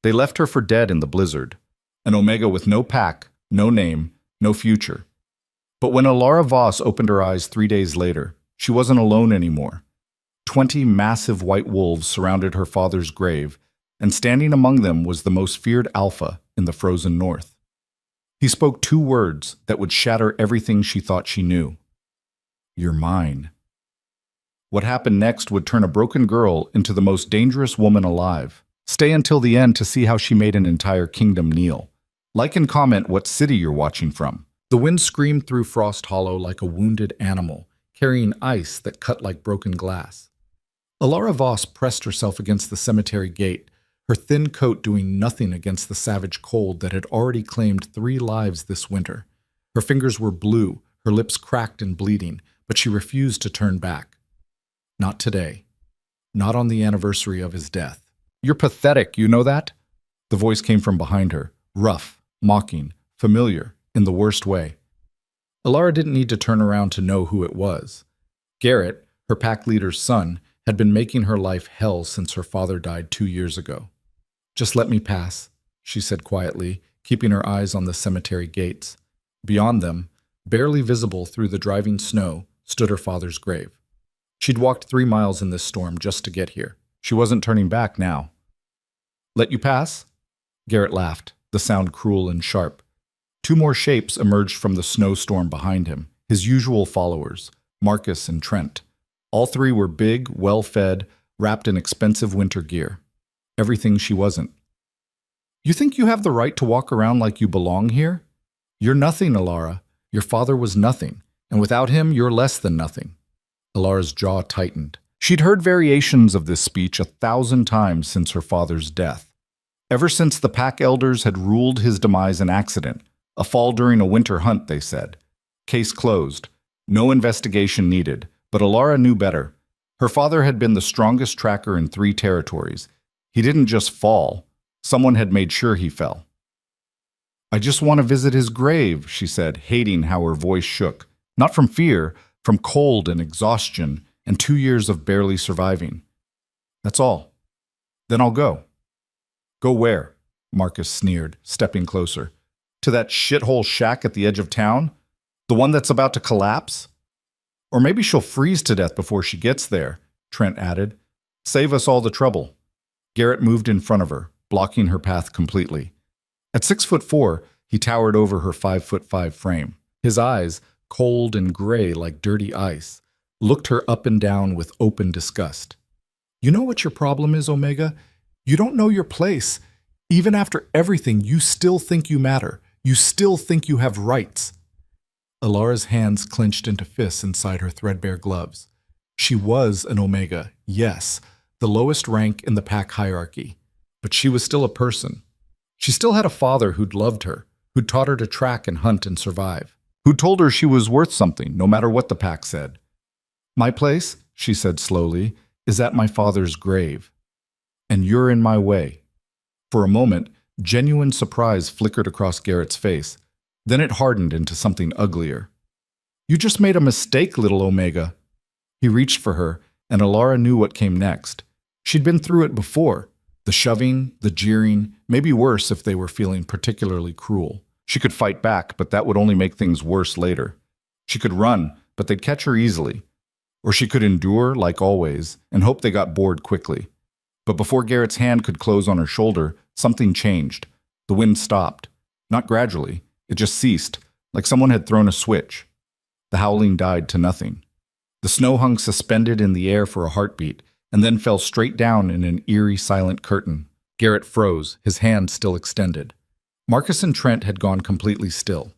They left her for dead in the blizzard. An Omega with no pack, no name, no future. But when Alara Voss opened her eyes 3 days later, she wasn't alone anymore. 20 massive white wolves surrounded her father's grave, and standing among them was the most feared alpha in the frozen north. He spoke 2 words that would shatter everything she thought she knew. "You're mine." What happened next would turn a broken girl into the most dangerous woman alive. Stay until the end to see how she made an entire kingdom kneel. Like and comment what city you're watching from. The wind screamed through Frost Hollow like a wounded animal, carrying ice that cut like broken glass. Alara Voss pressed herself against the cemetery gate, her thin coat doing nothing against the savage cold that had already claimed 3 lives this winter. Her fingers were blue, her lips cracked and bleeding, but she refused to turn back. Not today. Not on the anniversary of his death. "You're pathetic, you know that?" The voice came from behind her, rough, mocking, familiar, in the worst way. Alara didn't need to turn around to know who it was. Garrett, her pack leader's son, had been making her life hell since her father died 2 years ago. "Just let me pass," she said quietly, keeping her eyes on the cemetery gates. Beyond them, barely visible through the driving snow, stood her father's grave. She'd walked 3 miles in this storm just to get here. She wasn't turning back now. "Let you pass?" Garrett laughed, the sound cruel and sharp. 2 more shapes emerged from the snowstorm behind him, his usual followers, Marcus and Trent. All 3 were big, well-fed, wrapped in expensive winter gear. Everything she wasn't. "You think you have the right to walk around like you belong here? You're nothing, Alara. Your father was nothing, and without him, you're less than nothing." Alara's jaw tightened. She'd heard variations of this speech 1,000 times since her father's death. Ever since the pack elders had ruled his demise an accident, a fall during a winter hunt, they said. Case closed. No investigation needed, but Alara knew better. Her father had been the strongest tracker in 3 territories. He didn't just fall. Someone had made sure he fell. "I just want to visit his grave," she said, hating how her voice shook. Not from fear, from cold and exhaustion, and 2 years of barely surviving. "That's all. Then I'll go." "Go where?" Marcus sneered, stepping closer. "To that shithole shack at the edge of town? The one that's about to collapse? Or maybe she'll freeze to death before she gets there," Trent added. "Save us all the trouble." Garrett moved in front of her, blocking her path completely. At 6'4", he towered over her 5'5" frame. His eyes, cold and gray like dirty ice, looked her up and down with open disgust. "You know what your problem is, Omega? You don't know your place. Even after everything, you still think you matter. You still think you have rights." Alara's hands clenched into fists inside her threadbare gloves. She was an Omega, yes, the lowest rank in the pack hierarchy. But she was still a person. She still had a father who'd loved her, who'd taught her to track and hunt and survive, who told her she was worth something, no matter what the pack said. "My place," she said slowly, "is at my father's grave. And you're in my way." For a moment, genuine surprise flickered across Garrett's face. Then it hardened into something uglier. "You just made a mistake, little Omega." He reached for her, and Alara knew what came next. She'd been through it before. The shoving, the jeering, maybe worse if they were feeling particularly cruel. She could fight back, but that would only make things worse later. She could run, but they'd catch her easily. Or she could endure, like always, and hope they got bored quickly. But before Garrett's hand could close on her shoulder, something changed. The wind stopped. Not gradually. It just ceased, like someone had thrown a switch. The howling died to nothing. The snow hung suspended in the air for a heartbeat, and then fell straight down in an eerie, silent curtain. Garrett froze, his hand still extended. Marcus and Trent had gone completely still.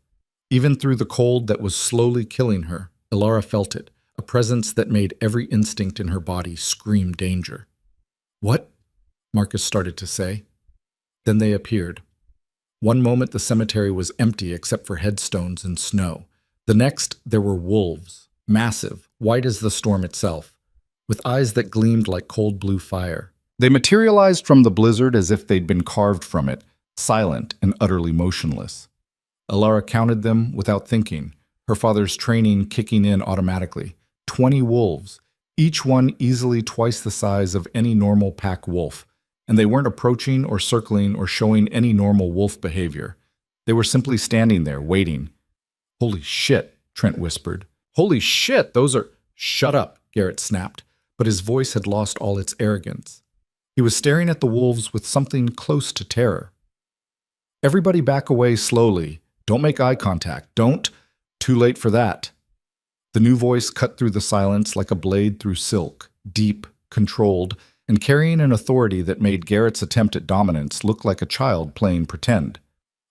Even through the cold that was slowly killing her, Alara felt it, a presence that made every instinct in her body scream danger. "What?" Marcus started to say. Then they appeared. One moment the cemetery was empty except for headstones and snow. The next there were wolves, massive, white as the storm itself, with eyes that gleamed like cold blue fire. They materialized from the blizzard as if they'd been carved from it, silent and utterly motionless. Alara counted them without thinking, her father's training kicking in automatically. 20 wolves, each one easily twice the size of any normal pack wolf, and they weren't approaching or circling or showing any normal wolf behavior. They were simply standing there, waiting. "Holy shit," Trent whispered. "Holy shit, those are—" "Shut up," Garrett snapped, but his voice had lost all its arrogance. He was staring at the wolves with something close to terror. "Everybody back away slowly. Don't make eye contact. Don't—" "Too late for that." The new voice cut through the silence like a blade through silk, deep, controlled, and carrying an authority that made Garrett's attempt at dominance look like a child playing pretend.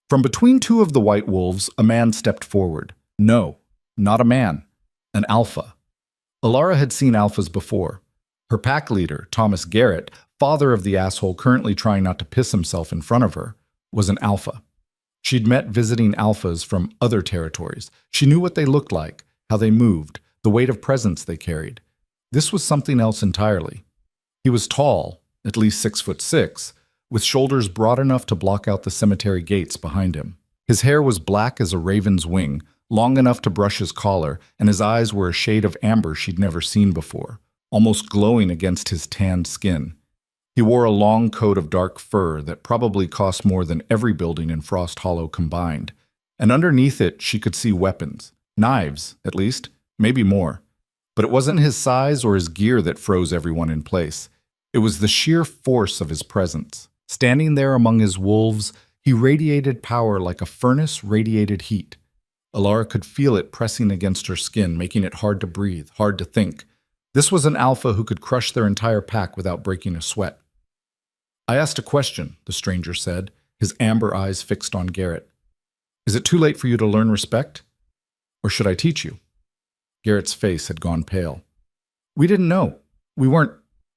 From between two of the white wolves, a man stepped forward. No, not a man. An alpha. Alara had seen alphas before. Her pack leader, Thomas Garrett, father of the asshole currently trying not to piss himself in front of her, was an alpha. She'd met visiting alphas from other territories. She knew what they looked like, how they moved, the weight of presence they carried. This was something else entirely. He was tall, at least 6'6", with shoulders broad enough to block out the cemetery gates behind him. His hair was black as a raven's wing, long enough to brush his collar, and his eyes were a shade of amber she'd never seen before, almost glowing against his tanned skin. He wore a long coat of dark fur that probably cost more than every building in Frost Hollow combined, and underneath it she could see weapons, knives, at least, maybe more. But it wasn't his size or his gear that froze everyone in place. It was the sheer force of his presence. Standing there among his wolves, he radiated power like a furnace radiated heat. Alara could feel it pressing against her skin, making it hard to breathe, hard to think. This was an alpha who could crush their entire pack without breaking a sweat. "I asked a question," the stranger said, his amber eyes fixed on Garrett. "Is it too late for you to learn respect? Or should I teach you?" Garrett's face had gone pale. "We didn't know. We weren't.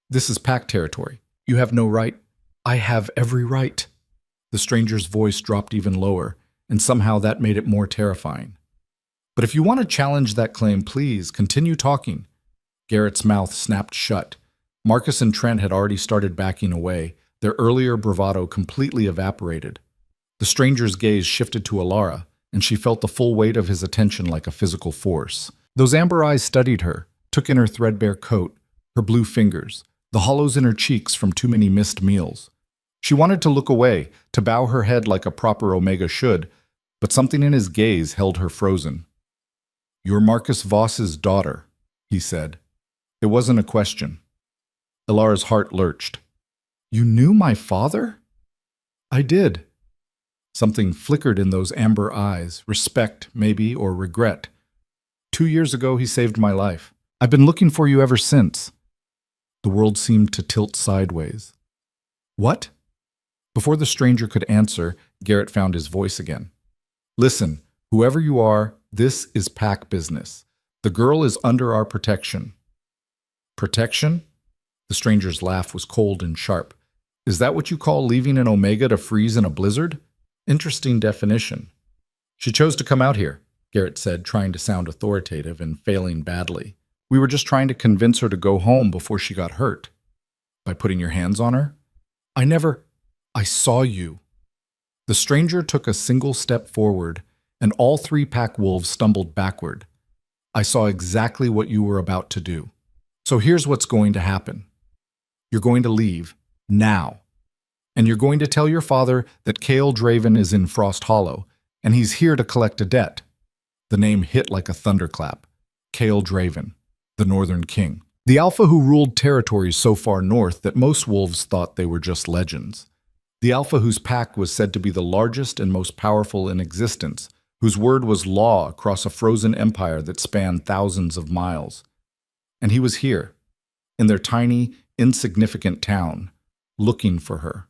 This is pack territory. You have no right." "I have every right." The stranger's voice dropped even lower, and somehow that made it more terrifying. "But if you want to challenge that claim, please continue talking." Garrett's mouth snapped shut. Marcus and Trent had already started backing away, their earlier bravado completely evaporated. The stranger's gaze shifted to Alara, and she felt the full weight of his attention like a physical force. Those amber eyes studied her, took in her threadbare coat, her blue fingers, the hollows in her cheeks from too many missed meals. She wanted to look away, to bow her head like a proper Omega should, but something in his gaze held her frozen. "You're Marcus Voss's daughter," he said. It wasn't a question. Alara's heart lurched. "You knew my father?" "I did." Something flickered in those amber eyes, respect, maybe, or regret. 2 years ago, he saved my life. I've been looking for you ever since." The world seemed to tilt sideways. "What?" Before the stranger could answer, Garrett found his voice again. "Listen, whoever you are, this is pack business. The girl is under our protection." "Protection?" The stranger's laugh was cold and sharp. "Is that what you call leaving an Omega to freeze in a blizzard? Interesting definition." "She chose to come out here," Garrett said, trying to sound authoritative and failing badly. "We were just trying to convince her to go home before she got hurt." "By putting your hands on her?" I saw you." The stranger took a single step forward, and all 3 pack wolves stumbled backward. "I saw exactly what you were about to do. So here's what's going to happen. You're going to leave, now. And you're going to tell your father that Cale Draven is in Frost Hollow, and he's here to collect a debt." The name hit like a thunderclap. Cale Draven, the Northern King. The alpha who ruled territories so far north that most wolves thought they were just legends. The alpha whose pack was said to be the largest and most powerful in existence, whose word was law across a frozen empire that spanned thousands of miles. And he was here, in their tiny, insignificant town, looking for her.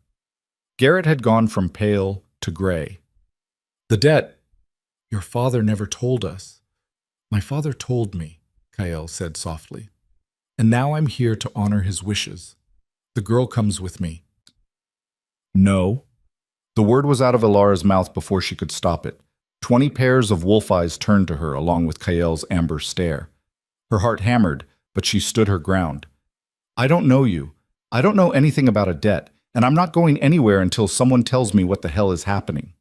Garrett had gone from pale to gray. "The debt. Your father never told us." "My father told me," Kael said softly. "And now I'm here to honor his wishes. The girl comes with me." "No." The word was out of Alara's mouth before she could stop it. 20 pairs of wolf eyes turned to her along with Kael's amber stare. Her heart hammered, but she stood her ground. "I don't know you. I don't know anything about a debt, and I'm not going anywhere until someone tells me what the hell is happening."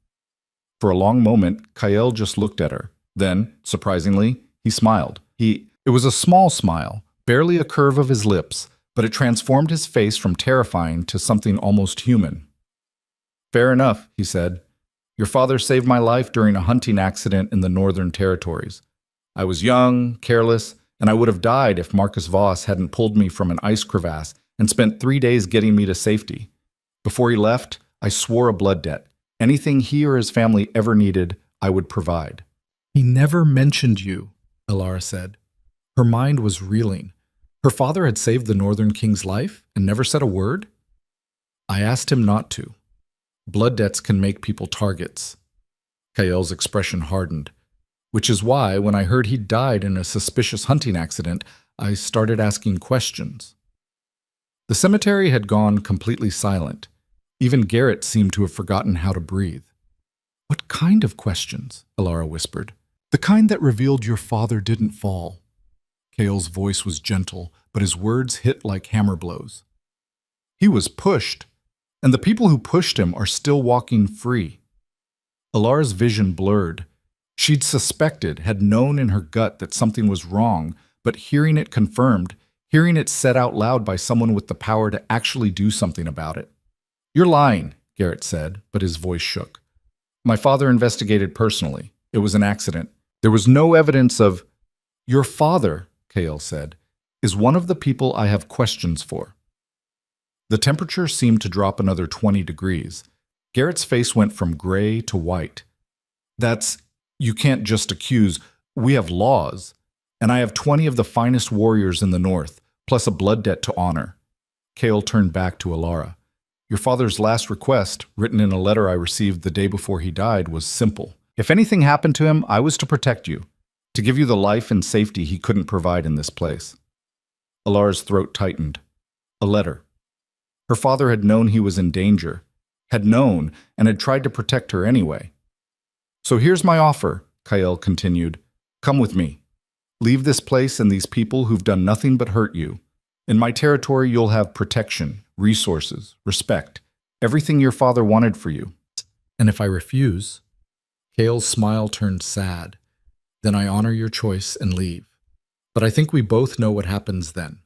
For a long moment, Kael just looked at her. Then, surprisingly, he smiled. It was a small smile, barely a curve of his lips, but it transformed his face from terrifying to something almost human. "Fair enough," he said. "Your father saved my life during a hunting accident in the Northern Territories. I was young, careless, and I would have died if Marcus Voss hadn't pulled me from an ice crevasse and spent 3 days getting me to safety. Before he left, I swore a blood debt. Anything he or his family ever needed, I would provide." "He never mentioned you," Elara said. Her mind was reeling. Her father had saved the Northern King's life and never said a word? "I asked him not to. Blood debts can make people targets." Kael's expression hardened, which is why, when I heard he'd died in a suspicious hunting accident, I started asking questions. The cemetery had gone completely silent. Even Garrett seemed to have forgotten how to breathe. "What kind of questions?" Elara whispered. "The kind that revealed your father didn't fall." Kael's voice was gentle, but his words hit like hammer blows. "He was pushed, and the people who pushed him are still walking free." Alara's vision blurred. She'd suspected, had known in her gut that something was wrong, but hearing it confirmed, hearing it said out loud by someone with the power to actually do something about it. "You're lying," Garrett said, but his voice shook. "My father investigated personally. It was an accident. There was no evidence of—" "Your father," Kael said, "is one of the people I have questions for." The temperature seemed to drop another 20 degrees. Garrett's face went from gray to white. You can't just accuse. We have laws. And I have 20 of the finest warriors in the north, plus a blood debt to honor." Kael turned back to Elara. "Your father's last request, written in a letter I received the day before he died, was simple. If anything happened to him, I was to protect you, to give you the life and safety he couldn't provide in this place." Alara's throat tightened. A letter. Her father had known he was in danger, had known, and had tried to protect her anyway. "So here's my offer," Kael continued. "Come with me. Leave this place and these people who've done nothing but hurt you. In my territory, you'll have protection, resources, respect, everything your father wanted for you." "And if I refuse?" Kael's smile turned sad. "Then I honor your choice and leave. But I think we both know what happens then.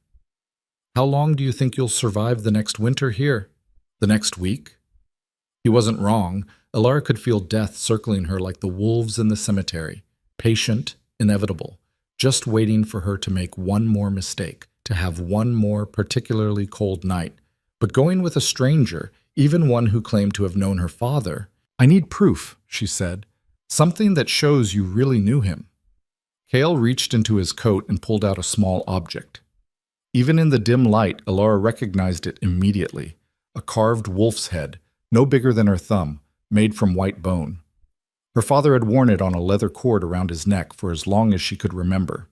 How long do you think you'll survive the next winter here? The next week?" He wasn't wrong. Elara could feel death circling her like the wolves in the cemetery, patient, inevitable, just waiting for her to make one more mistake, to have one more particularly cold night. But going with a stranger, even one who claimed to have known her father— "I need proof," she said. "Something that shows you really knew him." Kael reached into his coat and pulled out a small object. Even in the dim light, Elara recognized it immediately. A carved wolf's head, no bigger than her thumb, made from white bone. Her father had worn it on a leather cord around his neck for as long as she could remember.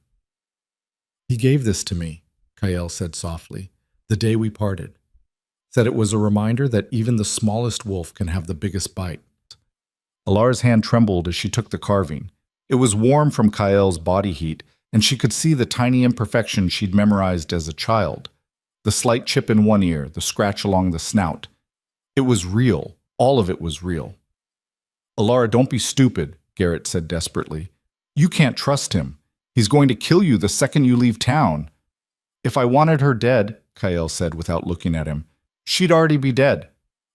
"He gave this to me," Kael said softly, "the day we parted. Said it was a reminder that even the smallest wolf can have the biggest bite." Alara's hand trembled as she took the carving. It was warm from Kael's body heat, and she could see the tiny imperfection she'd memorized as a child. The slight chip in one ear, the scratch along the snout. It was real. All of it was real. "Elara, don't be stupid," Garrett said desperately. "You can't trust him. He's going to kill you the second you leave town." "If I wanted her dead," Kael said without looking at him, "she'd already be dead.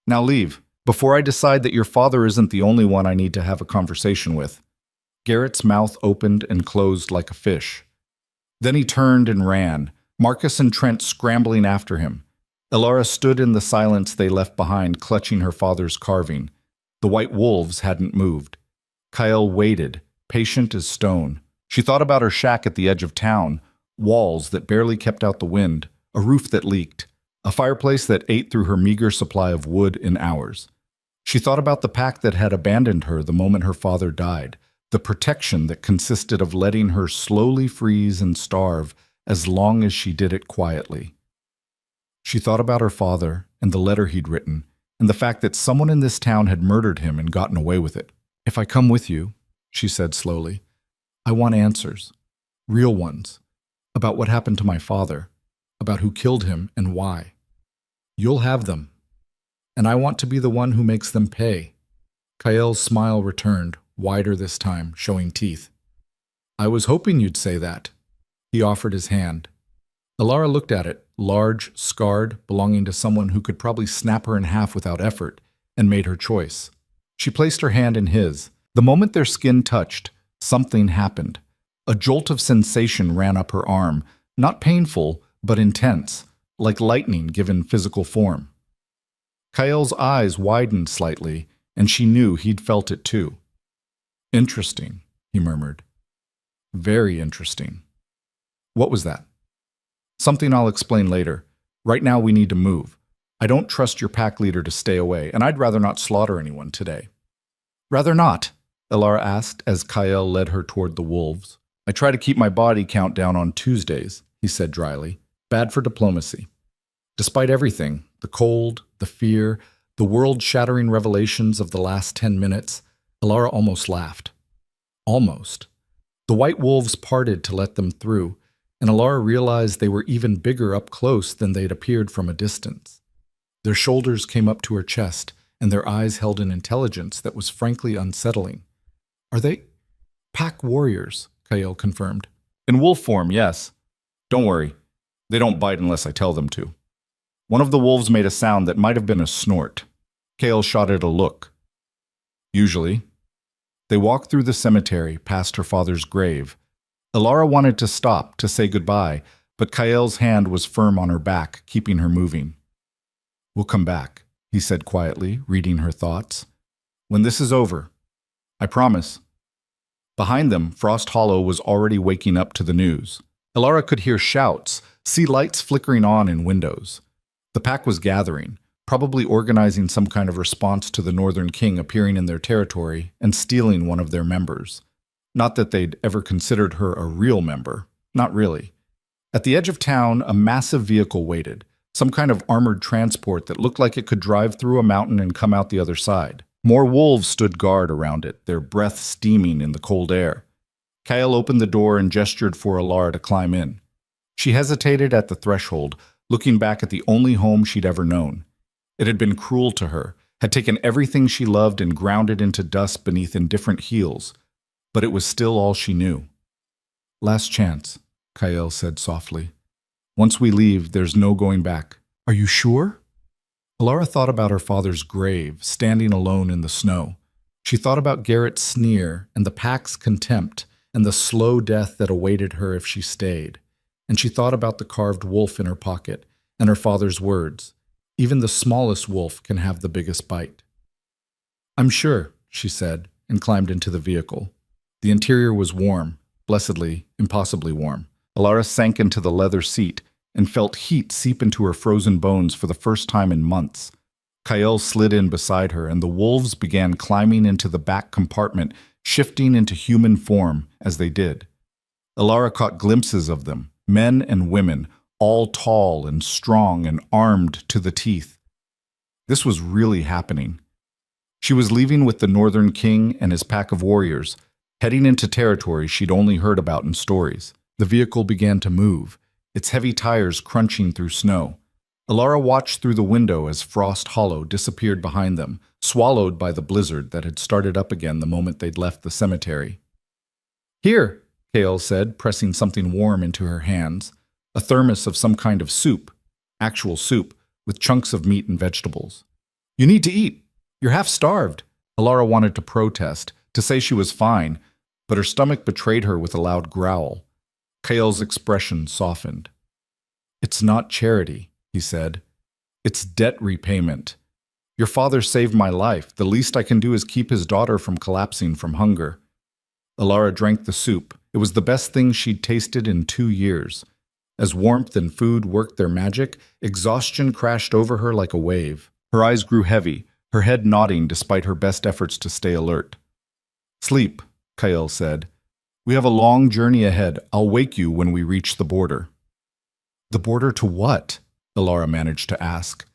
Now leave, before I decide that your father isn't the only one I need to have a conversation with." Garrett's mouth opened and closed like a fish. Then he turned and ran, Marcus and Trent scrambling after him. Elara stood in the silence they left behind, clutching her father's carving. The white wolves hadn't moved. Kael waited, patient as stone. She thought about her shack at the edge of town, walls that barely kept out the wind, a roof that leaked, a fireplace that ate through her meager supply of wood in hours. She thought about the pack that had abandoned her the moment her father died, the protection that consisted of letting her slowly freeze and starve as long as she did it quietly. She thought about her father and the letter he'd written, and the fact that someone in this town had murdered him and gotten away with it. "If I come with you," she said slowly, "I want answers, real ones, about what happened to my father, about who killed him and why. You'll have them, and I want to be the one who makes them pay." Kael's smile returned, wider this time, showing teeth. "I was hoping you'd say that." He offered his hand. Elara looked at it, large, scarred, belonging to someone who could probably snap her in half without effort, and made her choice. She placed her hand in his. The moment their skin touched, something happened. A jolt of sensation ran up her arm, not painful, but intense, like lightning given physical form. Kael's eyes widened slightly, and she knew he'd felt it too. "Interesting," he murmured. "Very interesting." "What was that?" "Something I'll explain later. Right now we need to move. I don't trust your pack leader to stay away, and I'd rather not slaughter anyone today." "Rather not?" Elara asked as Kael led her toward the wolves. "I try to keep my body count down on Tuesdays," he said dryly. "Bad for diplomacy." Despite everything, the cold, the fear, the world-shattering revelations of the last 10 minutes, Elara almost laughed. Almost. The white wolves parted to let them through, and Elara realized they were even bigger up close than they'd appeared from a distance. Their shoulders came up to her chest, and their eyes held an intelligence that was frankly unsettling. "Are they pack warriors?" Kael confirmed. "In wolf form, yes. Don't worry. They don't bite unless I tell them to." One of the wolves made a sound that might have been a snort. Kael shot it a look. "Usually." They walked through the cemetery, past her father's grave. Elara wanted to stop, to say goodbye, but Kael's hand was firm on her back, keeping her moving. "We'll come back," he said quietly, reading her thoughts. "When this is over. I promise." Behind them, Frost Hollow was already waking up to the news. Elara could hear shouts, see lights flickering on in windows. The pack was gathering, probably organizing some kind of response to the Northern King appearing in their territory and stealing one of their members. Not that they'd ever considered her a real member. Not really. At the edge of town, a massive vehicle waited, some kind of armored transport that looked like it could drive through a mountain and come out the other side. More wolves stood guard around it, their breath steaming in the cold air. Kael opened the door and gestured for Elara to climb in. She hesitated at the threshold, looking back at the only home she'd ever known. It had been cruel to her, had taken everything she loved and ground it into dust beneath indifferent heels, but it was still all she knew. "Last chance," Kael said softly. "Once we leave, there's no going back." "Are you sure?" Elara thought about her father's grave, standing alone in the snow. She thought about Garrett's sneer and the pack's contempt and the slow death that awaited her if she stayed. And she thought about the carved wolf in her pocket and her father's words. Even the smallest wolf can have the biggest bite. "I'm sure," she said, and climbed into the vehicle. The interior was warm, blessedly, impossibly warm. Elara sank into the leather seat and felt heat seep into her frozen bones for the first time in months. Kael slid in beside her, and the wolves began climbing into the back compartment, shifting into human form as they did. Elara caught glimpses of them, men and women, all tall and strong and armed to the teeth. This was really happening. She was leaving with the Northern King and his pack of warriors, heading into territory she'd only heard about in stories. The vehicle began to move, its heavy tires crunching through snow. Elara watched through the window as Frost Hollow disappeared behind them, swallowed by the blizzard that had started up again the moment they'd left the cemetery. "Here," Kael said, pressing something warm into her hands. A thermos of some kind of soup, actual soup, with chunks of meat and vegetables. "You need to eat. You're half starved." Elara wanted to protest, to say she was fine, but her stomach betrayed her with a loud growl. Kael's expression softened. "It's not charity," he said. "It's debt repayment. Your father saved my life. The least I can do is keep his daughter from collapsing from hunger." Elara drank the soup. It was the best thing she'd tasted in 2 years. As warmth and food worked their magic, exhaustion crashed over her like a wave. Her eyes grew heavy, her head nodding despite her best efforts to stay alert. "Sleep," Kael said. "We have a long journey ahead. I'll wake you when we reach the border." "The border to what?" Elara managed to ask.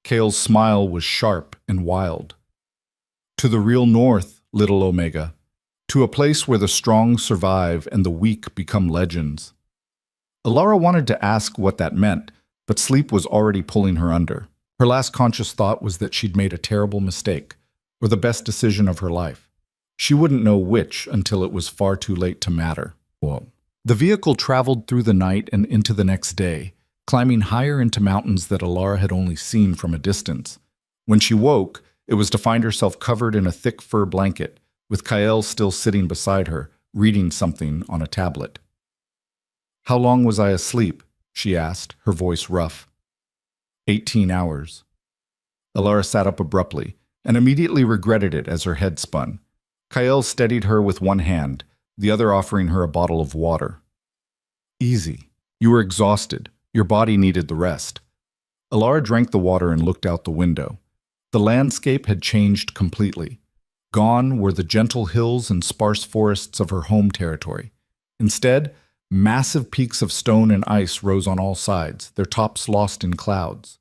Kael's smile was sharp and wild. "To the real north, little Omega. To a place where the strong survive and the weak become legends." Elara wanted to ask what that meant, but sleep was already pulling her under. Her last conscious thought was that she'd made a terrible mistake, or the best decision of her life. She wouldn't know which until it was far too late to matter. Whoa. The vehicle traveled through the night and into the next day, climbing higher into mountains that Alara had only seen from a distance. When she woke, it was to find herself covered in a thick fur blanket, with Kael still sitting beside her, reading something on a tablet. "How long was I asleep?" she asked, her voice rough. 18 hours. Alara sat up abruptly, and immediately regretted it as her head spun. Kael steadied her with one hand, the other offering her a bottle of water. "Easy. You were exhausted. Your body needed the rest." Alara drank the water and looked out the window. The landscape had changed completely. Gone were the gentle hills and sparse forests of her home territory. Instead, massive peaks of stone and ice rose on all sides, their tops lost in clouds.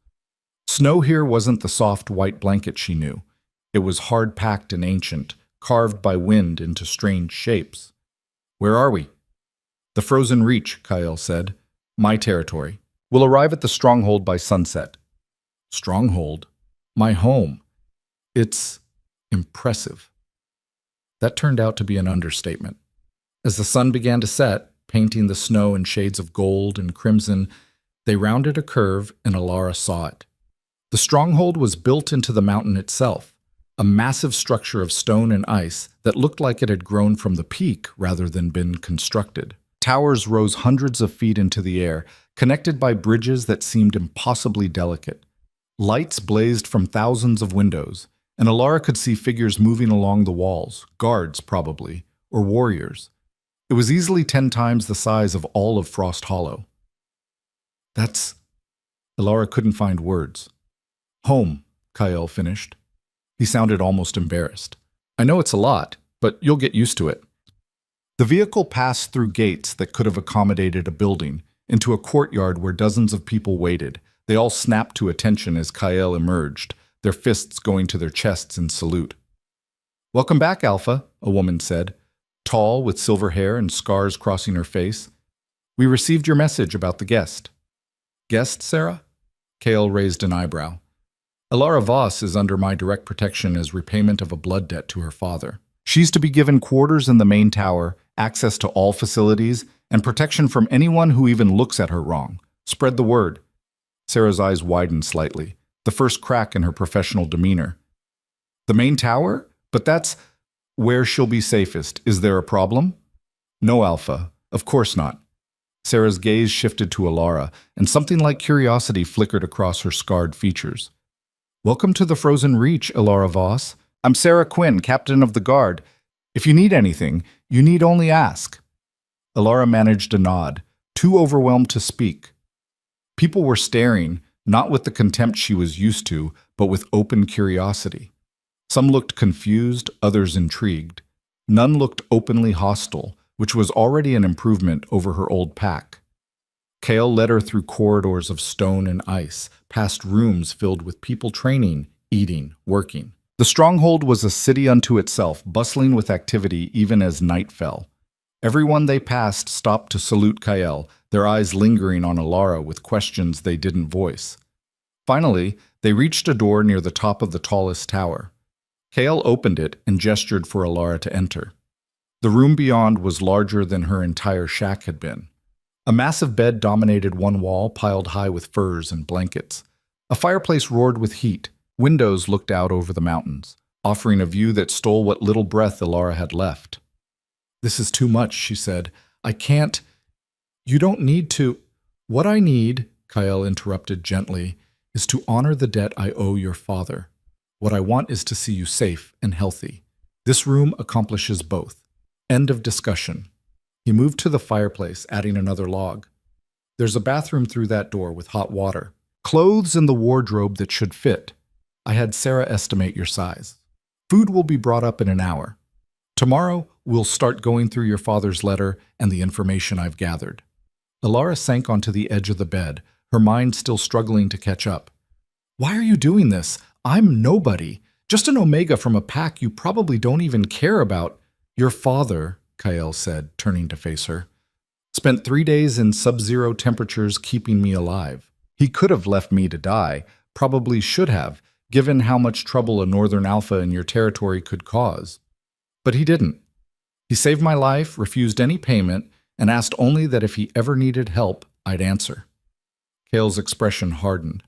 Snow here wasn't the soft white blanket she knew. It was hard-packed and ancient, carved by wind into strange shapes. "Where are we?" "The frozen reach," Kael said. "My territory. We'll arrive at the stronghold by sunset." "Stronghold? My home. It's impressive." That turned out to be an understatement. As the sun began to set, painting the snow in shades of gold and crimson, they rounded a curve and Alara saw it. The stronghold was built into the mountain itself, a massive structure of stone and ice that looked like it had grown from the peak rather than been constructed. Towers rose hundreds of feet into the air, connected by bridges that seemed impossibly delicate. Lights blazed from thousands of windows, and Alara could see figures moving along the walls, guards probably, or warriors. It was easily 10 times the size of all of Frost Hollow. Alara couldn't find words. "Home," Kael finished. He sounded almost embarrassed. "I know it's a lot, but you'll get used to it." The vehicle passed through gates that could have accommodated a building, into a courtyard where dozens of people waited. They all snapped to attention as Kael emerged, their fists going to their chests in salute. "Welcome back, Alpha," a woman said, tall with silver hair and scars crossing her face. "We received your message about the guest." "Guest, Sarah?" Kael raised an eyebrow. "Alara Voss is under my direct protection as repayment of a blood debt to her father. She's to be given quarters in the main tower, access to all facilities, and protection from anyone who even looks at her wrong. Spread the word." Sarah's eyes widened slightly, the first crack in her professional demeanor. "The main tower? But that's where she'll be safest. Is there a problem?" "No, Alpha. Of course not." Sarah's gaze shifted to Alara, and something like curiosity flickered across her scarred features. "Welcome to the Frozen Reach, Alara Voss. I'm Sarah Quinn, captain of the guard. If you need anything, you need only ask." Alara managed a nod, too overwhelmed to speak. People were staring, not with the contempt she was used to, but with open curiosity. Some looked confused, others intrigued. None looked openly hostile, which was already an improvement over her old pack. Kael led her through corridors of stone and ice, past rooms filled with people training, eating, working. The stronghold was a city unto itself, bustling with activity even as night fell. Everyone they passed stopped to salute Kael, their eyes lingering on Alara with questions they didn't voice. Finally, they reached a door near the top of the tallest tower. Kael opened it and gestured for Alara to enter. The room beyond was larger than her entire shack had been. A massive bed dominated one wall, piled high with furs and blankets. A fireplace roared with heat. Windows looked out over the mountains, offering a view that stole what little breath Alara had left. "This is too much," she said. "I can't—" "You don't need to—" "What I need," Kael interrupted gently, "is to honor the debt I owe your father. What I want is to see you safe and healthy. This room accomplishes both. End of discussion." He moved to the fireplace, adding another log. "There's a bathroom through that door with hot water. Clothes in the wardrobe that should fit. I had Sarah estimate your size. Food will be brought up in an hour. Tomorrow, we'll start going through your father's letter and the information I've gathered." Alara sank onto the edge of the bed, her mind still struggling to catch up. "Why are you doing this? I'm nobody. Just an Omega from a pack you probably don't even care about." "Your father," Kael said, turning to face her, "spent 3 days in sub-zero temperatures keeping me alive. He could have left me to die, probably should have, given how much trouble a Northern Alpha in your territory could cause. But he didn't. He saved my life, refused any payment, and asked only that if he ever needed help, I'd answer." Kale's expression hardened.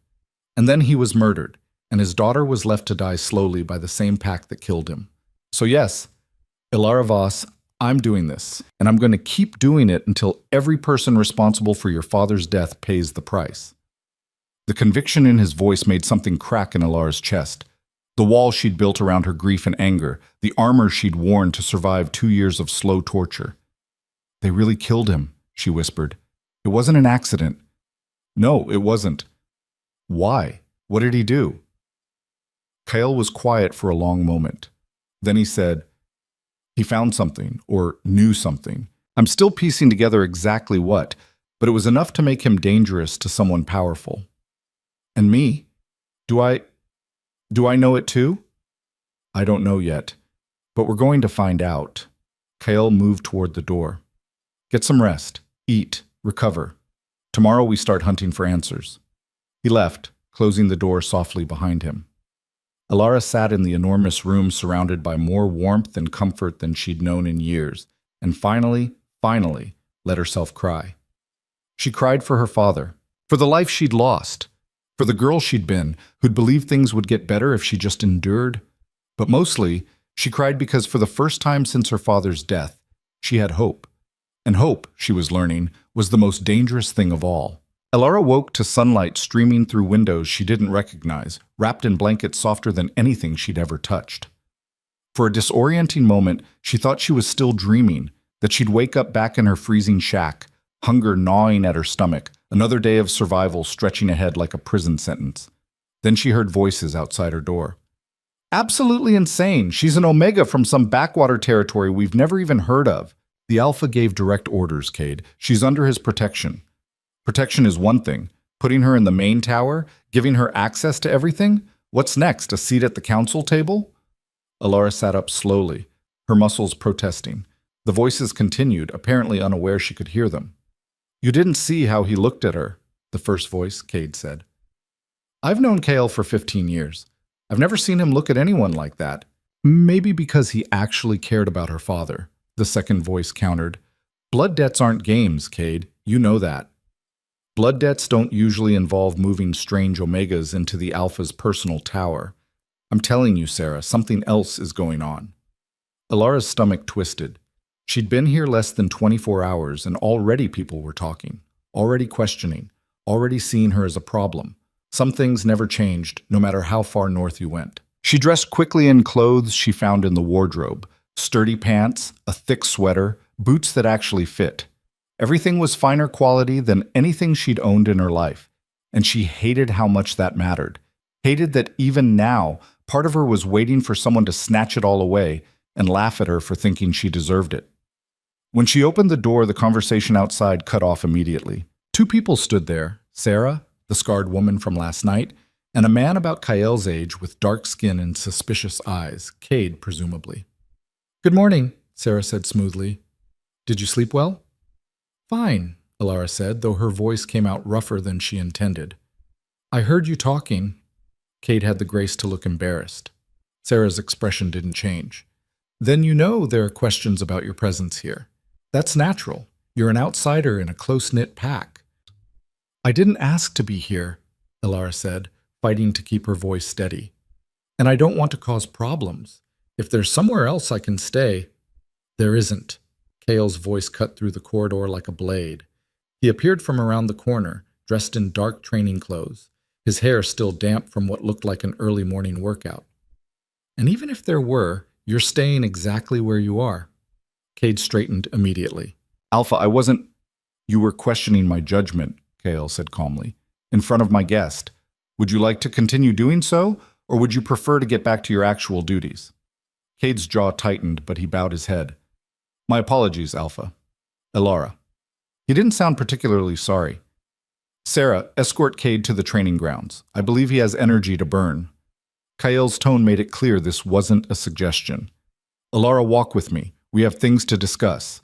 And then he was murdered, and his daughter was left to die slowly by the same pack that killed him. So yes, Ilara Voss, I'm doing this, and I'm going to keep doing it until every person responsible for your father's death pays the price. The conviction in his voice made something crack in Ilara's chest. The wall she'd built around her grief and anger, the armor she'd worn to survive 2 years of slow torture. They really killed him, she whispered. It wasn't an accident. No, it wasn't. Why? What did he do? Kale was quiet for a long moment. Then he said, he found something, or knew something. I'm still piecing together exactly what, but it was enough to make him dangerous to someone powerful. And me? Do I know it too? I don't know yet, but we're going to find out. Kale moved toward the door. Get some rest, eat, recover. Tomorrow we start hunting for answers. He left, closing the door softly behind him. Ilara sat in the enormous room surrounded by more warmth and comfort than she'd known in years, and finally let herself cry. She cried for her father, for the life she'd lost, for the girl she'd been, who'd believed things would get better if she just endured. But mostly, she cried because for the first time since her father's death, she had hope. And hope, she was learning, was the most dangerous thing of all. Ilara woke to sunlight streaming through windows she didn't recognize, wrapped in blankets softer than anything she'd ever touched. For a disorienting moment, she thought she was still dreaming, that she'd wake up back in her freezing shack, hunger gnawing at her stomach, another day of survival stretching ahead like a prison sentence. Then she heard voices outside her door. Absolutely insane. She's an Omega from some backwater territory we've never even heard of. The Alpha gave direct orders, Cade. She's under his protection. Protection is one thing. Putting her in the main tower, giving her access to everything? What's next, a seat at the council table? Ilara sat up slowly, her muscles protesting. The voices continued, apparently unaware she could hear them. You didn't see how he looked at her, the first voice, Cade said. I've known Kale for 15 years. I've never seen him look at anyone like that. Maybe because he actually cared about her father, the second voice countered. Blood debts aren't games, Cade. You know that. Blood debts don't usually involve moving strange Omegas into the Alpha's personal tower. I'm telling you, Sarah, something else is going on. Ilara's stomach twisted. She'd been here less than 24 hours, and already people were talking, already questioning, already seeing her as a problem. Some things never changed, no matter how far north you went. She dressed quickly in clothes she found in the wardrobe, sturdy pants, a thick sweater, boots that actually fit. Everything was finer quality than anything she'd owned in her life, and she hated how much that mattered. Hated that even now, part of her was waiting for someone to snatch it all away and laugh at her for thinking she deserved it. When she opened the door, the conversation outside cut off immediately. Two people stood there, Sarah, the scarred woman from last night, and a man about Kael's age with dark skin and suspicious eyes, Cade, presumably. Good morning, Sarah said smoothly. Did you sleep well? Fine, Ilara said, though her voice came out rougher than she intended. I heard you talking. Cade had the grace to look embarrassed. Sarah's expression didn't change. Then you know there are questions about your presence here. That's natural. You're an outsider in a close-knit pack. I didn't ask to be here, Ilara said, fighting to keep her voice steady. And I don't want to cause problems. If there's somewhere else I can stay, there isn't. Kale's voice cut through the corridor like a blade. He appeared from around the corner, dressed in dark training clothes, his hair still damp from what looked like an early morning workout. And even if there were, you're staying exactly where you are. Cade straightened immediately. Alpha, I wasn't... You were questioning my judgment, Kale said calmly, in front of my guest. Would you like to continue doing so, or would you prefer to get back to your actual duties? Cade's jaw tightened, but he bowed his head. My apologies, Alpha. Ilara. He didn't sound particularly sorry. Sarah, escort Cade to the training grounds. I believe he has energy to burn. Kael's tone made it clear this wasn't a suggestion. Ilara, walk with me. We have things to discuss.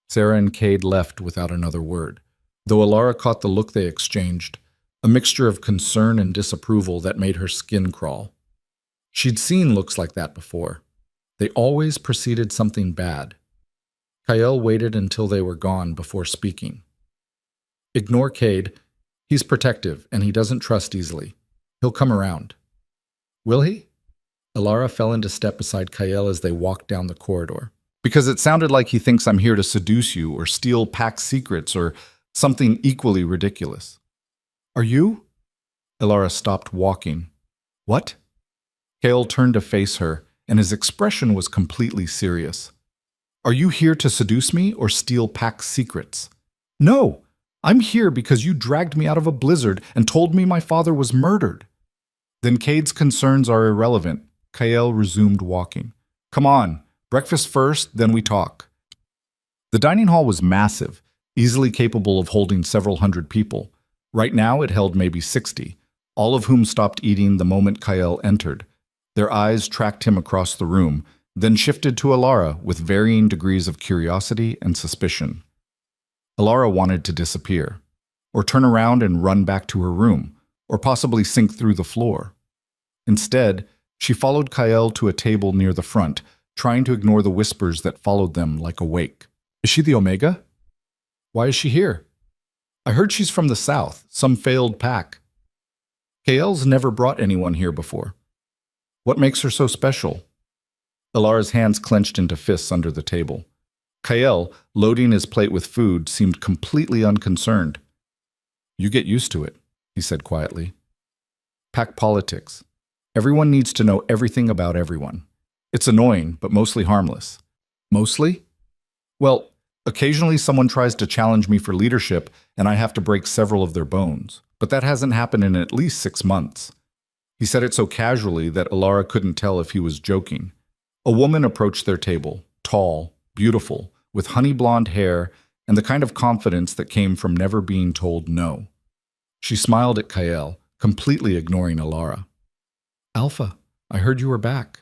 Sarah and Cade left without another word, though Ilara caught the look they exchanged, a mixture of concern and disapproval that made her skin crawl. She'd seen looks like that before. They always preceded something bad. Kael waited until they were gone before speaking. Ignore Cade. He's protective, and he doesn't trust easily. He'll come around. Will he? Alara fell into step beside Kael as they walked down the corridor. Because it sounded like he thinks I'm here to seduce you or steal Pack's secrets or something equally ridiculous. Are you? Alara stopped walking. What? Kael turned to face her, and his expression was completely serious. Are you here to seduce me or steal Pack's secrets? No, I'm here because you dragged me out of a blizzard and told me my father was murdered. Then Cade's concerns are irrelevant. Kael resumed walking. Come on, breakfast first, then we talk. The dining hall was massive, easily capable of holding several hundred people. Right now it held maybe 60, all of whom stopped eating the moment Kael entered. Their eyes tracked him across the room, then shifted to Alara with varying degrees of curiosity and suspicion. Alara wanted to disappear, or turn around and run back to her room, or possibly sink through the floor. Instead, she followed Kael to a table near the front, trying to ignore the whispers that followed them like a wake. Is she the Omega? Why is she here? I heard she's from the south, some failed pack. Kael's never brought anyone here before. What makes her so special? Alara's hands clenched into fists under the table. Kael, loading his plate with food, seemed completely unconcerned. You get used to it, he said quietly. Pack politics. Everyone needs to know everything about everyone. It's annoying, but mostly harmless. Mostly? Well, occasionally someone tries to challenge me for leadership, and I have to break several of their bones. But that hasn't happened in at least 6 months. He said it so casually that Alara couldn't tell if he was joking. A woman approached their table, tall, beautiful, with honey blonde hair and the kind of confidence that came from never being told no. She smiled at Kael, completely ignoring Alara. Alpha, I heard you were back.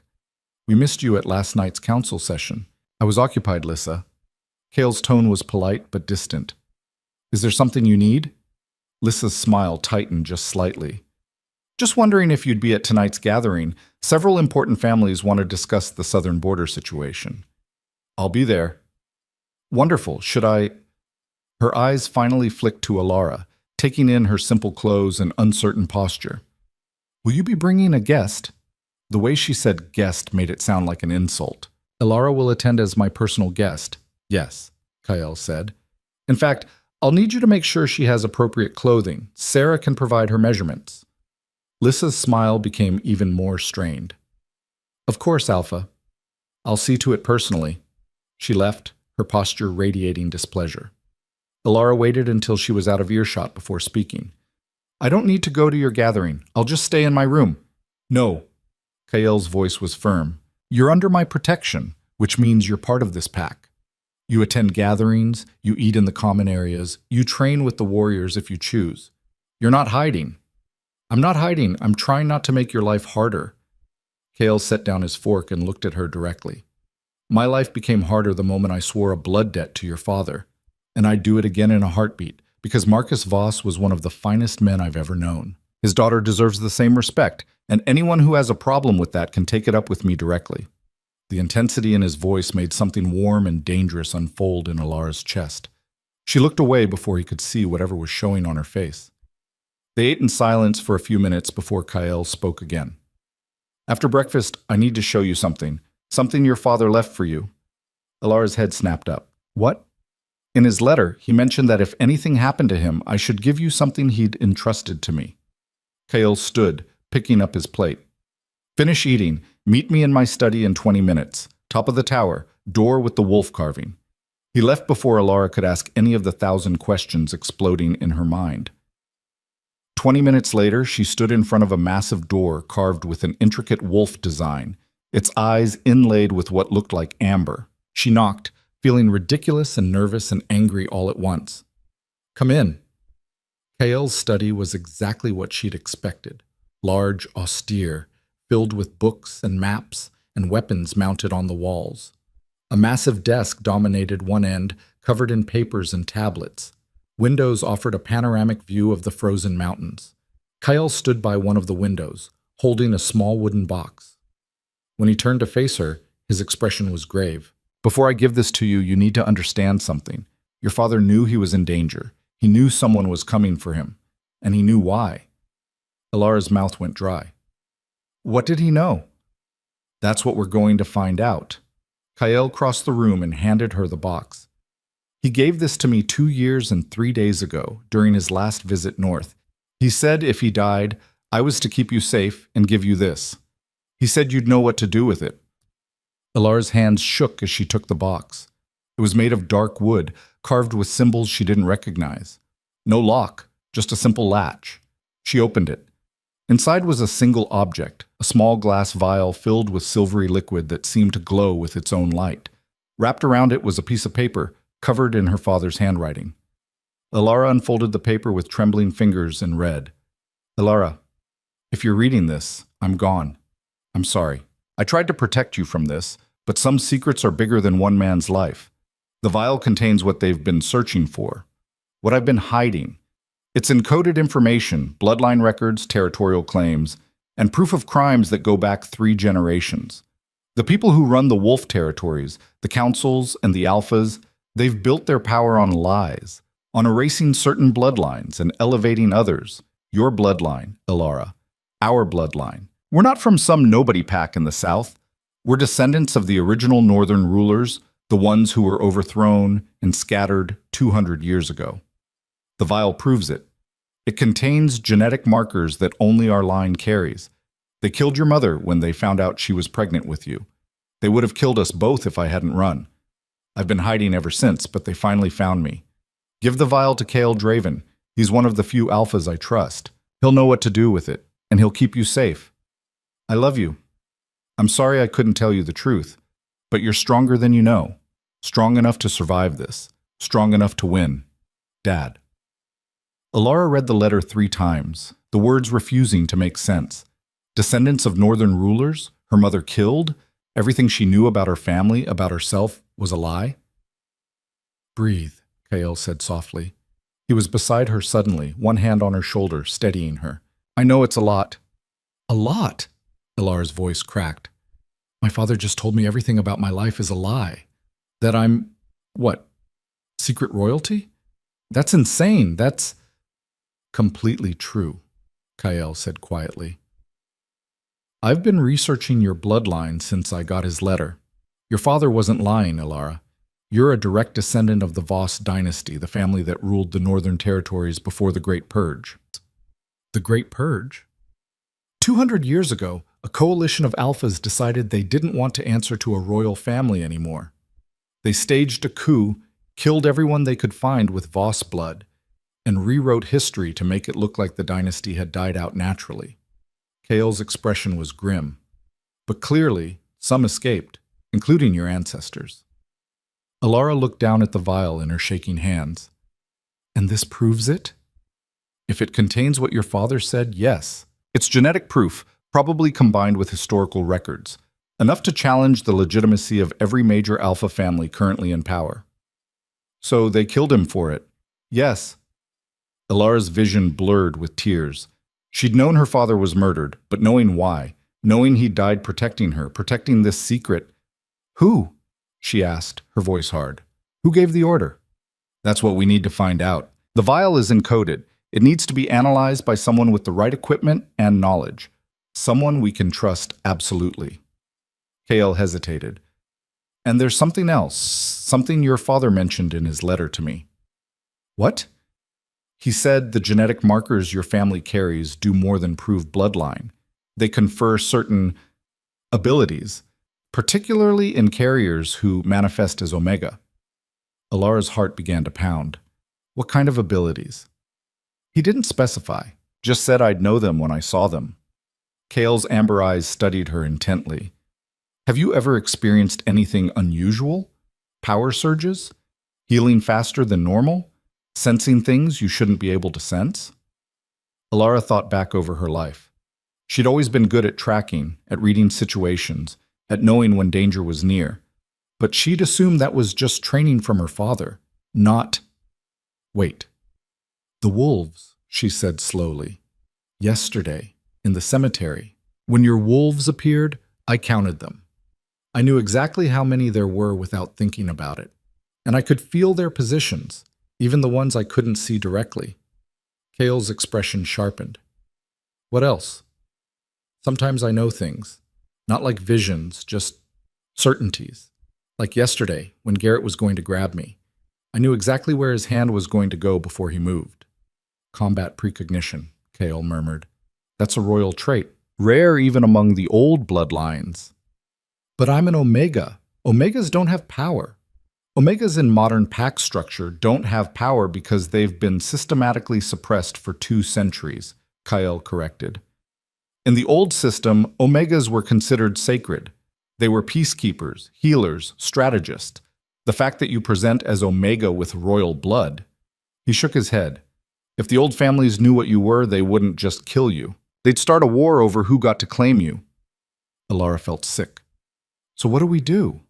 We missed you at last night's council session. I was occupied, Lissa. Kael's tone was polite but distant. Is there something you need? Lissa's smile tightened just slightly. Just wondering if you'd be at tonight's gathering. Several important families want to discuss the southern border situation. I'll be there. Wonderful. Should I? Her eyes finally flicked to Alara, taking in her simple clothes and uncertain posture. Will you be bringing a guest? The way she said guest made it sound like an insult. Alara will attend as my personal guest. Yes, Kael said. In fact, I'll need you to make sure she has appropriate clothing. Sarah can provide her measurements. Lissa's smile became even more strained. Of course, Alpha. I'll see to it personally. She left, her posture radiating displeasure. Alara waited until she was out of earshot before speaking. I don't need to go to your gathering. I'll just stay in my room. No. Kael's voice was firm. You're under my protection, which means you're part of this pack. You attend gatherings, you eat in the common areas, you train with the warriors if you choose. You're not hiding. I'm not hiding. I'm trying not to make your life harder. Kael set down his fork and looked at her directly. My life became harder the moment I swore a blood debt to your father, and I'd do it again in a heartbeat, because Marcus Voss was one of the finest men I've ever known. His daughter deserves the same respect, and anyone who has a problem with that can take it up with me directly. The intensity in his voice made something warm and dangerous unfold in Alara's chest. She looked away before he could see whatever was showing on her face. They ate in silence for a few minutes before Kael spoke again. After breakfast, I need to show you something. Something your father left for you. Alara's head snapped up. What? In his letter, he mentioned that if anything happened to him, I should give you something he'd entrusted to me. Kael stood, picking up his plate. Finish eating. Meet me in my study in 20 minutes. Top of the tower. Door with the wolf carving. He left before Alara could ask any of the 1,000 questions exploding in her mind. 20 minutes later, she stood in front of a massive door carved with an intricate wolf design, its eyes inlaid with what looked like amber. She knocked, feeling ridiculous and nervous and angry all at once. Come in. Kael's study was exactly what she'd expected. Large, austere, filled with books and maps and weapons mounted on the walls. A massive desk dominated one end, covered in papers and tablets. Windows offered a panoramic view of the frozen mountains. Kael stood by one of the windows, holding a small wooden box. When he turned to face her, his expression was grave. Before I give this to you, you need to understand something. Your father knew he was in danger. He knew someone was coming for him. and he knew why. Ilara's mouth went dry. What did he know? That's what we're going to find out. Kael crossed the room and handed her the box. He gave this to me 2 years and 3 days ago, during his last visit north. He said if he died, I was to keep you safe and give you this. He said you'd know what to do with it. Ilara's hands shook as she took the box. It was made of dark wood, carved with symbols she didn't recognize. No lock, just a simple latch. She opened it. Inside was a single object, a small glass vial filled with silvery liquid that seemed to glow with its own light. Wrapped around it was a piece of paper, covered in her father's handwriting. Ilara unfolded the paper with trembling fingers and read, Ilara, if you're reading this, I'm gone. I'm sorry. I tried to protect you from this, but some secrets are bigger than one man's life. The vial contains what they've been searching for, what I've been hiding. It's encoded information, bloodline records, territorial claims, and proof of crimes that go back 3 generations. The people who run the wolf territories, the councils and the alphas, they've built their power on lies, on erasing certain bloodlines and elevating others. Your bloodline, Ilara. Our bloodline. We're not from some nobody pack in the south. We're descendants of the original northern rulers, the ones who were overthrown and scattered 200 years ago. The vial proves it. It contains genetic markers that only our line carries. They killed your mother when they found out she was pregnant with you. They would have killed us both if I hadn't run. I've been hiding ever since, but they finally found me. Give the vial to Kael Draven. He's one of the few alphas I trust. He'll know what to do with it, and he'll keep you safe. I love you. I'm sorry I couldn't tell you the truth, but you're stronger than you know. Strong enough to survive this. Strong enough to win. Dad. Ilara read the letter 3 times, the words refusing to make sense. Descendants of northern rulers, her mother killed, everything she knew about her family, about herself, was a lie? Breathe, Kael said softly. He was beside her suddenly, one hand on her shoulder, steadying her. I know it's a lot. A lot? Ilara's voice cracked. My father just told me everything about my life is a lie. That I'm, what, secret royalty? That's insane. That's completely true, Kael said quietly. I've been researching your bloodline since I got his letter. Your father wasn't lying, Ilara. You're a direct descendant of the Voss dynasty, the family that ruled the northern territories before the Great Purge. The Great Purge? 200 years ago, a coalition of alphas decided they didn't want to answer to a royal family anymore. They staged a coup, killed everyone they could find with Voss blood, and rewrote history to make it look like the dynasty had died out naturally. Kael's expression was grim. But clearly, some escaped, including your ancestors. Ilara looked down at the vial in her shaking hands. And this proves it? If it contains what your father said, yes. It's genetic proof, probably combined with historical records, enough to challenge the legitimacy of every major alpha family currently in power. So they killed him for it. Yes. Ilara's vision blurred with tears. She'd known her father was murdered, but knowing why, knowing he died protecting her, protecting this secret. Who? She asked, her voice hard. Who gave the order? That's what we need to find out. The vial is encoded. It needs to be analyzed by someone with the right equipment and knowledge. Someone we can trust absolutely. Kael hesitated. And there's something else, something your father mentioned in his letter to me. What? He said the genetic markers your family carries do more than prove bloodline. They confer certain abilities, particularly in carriers who manifest as Omega. Ilara's heart began to pound. What kind of abilities? He didn't specify, just said I'd know them when I saw them. Kael's amber eyes studied her intently. Have you ever experienced anything unusual? Power surges? Healing faster than normal? Sensing things you shouldn't be able to sense? Ilara thought back over her life. She'd always been good at tracking, at reading situations, at knowing when danger was near. But she'd assumed that was just training from her father, not... Wait. The wolves, she said slowly. Yesterday, in the cemetery, when your wolves appeared, I counted them. I knew exactly how many there were without thinking about it. And I could feel their positions, even the ones I couldn't see directly. Kale's expression sharpened. What else? Sometimes I know things. Not like visions, just certainties. Like yesterday, when Garrett was going to grab me. I knew exactly where his hand was going to go before he moved. Combat precognition, Kale murmured. That's a royal trait, rare even among the old bloodlines. But I'm an Omega. Omegas don't have power. Omegas in modern pack structure don't have power because they've been systematically suppressed for 2 centuries, Kyle corrected. In the old system, Omegas were considered sacred. They were peacekeepers, healers, strategists. The fact that you present as Omega with royal blood. He shook his head. If the old families knew what you were, they wouldn't just kill you. They'd start a war over who got to claim you. Alara felt sick. So what do?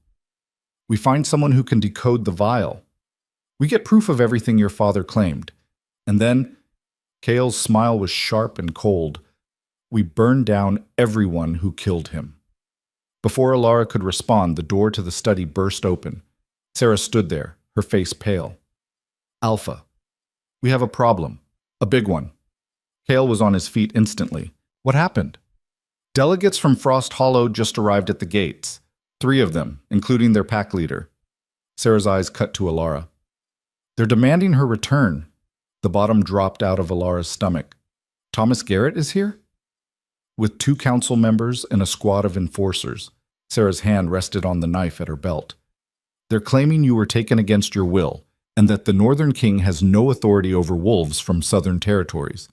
We find someone who can decode the vial. We get proof of everything your father claimed. And then, Kale's smile was sharp and cold. We burn down everyone who killed him. Before Alara could respond, the door to the study burst open. Sarah stood there, her face pale. Alpha, we have a problem. A big one. Kale was on his feet instantly. What happened? Delegates from Frost Hollow just arrived at the gates. 3 of them, including their pack leader. Sarah's eyes cut to Alara. They're demanding her return. The bottom dropped out of Alara's stomach. Thomas Garrett is here? With 2 council members and a squad of enforcers. Sarah's hand rested on the knife at her belt. They're claiming you were taken against your will, and that the Northern King has no authority over wolves from southern territories.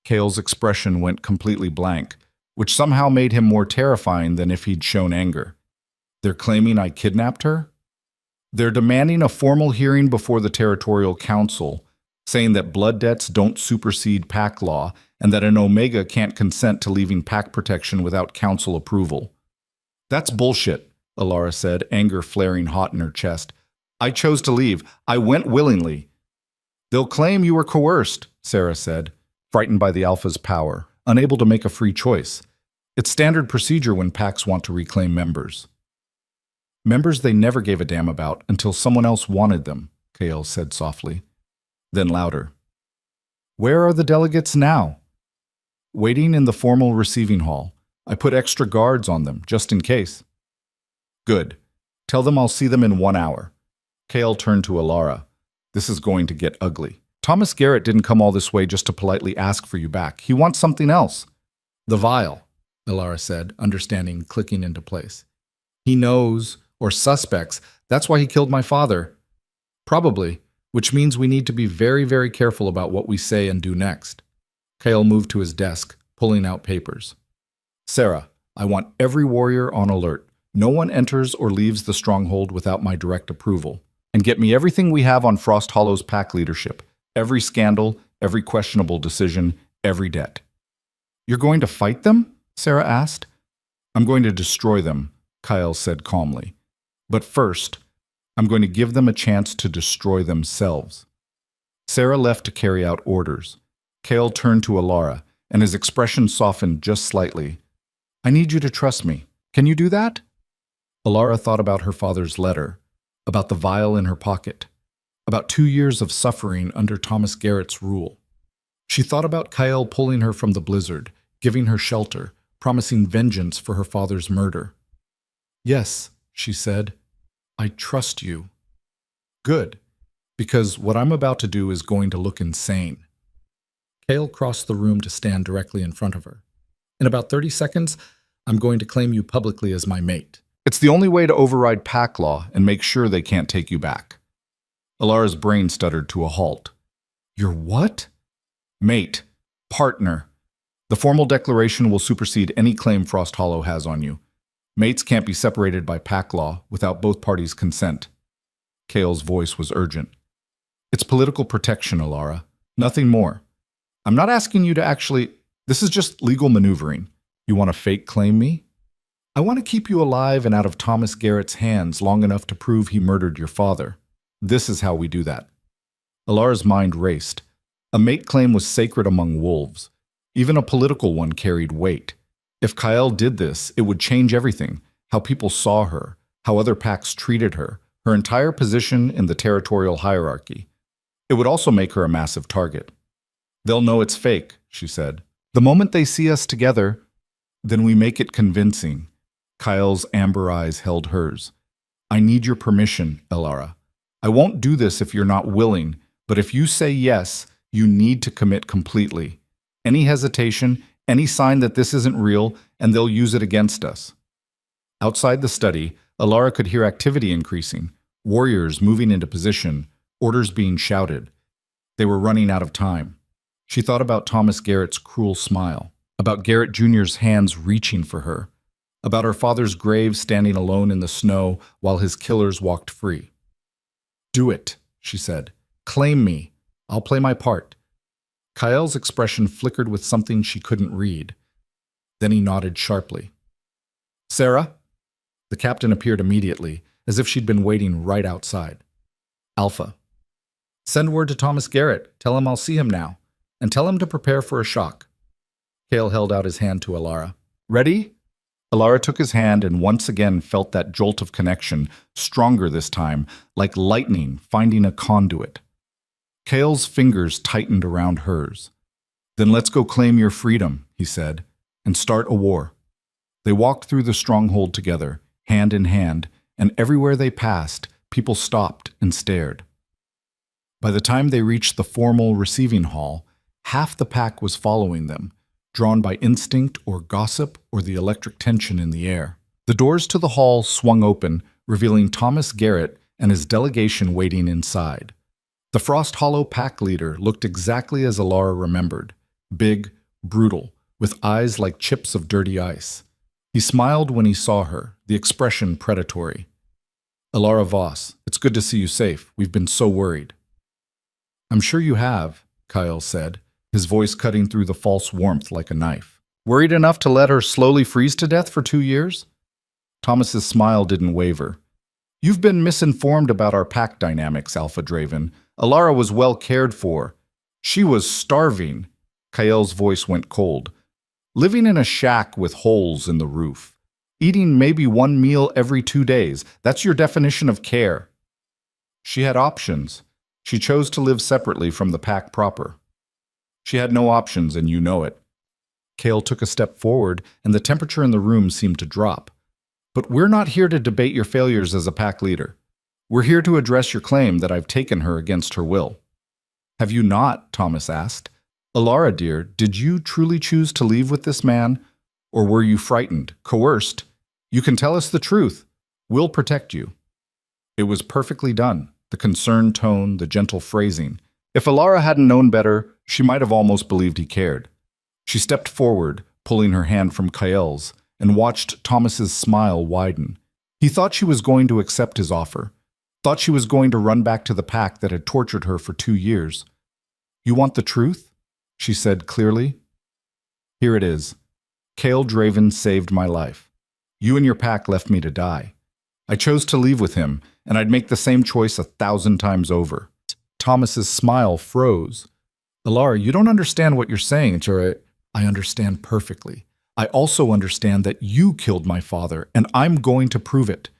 Kale's expression went completely blank, which somehow made him more terrifying than if he'd shown anger. They're claiming I kidnapped her? They're demanding a formal hearing before the Territorial Council, saying that blood debts don't supersede pack law and that an Omega can't consent to leaving pack protection without council approval. That's bullshit, Alara said, anger flaring hot in her chest. I chose to leave. I went willingly. They'll claim you were coerced, Sarah said, frightened by the Alpha's power, unable to make a free choice. It's standard procedure when packs want to reclaim members. Members they never gave a damn about until someone else wanted them, Kale said softly. Then louder. Where are the delegates now? Waiting in the formal receiving hall. I put extra guards on them, just in case. Good. Tell them I'll see them in 1 hour. Kale turned to Alara. This is going to get ugly. Thomas Garrett didn't come all this way just to politely ask for you back. He wants something else. The vial, Alara said, understanding clicking into place. He knows, or suspects, that's why he killed my father. Probably, which means we need to be very, very careful about what we say and do next. Kale moved to his desk, pulling out papers. Sarah, I want every warrior on alert. No one enters or leaves the stronghold without my direct approval. And get me everything we have on Frost Hollow's pack leadership. Every scandal, every questionable decision, every debt. You're going to fight them? Sarah asked. I'm going to destroy them, Kyle said calmly. But first, I'm going to give them a chance to destroy themselves. Sarah left to carry out orders. Kale turned to Alara, and his expression softened just slightly. I need you to trust me. Can you do that? Alara thought about her father's letter, about the vial in her pocket, about 2 years of suffering under Thomas Garrett's rule. She thought about Kyle pulling her from the blizzard, giving her shelter, promising vengeance for her father's murder. Yes, she said, I trust you. Good, because what I'm about to do is going to look insane. Kale crossed the room to stand directly in front of her. In about 30 seconds, I'm going to claim you publicly as my mate. It's the only way to override pack law and make sure they can't take you back. Alara's brain stuttered to a halt. Your what? Mate. Partner. The formal declaration will supersede any claim Frost Hollow has on you. Mates can't be separated by pack law without both parties' consent. Kale's voice was urgent. It's political protection, Alara. Nothing more. I'm not asking you to actually... This is just legal maneuvering. You want to fake claim me? I want to keep you alive and out of Thomas Garrett's hands long enough to prove he murdered your father. This is how we do that. Alara's mind raced. A mate claim was sacred among wolves. Even a political one carried weight. If Kyle did this, it would change everything. How people saw her, how other packs treated her, her entire position in the territorial hierarchy. It would also make her a massive target. They'll know it's fake, she said. The moment they see us together, then we make it convincing. Kyle's amber eyes held hers. I need your permission, Elara. I won't do this if you're not willing, but if you say yes, you need to commit completely. Any hesitation, any sign that this isn't real, and they'll use it against us. Outside the study, Elara could hear activity increasing, warriors moving into position, orders being shouted. They were running out of time. She thought about Thomas Garrett's cruel smile, about Garrett Jr.'s hands reaching for her, about her father's grave standing alone in the snow while his killers walked free. Do it, she said. Claim me. I'll play my part. Kyle's expression flickered with something she couldn't read. Then he nodded sharply. Sarah? The captain appeared immediately, as if she'd been waiting right outside. Alpha. Send word to Thomas Garrett. Tell him I'll see him now. And tell him to prepare for a shock. Cale held out his hand to Elara. Ready? Elara took his hand and once again felt that jolt of connection, stronger this time, like lightning finding a conduit. Cale's fingers tightened around hers. Then let's go claim your freedom, he said, and start a war. They walked through the stronghold together, hand in hand, and everywhere they passed, people stopped and stared. By the time they reached the formal receiving hall, half the pack was following them, drawn by instinct or gossip or the electric tension in the air. The doors to the hall swung open, revealing Thomas Garrett and his delegation waiting inside. The Frost Hollow pack leader looked exactly as Elara remembered, big, brutal, with eyes like chips of dirty ice. He smiled when he saw her, the expression predatory. Elara Voss, it's good to see you safe. We've been so worried. I'm sure you have, Kyle said, his voice cutting through the false warmth like a knife. Worried enough to let her slowly freeze to death for 2 years? Thomas's smile didn't waver. You've been misinformed about our pack dynamics, Alpha Draven. Elara was well cared for. She was starving. Kyle's voice went cold. Living in a shack with holes in the roof. Eating maybe 1 meal every 2 days. That's your definition of care. She had options. She chose to live separately from the pack proper. She had no options, and you know it. Cale took a step forward, and the temperature in the room seemed to drop. But we're not here to debate your failures as a pack leader. We're here to address your claim that I've taken her against her will. Have you not? Thomas asked. Elara, dear, did you truly choose to leave with this man? Or were you frightened, coerced? You can tell us the truth. We'll protect you. It was perfectly done. The concerned tone, the gentle phrasing. If Elara hadn't known better, she might have almost believed he cared. She stepped forward, pulling her hand from Kyle's, and watched Thomas's smile widen. He thought she was going to accept his offer, thought she was going to run back to the pack that had tortured her for 2 years. You want the truth? She said clearly. Here it is. Cale Draven saved my life. You and your pack left me to die. I chose to leave with him, and I'd make the same choice 1,000 times over. Thomas's smile froze. Elara, you don't understand what you're saying, Jure. I understand perfectly. I also understand that you killed my father, and I'm going to prove it.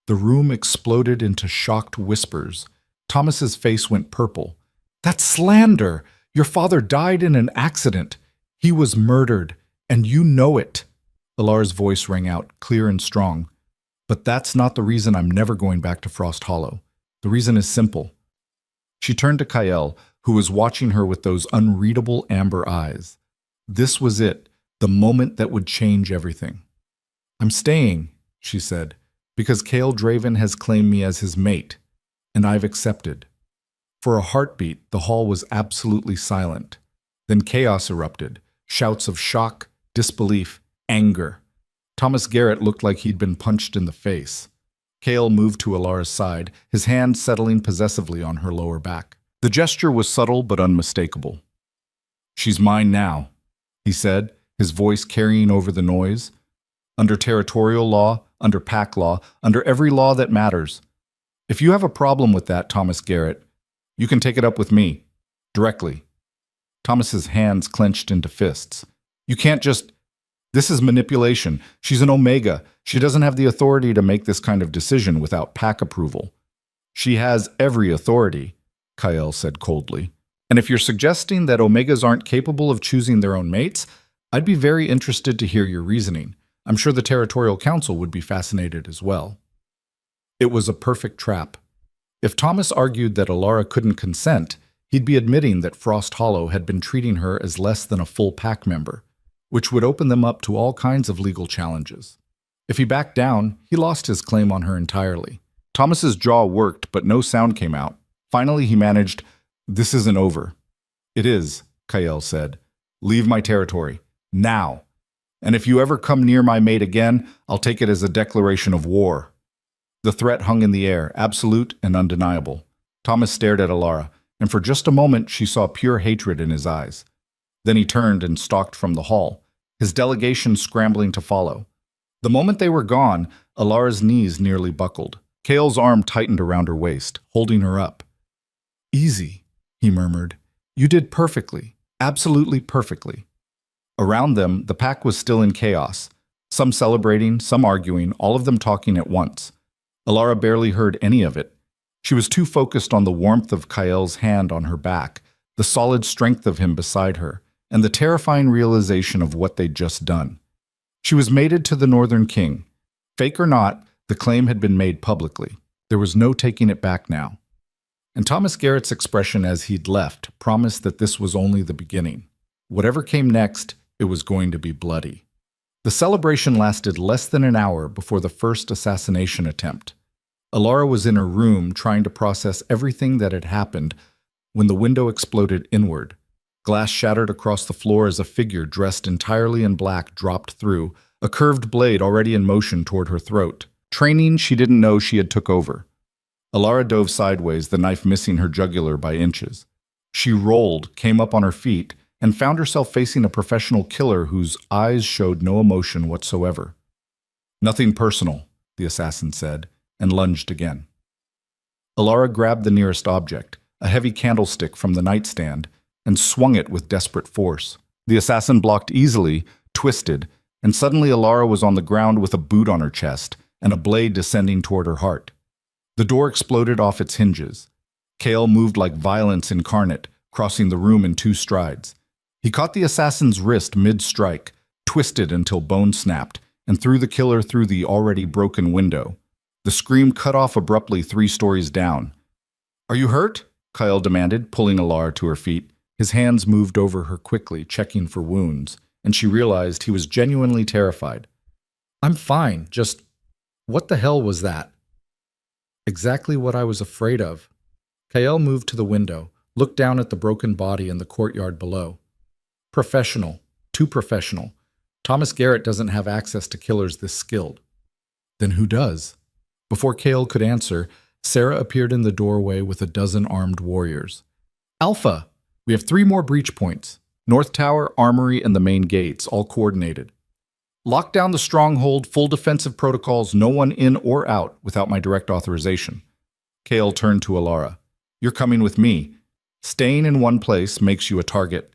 The room exploded into shocked whispers. Thomas's face went purple. That's slander! Your father died in an accident. He was murdered, and you know it. Elara's voice rang out, clear and strong. But that's not the reason I'm never going back to Frost Hollow. The reason is simple. She turned to Kyle, who was watching her with those unreadable amber eyes. This was it, the moment that would change everything. I'm staying, she said, because Cale Draven has claimed me as his mate, and I've accepted. For a heartbeat, the hall was absolutely silent. Then chaos erupted, shouts of shock, disbelief, anger. Thomas Garrett looked like he'd been punched in the face. Cale moved to Elara's side, his hand settling possessively on her lower back. The gesture was subtle but unmistakable. She's mine now, he said, his voice carrying over the noise. Under territorial law, under pack law, under every law that matters. If you have a problem with that, Thomas Garrett, you can take it up with me, directly. Thomas's hands clenched into fists. You can't just... This is manipulation. She's an Omega. She doesn't have the authority to make this kind of decision without pack approval. She has every authority, Kyle said coldly. And if you're suggesting that Omegas aren't capable of choosing their own mates, I'd be very interested to hear your reasoning. I'm sure the Territorial Council would be fascinated as well. It was a perfect trap. If Thomas argued that Alara couldn't consent, he'd be admitting that Frost Hollow had been treating her as less than a full pack member, which would open them up to all kinds of legal challenges. If he backed down, he lost his claim on her entirely. Thomas's jaw worked, but no sound came out. Finally, he managed, "This isn't over." "It is," Kael said. "Leave my territory. Now. And if you ever come near my mate again, I'll take it as a declaration of war." The threat hung in the air, absolute and undeniable. Thomas stared at Alara, and for just a moment she saw pure hatred in his eyes. Then he turned and stalked from the hall, his delegation scrambling to follow. The moment they were gone, Alara's knees nearly buckled. Kael's arm tightened around her waist, holding her up. "Easy," he murmured. "You did perfectly, absolutely perfectly." Around them, the pack was still in chaos, some celebrating, some arguing, all of them talking at once. Alara barely heard any of it. She was too focused on the warmth of Kael's hand on her back, the solid strength of him beside her, and the terrifying realization of what they'd just done. She was mated to the Northern King. Fake or not, the claim had been made publicly. There was no taking it back now. And Thomas Garrett's expression as he'd left promised that this was only the beginning. Whatever came next, it was going to be bloody. The celebration lasted less than an hour before the first assassination attempt. Alara was in her room trying to process everything that had happened when the window exploded inward. Glass shattered across the floor as a figure dressed entirely in black dropped through, a curved blade already in motion toward her throat. Training she didn't know she had took over. Alara dove sideways, the knife missing her jugular by inches. She rolled, came up on her feet, and found herself facing a professional killer whose eyes showed no emotion whatsoever. "Nothing personal," the assassin said, and lunged again. Alara grabbed the nearest object, a heavy candlestick from the nightstand, and swung it with desperate force. The assassin blocked easily, twisted, and suddenly Alara was on the ground with a boot on her chest and a blade descending toward her heart. The door exploded off its hinges. Kael moved like violence incarnate, crossing the room in 2 strides. He caught the assassin's wrist mid-strike, twisted until bone snapped, and threw the killer through the already broken window. The scream cut off abruptly 3 stories down. "Are you hurt?" Kael demanded, pulling Alara to her feet. His hands moved over her quickly, checking for wounds, and she realized he was genuinely terrified. "I'm fine, just... what the hell was that?" "Exactly what I was afraid of." Kael moved to the window, looked down at the broken body in the courtyard below. "Professional. Too professional. Thomas Garrett doesn't have access to killers this skilled." "Then who does?" Before Kael could answer, Sarah appeared in the doorway with a dozen armed warriors. "Alpha! We have 3 more breach points. North Tower, Armory, and the main gates, all coordinated. Lock down the stronghold, full defensive protocols, no one in or out without my direct authorization." Kael turned to Alara. "You're coming with me. Staying in one place makes you a target."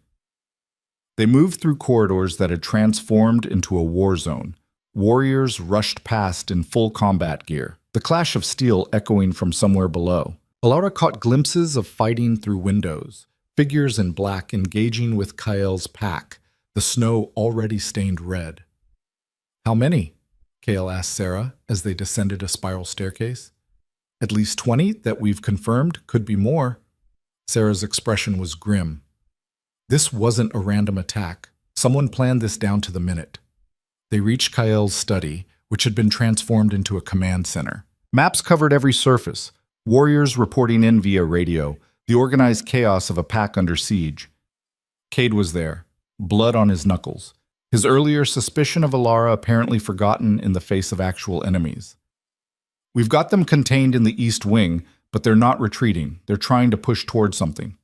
They moved through corridors that had transformed into a war zone. Warriors rushed past in full combat gear, the clash of steel echoing from somewhere below. Alara caught glimpses of fighting through windows, figures in black engaging with Kael's pack, the snow already stained red. "How many?" Kael asked Sarah as they descended a spiral staircase. "At least 20 that we've confirmed, could be more." Sarah's expression was grim. This wasn't a random attack. Someone planned this down to the minute. They reached Kael's study, which had been transformed into a command center. Maps covered every surface, warriors reporting in via radio, the organized chaos of a pack under siege. Cade was there, blood on his knuckles, his earlier suspicion of Alara apparently forgotten in the face of actual enemies. "We've got them contained in the East Wing, but they're not retreating. They're trying to push toward something."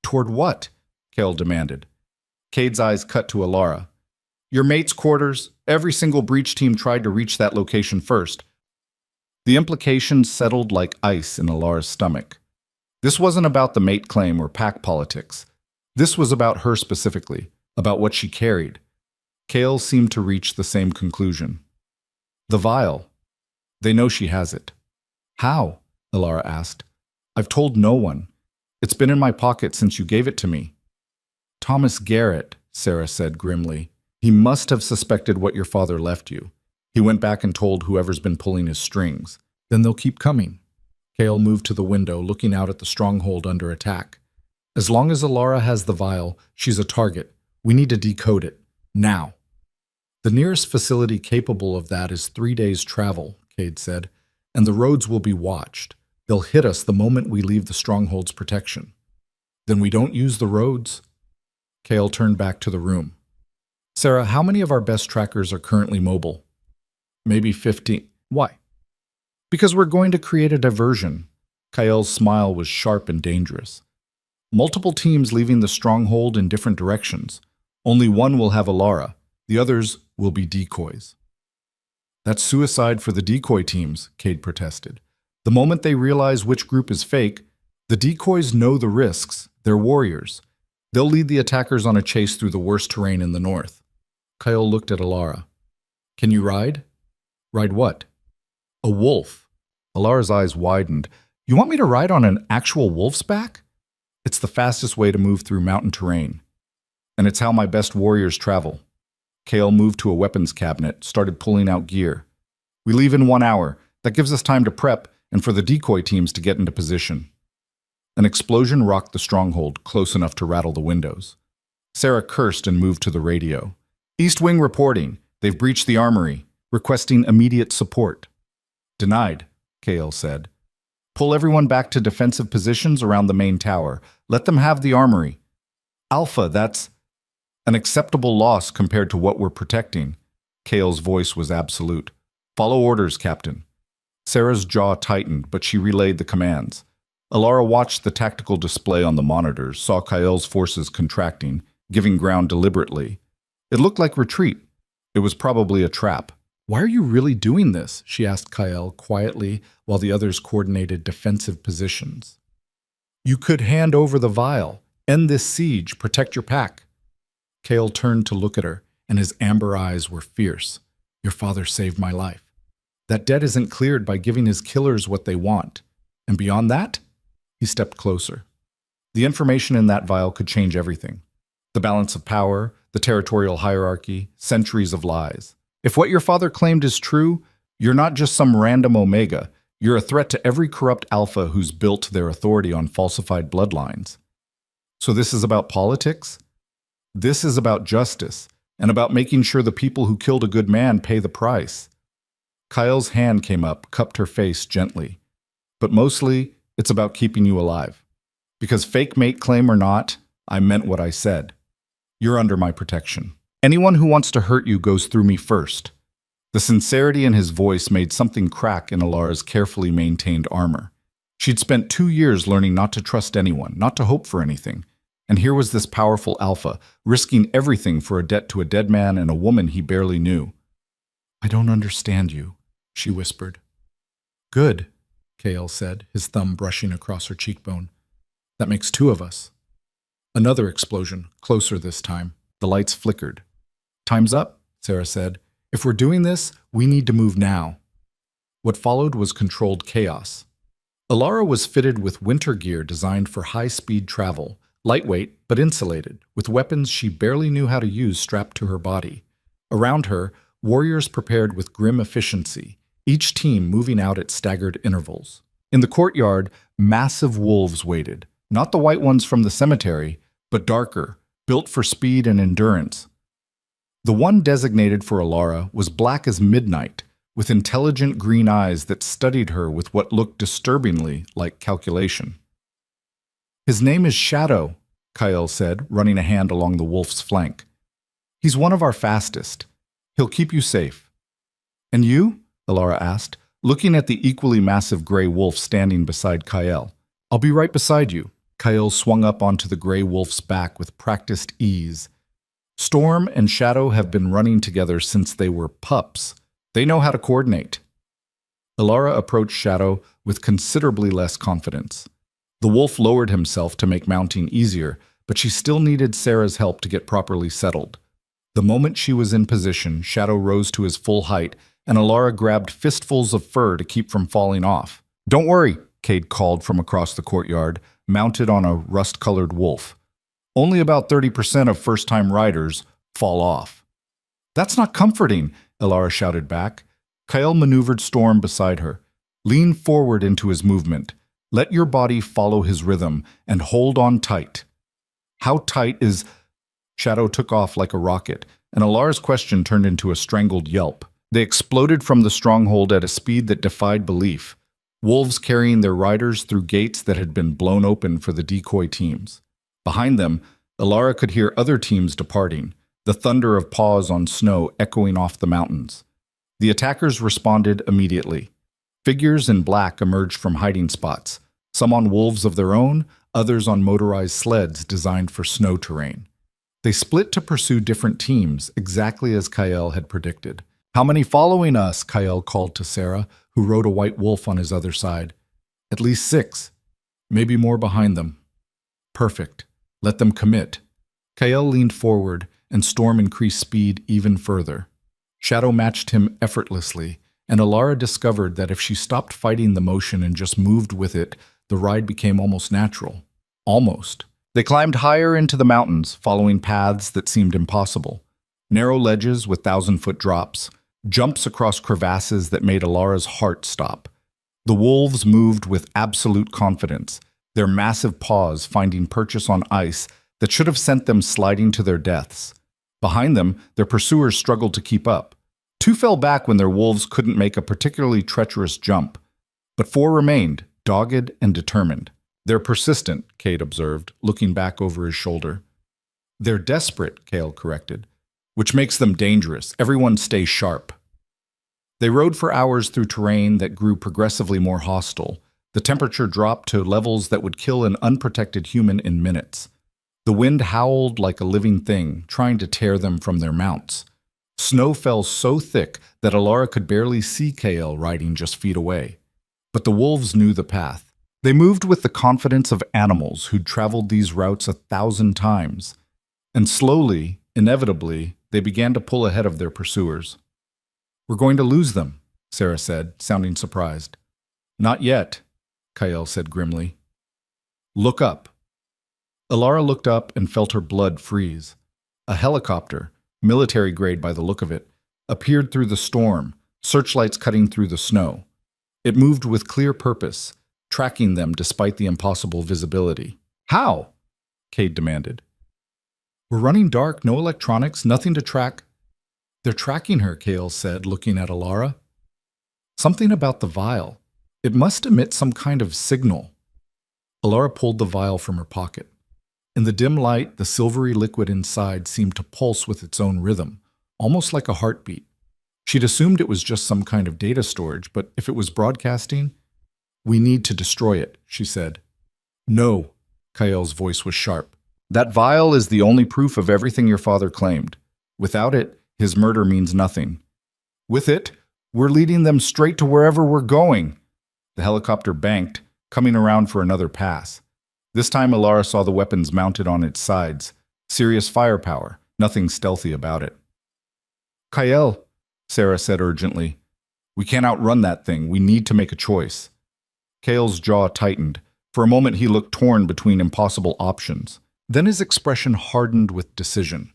"Toward what?" Kael demanded. Cade's eyes cut to Alara. "Your mate's quarters. Every single breach team tried to reach that location first." The implications settled like ice in Alara's stomach. This wasn't about the mate claim or pack politics. This was about her specifically, about what she carried. Kael seemed to reach the same conclusion. "The vial. They know she has it." "How?" Alara asked. "I've told no one. It's been in my pocket since you gave it to me. Thomas Garrett, Sarah said grimly. He must have suspected what your father left you. He went back and told whoever's been pulling his strings. Then they'll keep coming. Cale moved to the window, looking out at the stronghold under attack. As long as Alara has the vial, she's a target. We need to decode it. Now. The nearest facility capable of that is 3 days' travel, Cade said, and the roads will be watched. They'll hit us the moment we leave the stronghold's protection. Then we don't use the roads? Cale turned back to the room. Sarah, how many of our best trackers are currently mobile? Maybe 15. Why? Because we're going to create a diversion. Kael's smile was sharp and dangerous. Multiple teams leaving the stronghold in different directions. Only one will have Alara. The others will be decoys. That's suicide for the decoy teams, Cade protested. The moment they realize which group is fake, the decoys know the risks. They're warriors. They'll lead the attackers on a chase through the worst terrain in the north. Kael looked at Alara. Can you ride? Ride what? A wolf. Alara's eyes widened. You want me to ride on an actual wolf's back? It's the fastest way to move through mountain terrain. And it's how my best warriors travel. Kael moved to a weapons cabinet, started pulling out gear. We leave in 1 hour. That gives us time to prep and for the decoy teams to get into position. An explosion rocked the stronghold, close enough to rattle the windows. Sarah cursed and moved to the radio. East Wing reporting. They've breached the armory, requesting immediate support. Denied, Kael said. Pull everyone back to defensive positions around the main tower. Let them have the armory. Alpha, that's an acceptable loss compared to what we're protecting. Kael's voice was absolute. Follow orders, Captain. Sarah's jaw tightened, but she relayed the commands. Alara watched the tactical display on the monitors, saw Kael's forces contracting, giving ground deliberately. It looked like retreat. It was probably a trap. Why are you really doing this? She asked Kael quietly while the others coordinated defensive positions. You could hand over the vial, end this siege, protect your pack. Kael turned to look at her, and his amber eyes were fierce. Your father saved my life. That debt isn't cleared by giving his killers what they want. And beyond that? He stepped closer. The information in that vial could change everything. The balance of power, the territorial hierarchy, centuries of lies. If what your father claimed is true, you're not just some random Omega. You're a threat to every corrupt Alpha who's built their authority on falsified bloodlines. So this is about politics? This is about justice, and about making sure the people who killed a good man pay the price. Kael's hand came up, cupped her face gently. But mostly, it's about keeping you alive. Because fake mate claim or not, I meant what I said. You're under my protection. Anyone who wants to hurt you goes through me first. The sincerity in his voice made something crack in Alara's carefully maintained armor. She'd spent 2 years learning not to trust anyone, not to hope for anything. And here was this powerful Alpha, risking everything for a debt to a dead man and a woman he barely knew. I don't understand you, she whispered. Good, Kael said, his thumb brushing across her cheekbone. That makes 2 of us. Another explosion, closer this time. The lights flickered. Time's up, Sarah said. If we're doing this, we need to move now. What followed was controlled chaos. Alara was fitted with winter gear designed for high-speed travel, lightweight but insulated, with weapons she barely knew how to use strapped to her body. Around her, warriors prepared with grim efficiency, each team moving out at staggered intervals. In the courtyard, massive wolves waited, not the white ones from the cemetery, but darker, built for speed and endurance. The one designated for Alara was black as midnight, with intelligent green eyes that studied her with what looked disturbingly like calculation. His name is Shadow, Kael said, running a hand along the wolf's flank. He's one of our fastest. He'll keep you safe. And you? Alara asked, looking at the equally massive gray wolf standing beside Kael. I'll be right beside you. Kael swung up onto the gray wolf's back with practiced ease. Storm and Shadow have been running together since they were pups. They know how to coordinate. Alara approached Shadow with considerably less confidence. The wolf lowered himself to make mounting easier, but she still needed Sarah's help to get properly settled. The moment she was in position, Shadow rose to his full height, and Alara grabbed fistfuls of fur to keep from falling off. Don't worry, Cade called from across the courtyard. mounted on a rust-colored wolf. Only about 30% of first-time riders fall off. That's not comforting, Elara shouted back. Kyle maneuvered Storm beside her. Lean forward into his movement. Let your body follow his rhythm and hold on tight. How tight is... Shadow took off like a rocket, and Alara's question turned into a strangled yelp. They exploded from the stronghold at a speed that defied belief, wolves carrying their riders through gates that had been blown open for the decoy teams. Behind them, Elara could hear other teams departing, the thunder of paws on snow echoing off the mountains. The attackers responded immediately. Figures in black emerged from hiding spots, some on wolves of their own, others on motorized sleds designed for snow terrain. They split to pursue different teams, exactly as Kyle had predicted. "How many following us?" Kyle called to Sarah, who rode a white wolf on his other side. "At least 6. Maybe more behind them." "Perfect. Let them commit." Kyle leaned forward, and Storm increased speed even further. Shadow matched him effortlessly, and Elara discovered that if she stopped fighting the motion and just moved with it, the ride became almost natural. Almost. They climbed higher into the mountains, following paths that seemed impossible. Narrow ledges with 1,000-foot drops, jumps across crevasses that made Alara's heart stop. The wolves moved with absolute confidence, their massive paws finding purchase on ice that should have sent them sliding to their deaths. Behind them, their pursuers struggled to keep up. 2 fell back when their wolves couldn't make a particularly treacherous jump, but 4 remained, dogged and determined. "They're persistent," Cade observed, looking back over his shoulder. "They're desperate," Cale corrected, "which makes them dangerous. Everyone stay sharp." They rode for hours through terrain that grew progressively more hostile. The temperature dropped to levels that would kill an unprotected human in minutes. The wind howled like a living thing, trying to tear them from their mounts. Snow fell so thick that Elara could barely see Kale riding just feet away. But the wolves knew the path. They moved with the confidence of animals who'd traveled these routes 1,000 times. And slowly, inevitably, they began to pull ahead of their pursuers. "We're going to lose them," Sarah said, sounding surprised. "Not yet," Kyle said grimly. "Look up." Elara looked up and felt her blood freeze. A helicopter, military grade by the look of it, appeared through the storm, searchlights cutting through the snow. It moved with clear purpose, tracking them despite the impossible visibility. "How?" Cade demanded. "We're running dark, no electronics, nothing to track." "They're tracking her," Kale said, looking at Elara. "Something about the vial. It must emit some kind of signal." Elara pulled the vial from her pocket. In the dim light, the silvery liquid inside seemed to pulse with its own rhythm, almost like a heartbeat. She'd assumed it was just some kind of data storage, but if it was broadcasting... "We need to destroy it," she said. "No," Kyle's voice was sharp. "That vial is the only proof of everything your father claimed. Without it, his murder means nothing. With it, we're leading them straight to wherever we're going." The helicopter banked, coming around for another pass. This time Elara saw the weapons mounted on its sides. Serious firepower, nothing stealthy about it. "Kyle," Sarah said urgently. "We can't outrun that thing. We need to make a choice." Kale's jaw tightened. For a moment he looked torn between impossible options. Then his expression hardened with decision.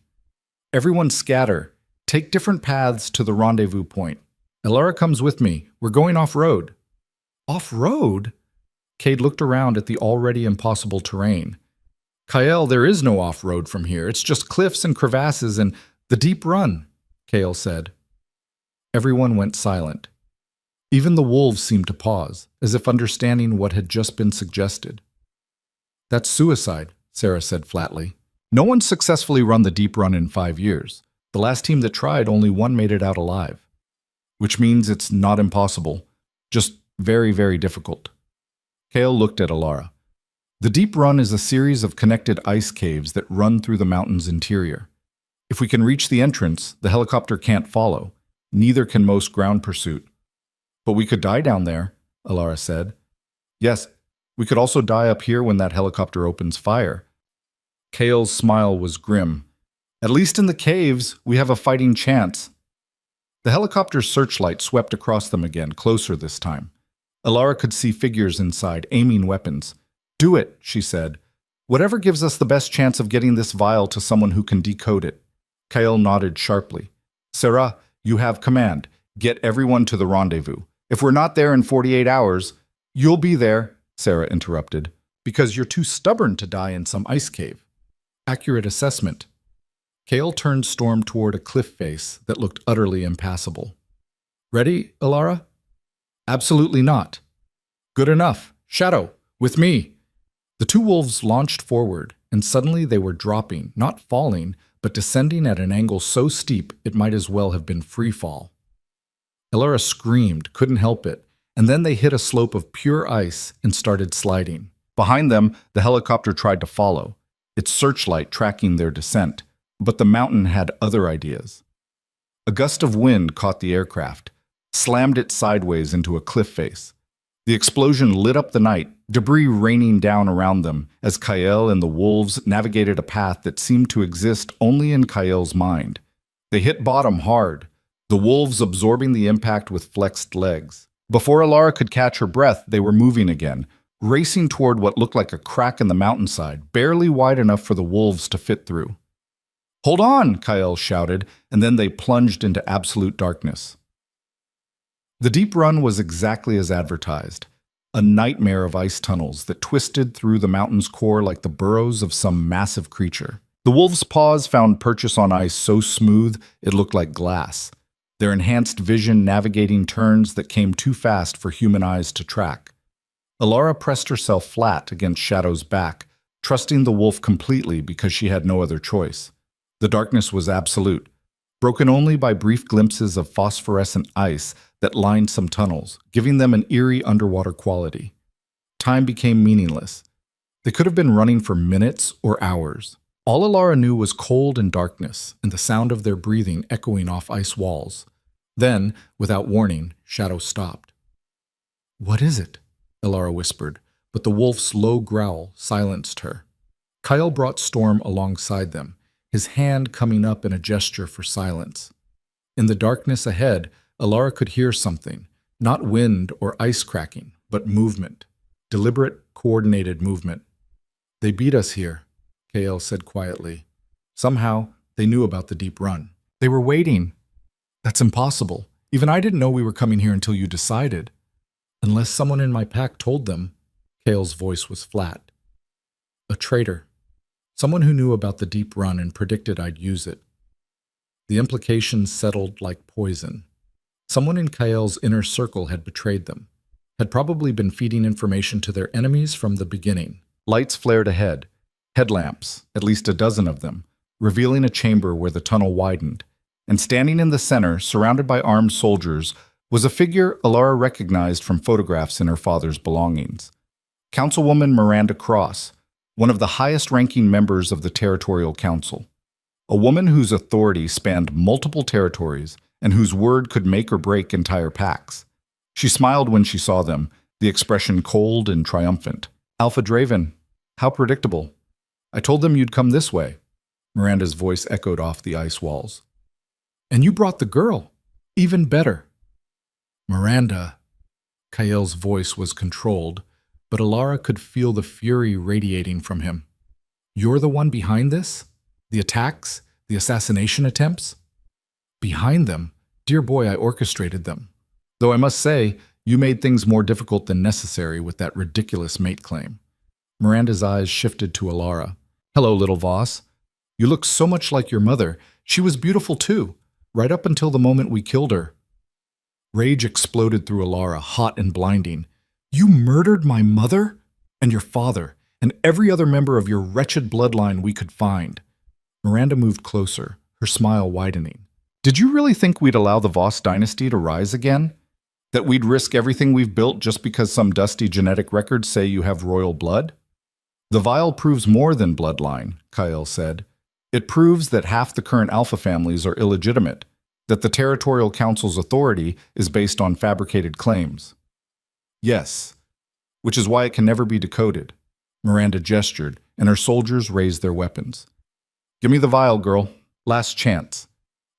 "Everyone scatter. Take different paths to the rendezvous point. Elara comes with me. We're going off-road." "Off-road?" Cade looked around at the already impossible terrain. "Kyle, there is no off-road from here. It's just cliffs and crevasses and the deep run," Kale said. Everyone went silent. Even the wolves seemed to pause, as if understanding what had just been suggested. "That's suicide," Sarah said flatly. "No one's successfully run the deep run in 5 years. The last team that tried, only one made it out alive. Which means it's not impossible, just very, very difficult." Kale looked at Elara. "The deep run is a series of connected ice caves that run through the mountain's interior. If we can reach the entrance, the helicopter can't follow. Neither can most ground pursuit." "But we could die down there," Elara said. "Yes, we could also die up here when that helicopter opens fire." Kale's smile was grim. "At least in the caves, we have a fighting chance." The helicopter's searchlight swept across them again, closer this time. Elara could see figures inside, aiming weapons. Do it, she said. Whatever gives us the best chance of getting this vial to someone who can decode it. Kael nodded sharply. Sarah, you have command. Get everyone to the rendezvous. If we're not there in 48 hours, you'll be there, Sarah interrupted, because you're too stubborn to die in some ice cave. Accurate assessment. Kael turned Storm toward a cliff face that looked utterly impassable. Ready, Alara? Absolutely not. Good enough. Shadow, with me. The two wolves launched forward, and suddenly they were dropping, not falling, but descending at an angle so steep it might as well have been free fall. Alara screamed, couldn't help it, and then they hit a slope of pure ice and started sliding. Behind them, the helicopter tried to follow, its searchlight tracking their descent, but the mountain had other ideas. A gust of wind caught the aircraft, slammed it sideways into a cliff face. The explosion lit up the night, debris raining down around them as Kael and the wolves navigated a path that seemed to exist only in Kael's mind. They hit bottom hard, the wolves absorbing the impact with flexed legs. Before Alara could catch her breath, they were moving again, racing toward what looked like a crack in the mountainside, barely wide enough for the wolves to fit through. Hold on, Kael shouted, and then they plunged into absolute darkness. The deep run was exactly as advertised, a nightmare of ice tunnels that twisted through the mountain's core like the burrows of some massive creature. The wolves' paws found purchase on ice so smooth it looked like glass, their enhanced vision navigating turns that came too fast for human eyes to track. Alara pressed herself flat against Shadow's back, trusting the wolf completely because she had no other choice. The darkness was absolute, broken only by brief glimpses of phosphorescent ice that lined some tunnels, giving them an eerie underwater quality. Time became meaningless. They could have been running for minutes or hours. All Alara knew was cold and darkness, and the sound of their breathing echoing off ice walls. Then, without warning, Shadow stopped. "What is it?" Alara whispered, but the wolf's low growl silenced her. Kael brought Storm alongside them, his hand coming up in a gesture for silence. In the darkness ahead, Alara could hear something, not wind or ice cracking, but movement, deliberate, coordinated movement. "They beat us here," Kael said quietly. Somehow, they knew about the deep run. "They were waiting." "That's impossible. Even I didn't know we were coming here until you decided." "Unless someone in my pack told them." Kael's voice was flat. "A traitor. Someone who knew about the deep run and predicted I'd use it." The implications settled like poison. Someone in Kael's inner circle had betrayed them, had probably been feeding information to their enemies from the beginning. Lights flared ahead, headlamps, at least a dozen of them, revealing a chamber where the tunnel widened. And standing in the center, surrounded by armed soldiers, was a figure Alara recognized from photographs in her father's belongings. Councilwoman Miranda Cross, one of the highest-ranking members of the Territorial Council. A woman whose authority spanned multiple territories and whose word could make or break entire packs. She smiled when she saw them, the expression cold and triumphant. "Alpha Draven, how predictable. I told them you'd come this way." Miranda's voice echoed off the ice walls. "And you brought the girl. Even better." "Miranda." Kael's voice was controlled, but Alara could feel the fury radiating from him. "You're the one behind this? The attacks? The assassination attempts?" "Behind them? Dear boy, I orchestrated them. Though I must say, you made things more difficult than necessary with that ridiculous mate claim." Miranda's eyes shifted to Alara. "Hello, little Voss. You look so much like your mother. She was beautiful too, right up until the moment we killed her." Rage exploded through Alara, hot and blinding. "You murdered my mother? And your father, and every other member of your wretched bloodline we could find." Miranda moved closer, her smile widening. "Did you really think we'd allow the Voss dynasty to rise again? That we'd risk everything we've built just because some dusty genetic records say you have royal blood?" "The vial proves more than bloodline," Kael said. "It proves that half the current Alpha families are illegitimate, that the Territorial Council's authority is based on fabricated claims." "Yes, which is why it can never be decoded." Miranda gestured, and her soldiers raised their weapons. "Give me the vial, girl. Last chance."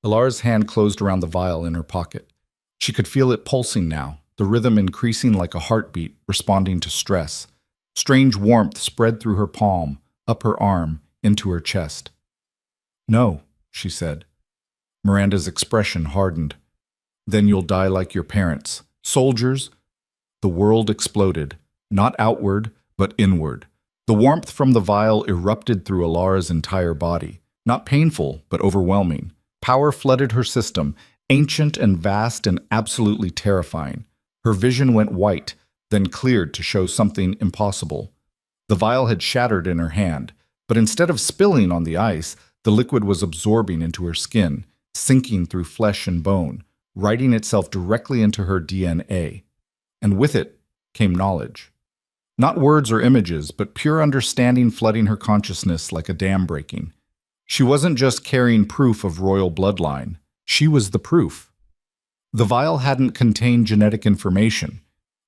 Alara's hand closed around the vial in her pocket. She could feel it pulsing now, the rhythm increasing like a heartbeat, responding to stress. Strange warmth spread through her palm, up her arm, into her chest. "No," she said. Miranda's expression hardened. "Then you'll die like your parents. Soldiers." The world exploded, not outward, but inward. The warmth from the vial erupted through Alara's entire body. Not painful, but overwhelming. Power flooded her system, ancient and vast and absolutely terrifying. Her vision went white, then cleared to show something impossible. The vial had shattered in her hand, but instead of spilling on the ice, the liquid was absorbing into her skin, sinking through flesh and bone, writing itself directly into her DNA. And with it came knowledge. Not words or images, but pure understanding flooding her consciousness like a dam breaking. She wasn't just carrying proof of royal bloodline. She was the proof. The vial hadn't contained genetic information.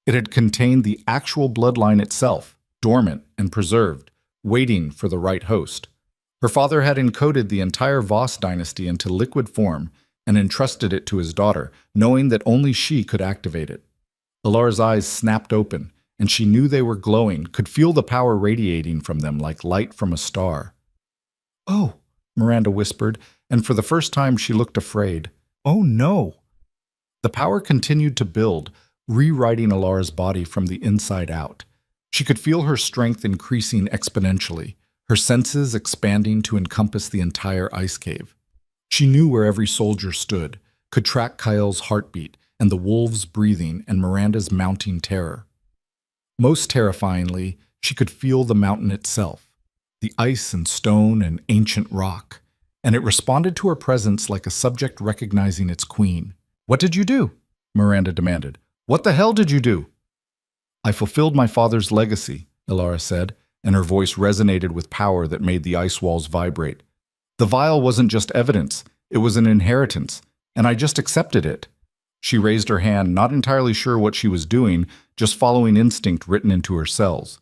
It had contained the actual bloodline itself, dormant and preserved, waiting for the right host. Her father had encoded the entire Voss dynasty into liquid form and entrusted it to his daughter, knowing that only she could activate it. Alara's eyes snapped open, and she knew they were glowing, could feel the power radiating from them like light from a star. "Oh," Miranda whispered, and for the first time she looked afraid. "Oh no." The power continued to build, rewriting Alara's body from the inside out. She could feel her strength increasing exponentially, her senses expanding to encompass the entire ice cave. She knew where every soldier stood, could track Kyle's heartbeat and the wolves' breathing and Miranda's mounting terror. Most terrifyingly, she could feel the mountain itself, the ice and stone and ancient rock, and it responded to her presence like a subject recognizing its queen. "What did you do?" Miranda demanded. "What the hell did you do?" "I fulfilled my father's legacy," Alara said, and her voice resonated with power that made the ice walls vibrate. "The vial wasn't just evidence, it was an inheritance, and I just accepted it." She raised her hand, not entirely sure what she was doing, just following instinct written into her cells.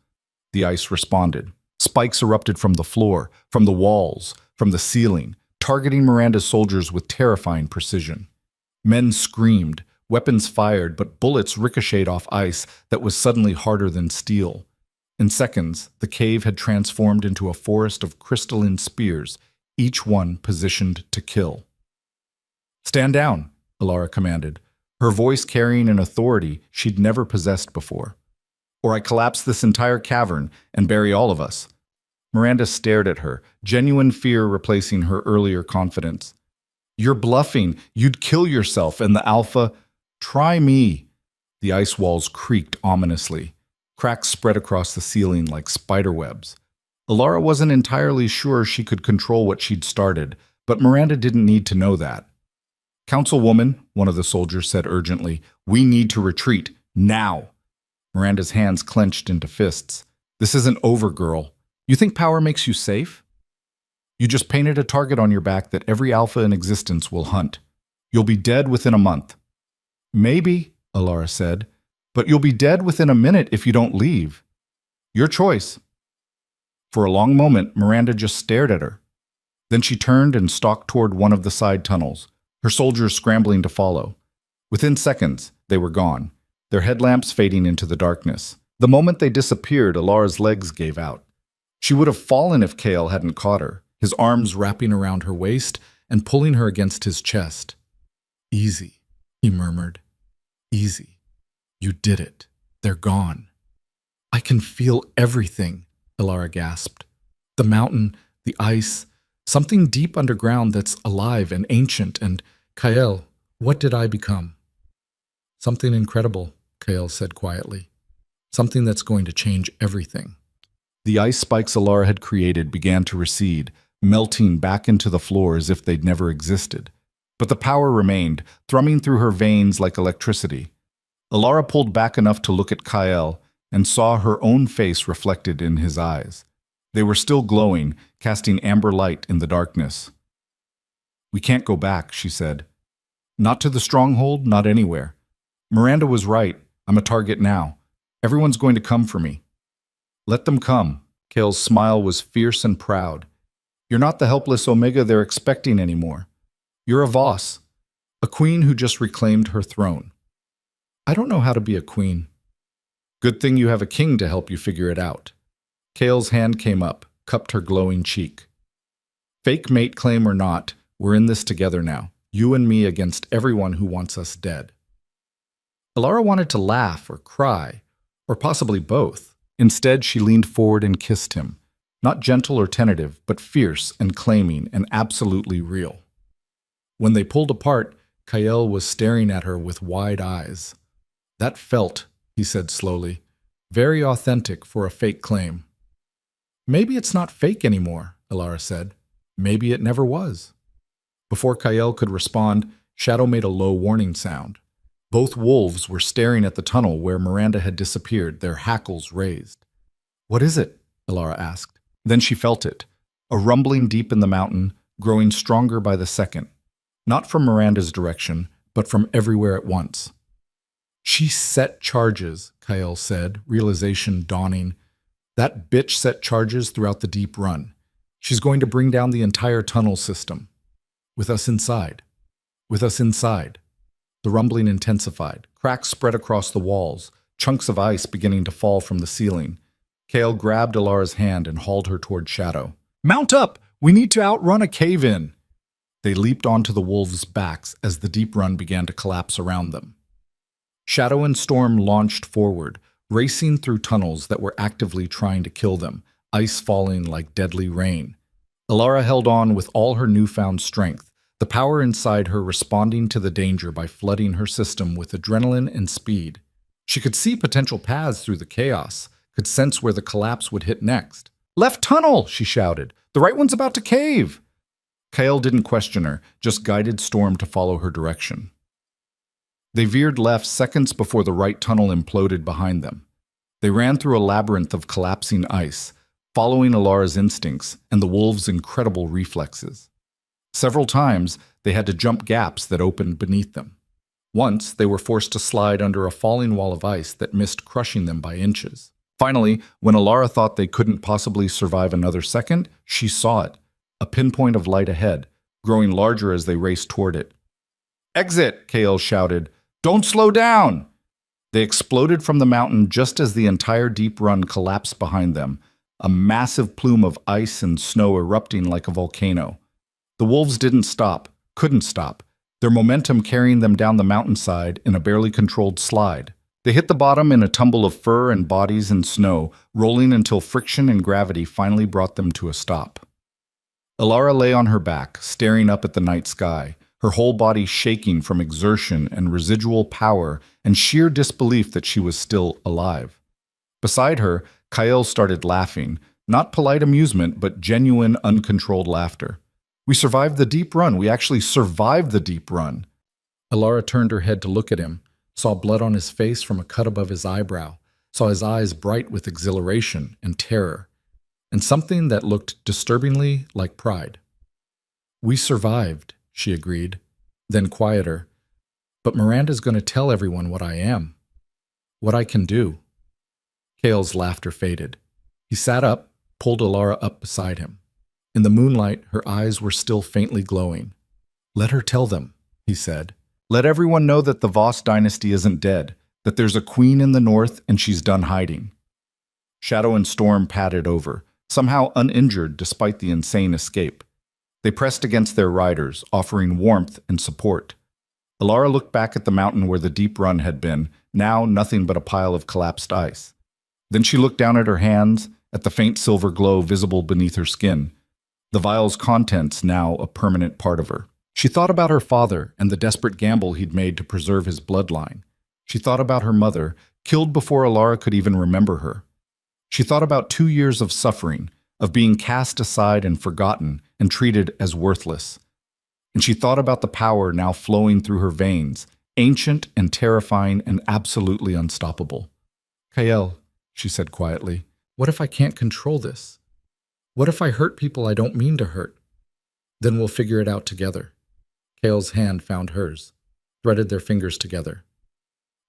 The ice responded. Spikes erupted from the floor, from the walls, from the ceiling, targeting Miranda's soldiers with terrifying precision. Men screamed, weapons fired, but bullets ricocheted off ice that was suddenly harder than steel. In seconds, the cave had transformed into a forest of crystalline spears, each one positioned to kill. "Stand down," Alara commanded, her voice carrying an authority she'd never possessed before. "Or I collapse this entire cavern and bury all of us." Miranda stared at her, genuine fear replacing her earlier confidence. "You're bluffing. You'd kill yourself and the Alpha." "Try me." The ice walls creaked ominously. Cracks spread across the ceiling like spiderwebs. Alara wasn't entirely sure she could control what she'd started, but Miranda didn't need to know that. "Councilwoman," one of the soldiers said urgently, "we need to retreat, now." Miranda's hands clenched into fists. "This isn't over, girl. You think power makes you safe? You just painted a target on your back that every alpha in existence will hunt. You'll be dead within a month." "Maybe," Alara said, "but you'll be dead within a minute if you don't leave. Your choice." For a long moment, Miranda just stared at her. Then she turned and stalked toward one of the side tunnels, her soldiers scrambling to follow. Within seconds, they were gone, their headlamps fading into the darkness. The moment they disappeared, Alara's legs gave out. She would have fallen if Kale hadn't caught her, his arms wrapping around her waist and pulling her against his chest. "Easy," he murmured. "Easy. You did it. They're gone." "I can feel everything," Alara gasped. "The mountain, the ice, something deep underground that's alive and ancient and, Kael, what did I become?" "Something incredible," Kael said quietly. "Something that's going to change everything." The ice spikes Alara had created began to recede, melting back into the floor as if they'd never existed. But the power remained, thrumming through her veins like electricity. Alara pulled back enough to look at Kael and saw her own face reflected in his eyes. They were still glowing, casting amber light in the darkness. "We can't go back," she said. "Not to the stronghold, not anywhere. Miranda was right. I'm a target now. Everyone's going to come for me." "Let them come." Kale's smile was fierce and proud. "You're not the helpless Omega they're expecting anymore. You're a Voss, a queen who just reclaimed her throne." "I don't know how to be a queen." Good thing you have a king to help you figure it out. Kale's hand came up, cupped her glowing cheek. Fake mate claim or not, we're in this together now. You and me against everyone who wants us dead. Alara wanted to laugh or cry, or possibly both. Instead, she leaned forward and kissed him. Not gentle or tentative, but fierce and claiming and absolutely real. When they pulled apart, Kael was staring at her with wide eyes. That felt, he said slowly, very authentic for a fake claim. Maybe it's not fake anymore, Alara said. Maybe it never was. Before Kael could respond, Shadow made a low warning sound. Both wolves were staring at the tunnel where Miranda had disappeared, their hackles raised. What is it? Alara asked. Then she felt it, a rumbling deep in the mountain, growing stronger by the second. Not from Miranda's direction, but from everywhere at once. She set charges, Kael said, realization dawning. That bitch set charges throughout the deep run. She's going to bring down the entire tunnel system. With us inside. With us inside. The rumbling intensified. Cracks spread across the walls, chunks of ice beginning to fall from the ceiling. Kael grabbed Alara's hand and hauled her toward Shadow. Mount up! We need to outrun a cave-in! They leaped onto the wolves' backs as the deep run began to collapse around them. Shadow and Storm launched forward, racing through tunnels that were actively trying to kill them, ice falling like deadly rain. Alara held on with all her newfound strength, the power inside her responding to the danger by flooding her system with adrenaline and speed. She could see potential paths through the chaos, could sense where the collapse would hit next. Left tunnel, she shouted. The right one's about to cave. Kael didn't question her, just guided Storm to follow her direction. They veered left seconds before the right tunnel imploded behind them. They ran through a labyrinth of collapsing ice, following Alara's instincts and the wolves' incredible reflexes. Several times, they had to jump gaps that opened beneath them. Once, they were forced to slide under a falling wall of ice that missed crushing them by inches. Finally, when Alara thought they couldn't possibly survive another second, she saw it, a pinpoint of light ahead, growing larger as they raced toward it. Exit, Kael shouted. Don't slow down! They exploded from the mountain just as the entire deep run collapsed behind them, a massive plume of ice and snow erupting like a volcano. The wolves didn't stop, couldn't stop, their momentum carrying them down the mountainside in a barely controlled slide. They hit the bottom in a tumble of fur and bodies and snow, rolling until friction and gravity finally brought them to a stop. Alara lay on her back, staring up at the night sky, her whole body shaking from exertion and residual power and sheer disbelief that she was still alive. Beside her, Kael started laughing, not polite amusement, but genuine, uncontrolled laughter. We survived the deep run. We actually survived the deep run. Alara turned her head to look at him, saw blood on his face from a cut above his eyebrow, saw his eyes bright with exhilaration and terror, and something that looked disturbingly like pride. We survived, she agreed, then quieter. But Miranda's going to tell everyone what I am, what I can do. Kael's laughter faded. He sat up, pulled Alara up beside him. In the moonlight, her eyes were still faintly glowing. Let her tell them, he said. Let everyone know that the Voss dynasty isn't dead, that there's a queen in the north and she's done hiding. Shadow and Storm padded over, somehow uninjured despite the insane escape. They pressed against their riders, offering warmth and support. Alara looked back at the mountain where the deep run had been, now nothing but a pile of collapsed ice. Then she looked down at her hands, at the faint silver glow visible beneath her skin, the vial's contents now a permanent part of her. She thought about her father and the desperate gamble he'd made to preserve his bloodline. She thought about her mother, killed before Alara could even remember her. She thought about 2 years of suffering, of being cast aside and forgotten and treated as worthless. And she thought about the power now flowing through her veins, ancient and terrifying and absolutely unstoppable. Kael, she said quietly, what if I can't control this? What if I hurt people I don't mean to hurt? Then we'll figure it out together. Kael's hand found hers, threaded their fingers together.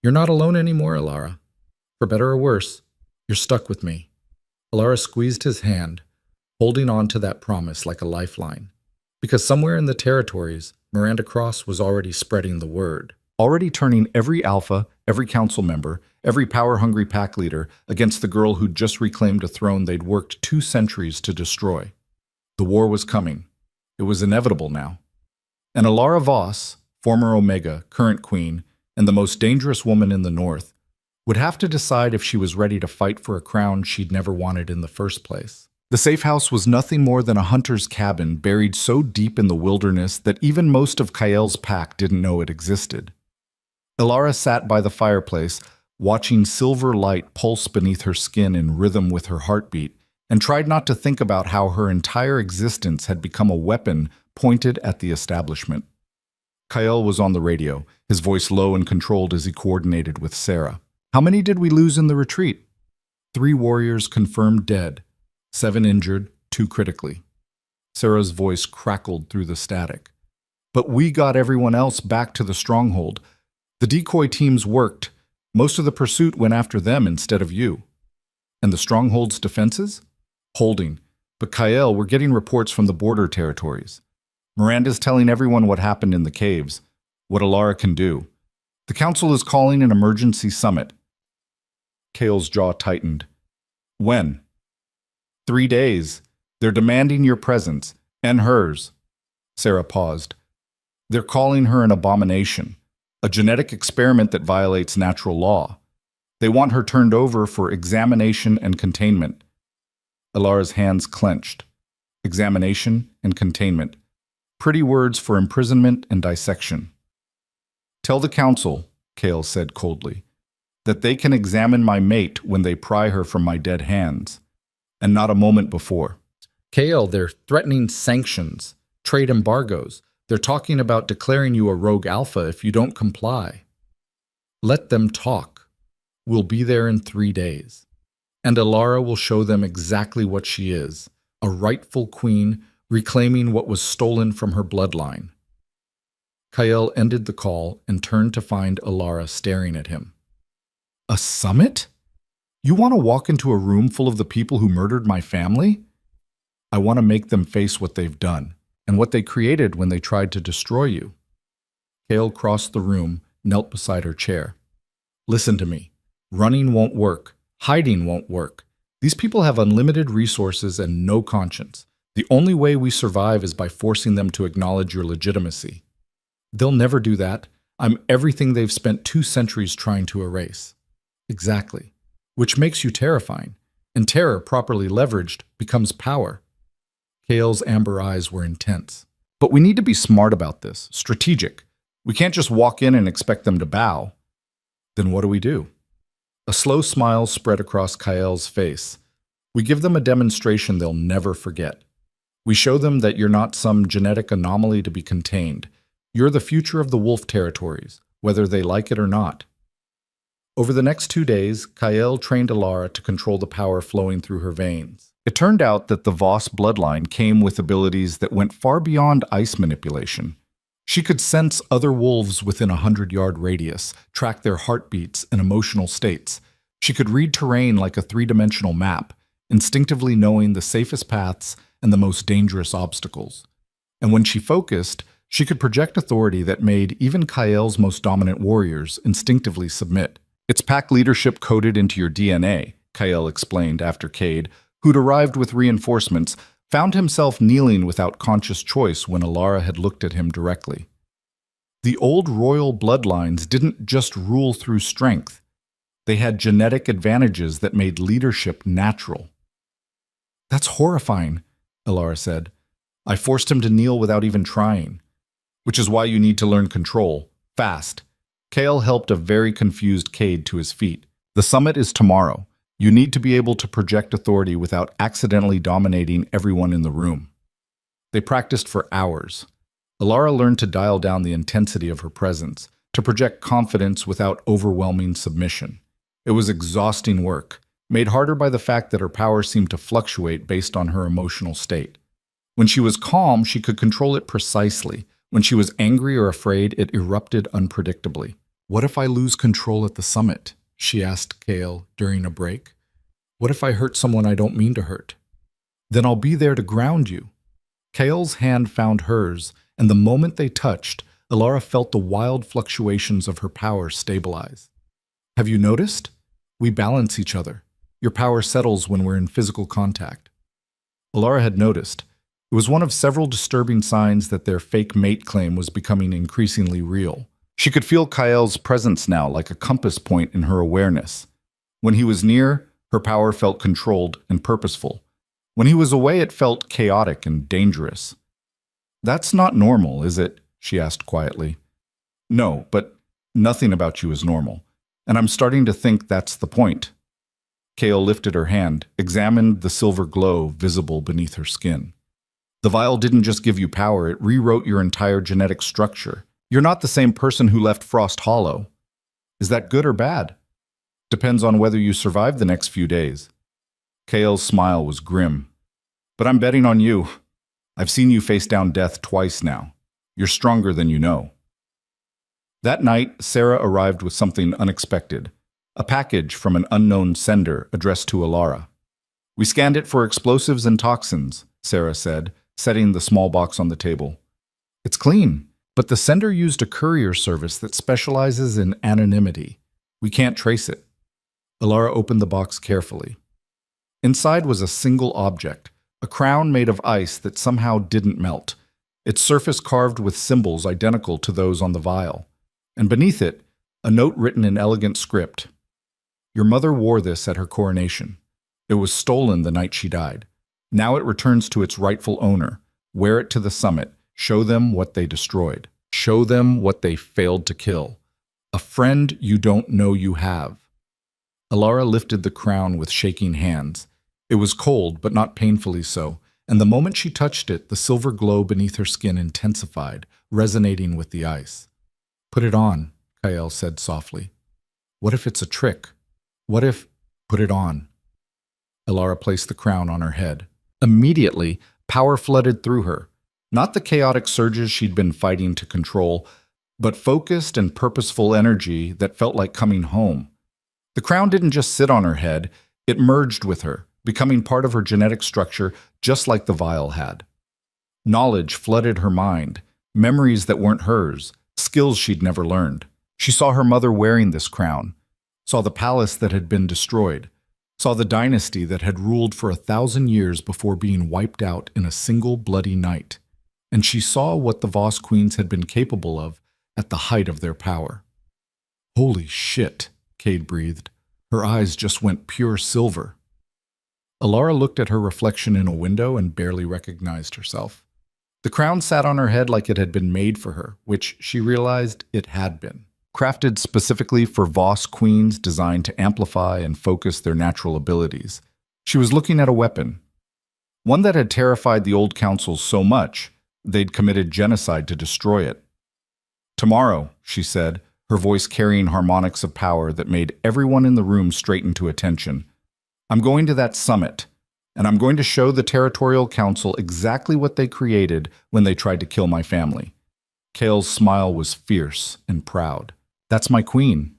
You're not alone anymore, Alara. For better or worse, you're stuck with me. Alara squeezed his hand, holding on to that promise like a lifeline. Because somewhere in the territories, Miranda Cross was already spreading the word, already turning every alpha, every council member, every power-hungry pack leader, against the girl who'd just reclaimed a throne they'd worked 2 centuries to destroy. The war was coming. It was inevitable now. And Alara Voss, former Omega, current queen, and the most dangerous woman in the North, would have to decide if she was ready to fight for a crown she'd never wanted in the first place. The safe house was nothing more than a hunter's cabin buried so deep in the wilderness that even most of Kael's pack didn't know it existed. Alara sat by the fireplace, watching silver light pulse beneath her skin in rhythm with her heartbeat, and tried not to think about how her entire existence had become a weapon pointed at the establishment. Kael was on the radio, his voice low and controlled as he coordinated with Sarah. "How many did we lose in the retreat?" 3 warriors confirmed dead, 7 injured, 2 critically. Sarah's voice crackled through the static. "But we got everyone else back to the stronghold. The decoy teams worked. Most of the pursuit went after them instead of you." "And the stronghold's defenses?" "Holding. But Kael, we're getting reports from the border territories. Miranda's telling everyone what happened in the caves, what Alara can do. The council is calling an emergency summit." Kael's jaw tightened. "When?" 3 days. They're demanding your presence, and hers." Sarah paused. "They're calling her an abomination, a genetic experiment that violates natural law. They want her turned over for examination and containment." Alara's hands clenched. Examination and containment. Pretty words for imprisonment and dissection. "Tell the council," Kael said coldly, "that they can examine my mate when they pry her from my dead hands, and not a moment before." "Kael, they're threatening sanctions, trade embargoes. They're talking about declaring you a rogue alpha if you don't comply." "Let them talk. We'll be there in 3 days. And Alara will show them exactly what she is, a rightful queen reclaiming what was stolen from her bloodline." Kael ended the call and turned to find Alara staring at him. "A summit? You want to walk into a room full of the people who murdered my family? I want to make them face what they've done, and what they created when they tried to destroy you." Kael crossed the room, knelt beside her chair. "Listen to me. Running won't work. Hiding won't work. These people have unlimited resources and no conscience. The only way we survive is by forcing them to acknowledge your legitimacy. They'll never do that. I'm everything they've spent 2 centuries trying to erase." "Exactly. Which makes you terrifying. And terror, properly leveraged, becomes power." Kael's amber eyes were intense. "But we need to be smart about this, strategic. We can't just walk in and expect them to bow." "Then what do we do?" A slow smile spread across Kael's face. "We give them a demonstration they'll never forget. We show them that you're not some genetic anomaly to be contained. You're the future of the wolf territories, whether they like it or not." Over the next 2 days, Kael trained Alara to control the power flowing through her veins. It turned out that the Voss bloodline came with abilities that went far beyond ice manipulation. She could sense other wolves within a 100-yard radius, track their heartbeats and emotional states. She could read terrain like a 3-dimensional map, instinctively knowing the safest paths and the most dangerous obstacles. And when she focused, she could project authority that made even Kael's most dominant warriors instinctively submit. "It's pack leadership coded into your DNA," Kael explained after Cade, who'd arrived with reinforcements, found himself kneeling without conscious choice when Alara had looked at him directly. The old royal bloodlines didn't just rule through strength. They had genetic advantages that made leadership natural. "That's horrifying," Alara said. "I forced him to kneel without even trying. Which is why you need to learn control. Fast." Kael helped a very confused Cade to his feet. "The summit is tomorrow. You need to be able to project authority without accidentally dominating everyone in the room." They practiced for hours. Alara learned to dial down the intensity of her presence, to project confidence without overwhelming submission. It was exhausting work, made harder by the fact that her power seemed to fluctuate based on her emotional state. When she was calm, she could control it precisely. When she was angry or afraid, it erupted unpredictably. "What if I lose control at the summit?" she asked Kael during a break. "What if I hurt someone I don't mean to hurt?" "Then I'll be there to ground you." Kael's hand found hers, and the moment they touched, Alara felt the wild fluctuations of her power stabilize. "Have you noticed?" We balance each other. Your power settles when we're in physical contact. Alara had noticed. It was one of several disturbing signs that their fake mate claim was becoming increasingly real. She could feel Kael's presence now like a compass point in her awareness. When he was near, her power felt controlled and purposeful. When he was away, it felt chaotic and dangerous. "That's not normal, is it?" she asked quietly. "No, but nothing about you is normal. And I'm starting to think that's the point." Kael lifted her hand, examined the silver glow visible beneath her skin. "The vial didn't just give you power, it rewrote your entire genetic structure. You're not the same person who left Frost Hollow. Is that good or bad? Depends on whether you survive the next few days." Kael's smile was grim. "But I'm betting on you. I've seen you face down death twice now. You're stronger than you know." That night, Sarah arrived with something unexpected. A package from an unknown sender addressed to Alara. "We scanned it for explosives and toxins," Sarah said, setting the small box on the table. "It's clean, but the sender used a courier service that specializes in anonymity. We can't trace it." Alara opened the box carefully. Inside was a single object, a crown made of ice that somehow didn't melt, its surface carved with symbols identical to those on the vial. And beneath it, a note written in elegant script. "Your mother wore this at her coronation. It was stolen the night she died. Now it returns to its rightful owner. Wear it to the summit. Show them what they destroyed. Show them what they failed to kill. A friend you don't know you have." Alara lifted the crown with shaking hands. It was cold, but not painfully so, and the moment she touched it, the silver glow beneath her skin intensified, resonating with the ice. "Put it on," Kael said softly. "What if it's a trick? What if—" "Put it on." Alara placed the crown on her head. Immediately, power flooded through her. Not the chaotic surges she'd been fighting to control, but focused and purposeful energy that felt like coming home. The crown didn't just sit on her head, it merged with her, becoming part of her genetic structure just like the vial had. Knowledge flooded her mind, memories that weren't hers, skills she'd never learned. She saw her mother wearing this crown, saw the palace that had been destroyed, saw the dynasty that had ruled for 1,000 years before being wiped out in a single bloody night. And she saw what the Voss queens had been capable of at the height of their power. "Holy shit," Cade breathed. Her eyes just went pure silver. Alara looked at her reflection in a window and barely recognized herself. The crown sat on her head like it had been made for her, which she realized it had been. Crafted specifically for Voss queens designed to amplify and focus their natural abilities. She was looking at a weapon. One that had terrified the old councils so much, they'd committed genocide to destroy it. "Tomorrow," she said, her voice carrying harmonics of power that made everyone in the room straighten to attention. "I'm going to that summit, and I'm going to show the Territorial Council exactly what they created when they tried to kill my family." Kael's smile was fierce and proud. "That's my queen."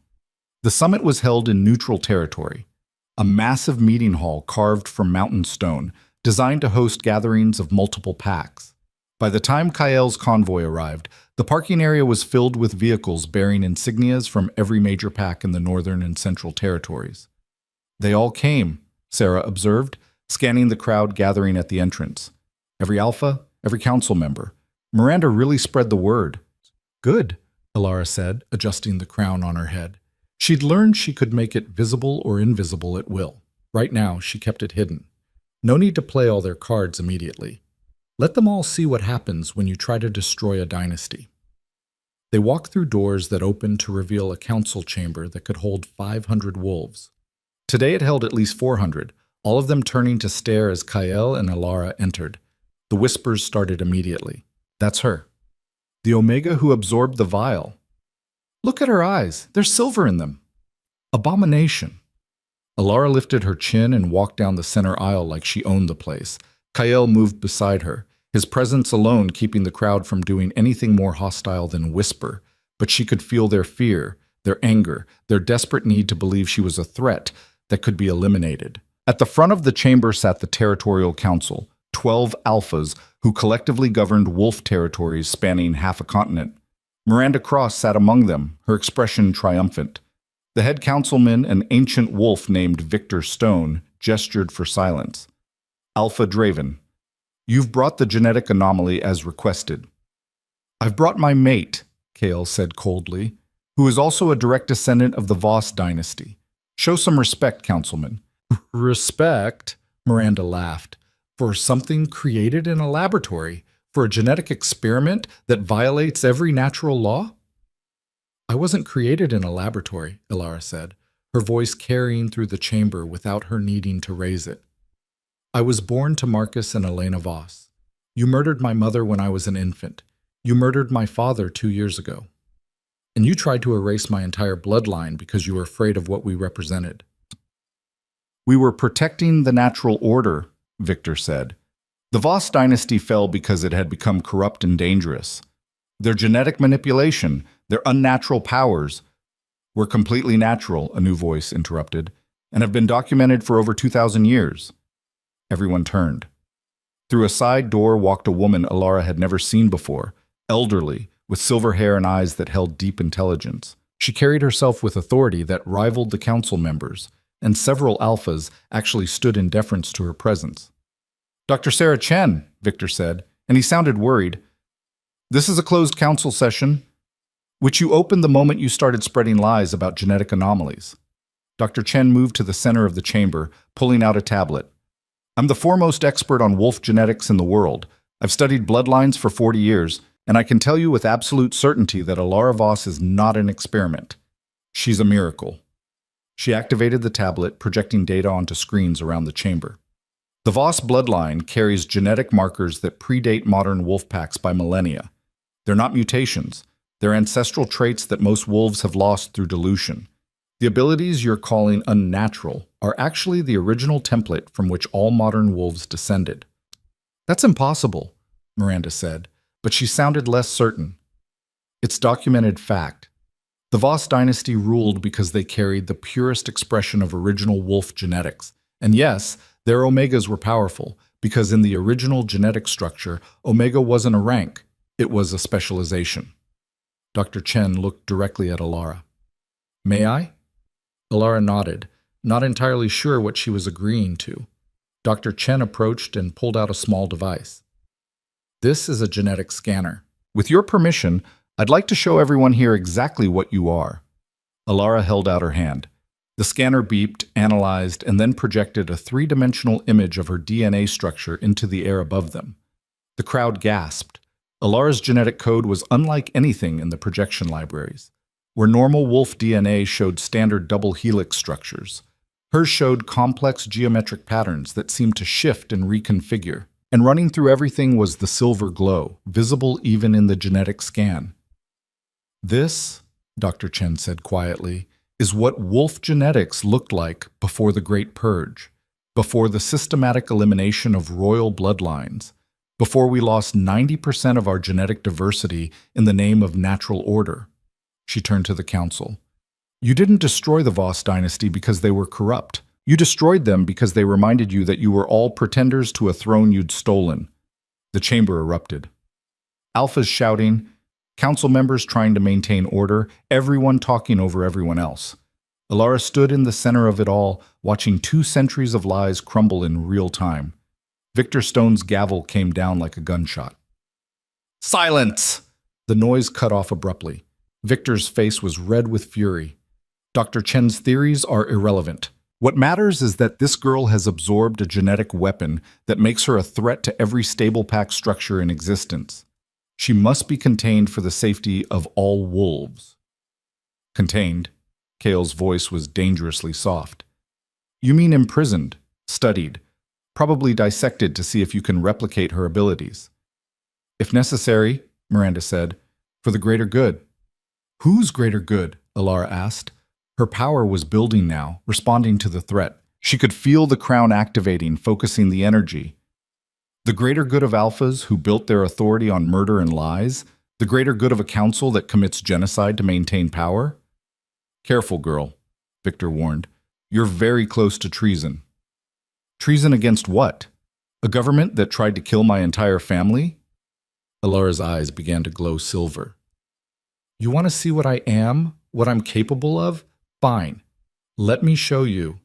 The summit was held in neutral territory, a massive meeting hall carved from mountain stone, designed to host gatherings of multiple packs. By the time Kael's convoy arrived, the parking area was filled with vehicles bearing insignias from every major pack in the northern and central territories. "They all came," Sarah observed, scanning the crowd gathering at the entrance. "Every alpha, every council member. Miranda really spread the word." "Good," Alara said, adjusting the crown on her head. She'd learned she could make it visible or invisible at will. Right now, she kept it hidden. No need to play all their cards immediately. Let them all see what happens when you try to destroy a dynasty. They walked through doors that opened to reveal a council chamber that could hold 500 wolves. Today it held at least 400, all of them turning to stare as Kael and Alara entered. The whispers started immediately. "That's her. The Omega who absorbed the vial. Look at her eyes. There's silver in them. Abomination." Alara lifted her chin and walked down the center aisle like she owned the place. Kael moved beside her, his presence alone keeping the crowd from doing anything more hostile than whisper. But she could feel their fear, their anger, their desperate need to believe she was a threat that could be eliminated. At the front of the chamber sat the Territorial Council, 12 alphas who collectively governed wolf territories spanning half a continent. Miranda Cross sat among them, her expression triumphant. The head councilman, an ancient wolf named Victor Stone, gestured for silence. Alpha Draven, you've brought the genetic anomaly as requested. I've brought my mate, Kale said coldly, who is also a direct descendant of the Voss dynasty. Show some respect, councilman. Respect? Miranda laughed. For something created in a laboratory? For a genetic experiment that violates every natural law? I wasn't created in a laboratory, Ilara said, her voice carrying through the chamber without her needing to raise it. I was born to Marcus and Elena Voss. You murdered my mother when I was an infant. You murdered my father 2 years ago. And you tried to erase my entire bloodline because you were afraid of what we represented. We were protecting the natural order, Victor said. The Voss dynasty fell because it had become corrupt and dangerous. Their genetic manipulation, their unnatural powers, were completely natural, a new voice interrupted, and have been documented for over 2,000 years. Everyone turned. Through a side door walked a woman Ilara had never seen before, elderly, with silver hair and eyes that held deep intelligence. She carried herself with authority that rivaled the council members, and several alphas actually stood in deference to her presence. Dr. Sarah Chen, Victor said, and he sounded worried. This is a closed council session, which you opened the moment you started spreading lies about genetic anomalies. Dr. Chen moved to the center of the chamber, pulling out a tablet. I'm the foremost expert on wolf genetics in the world. I've studied bloodlines for 40 years, and I can tell you with absolute certainty that Ilara Voss is not an experiment. She's a miracle. She activated the tablet, projecting data onto screens around the chamber. The Voss bloodline carries genetic markers that predate modern wolf packs by millennia. They're not mutations. They're ancestral traits that most wolves have lost through dilution. The abilities you're calling unnatural are actually the original template from which all modern wolves descended. That's impossible, Miranda said, but she sounded less certain. It's documented fact. The Voss dynasty ruled because they carried the purest expression of original wolf genetics. And yes, their omegas were powerful, because in the original genetic structure, omega wasn't a rank, it was a specialization. Dr. Chen looked directly at Ilara. May I? Ilara nodded, not entirely sure what she was agreeing to. Dr. Chen approached and pulled out a small device. This is a genetic scanner. With your permission, I'd like to show everyone here exactly what you are. Ilara held out her hand. The scanner beeped, analyzed, and then projected a three-dimensional image of her DNA structure into the air above them. The crowd gasped. Ilara's genetic code was unlike anything in the projection libraries. Where normal wolf DNA showed standard double helix structures, hers showed complex geometric patterns that seemed to shift and reconfigure. And running through everything was the silver glow, visible even in the genetic scan. This, Dr. Chen said quietly, is what wolf genetics looked like before the Great Purge, before the systematic elimination of royal bloodlines, before we lost 90% of our genetic diversity in the name of natural order. She turned to the council. You didn't destroy the Voss dynasty because they were corrupt. You destroyed them because they reminded you that you were all pretenders to a throne you'd stolen. The chamber erupted. Alphas shouting, council members trying to maintain order, everyone talking over everyone else. Ilara stood in the center of it all, watching 2 centuries of lies crumble in real time. Victor Stone's gavel came down like a gunshot. Silence! The noise cut off abruptly. Victor's face was red with fury. Dr. Chen's theories are irrelevant. What matters is that this girl has absorbed a genetic weapon that makes her a threat to every stable pack structure in existence. She must be contained for the safety of all wolves. Contained? Kale's voice was dangerously soft. You mean imprisoned, studied, probably dissected to see if you can replicate her abilities. If necessary, Miranda said, for the greater good. Whose greater good? Ilara asked. Her power was building now, responding to the threat. She could feel the crown activating, focusing the energy. The greater good of alphas who built their authority on murder and lies? The greater good of a council that commits genocide to maintain power? Careful, girl, Victor warned. You're very close to treason. Treason against what? A government that tried to kill my entire family? Ilara's eyes began to glow silver. You want to see what I am? What I'm capable of? Fine. Let me show you.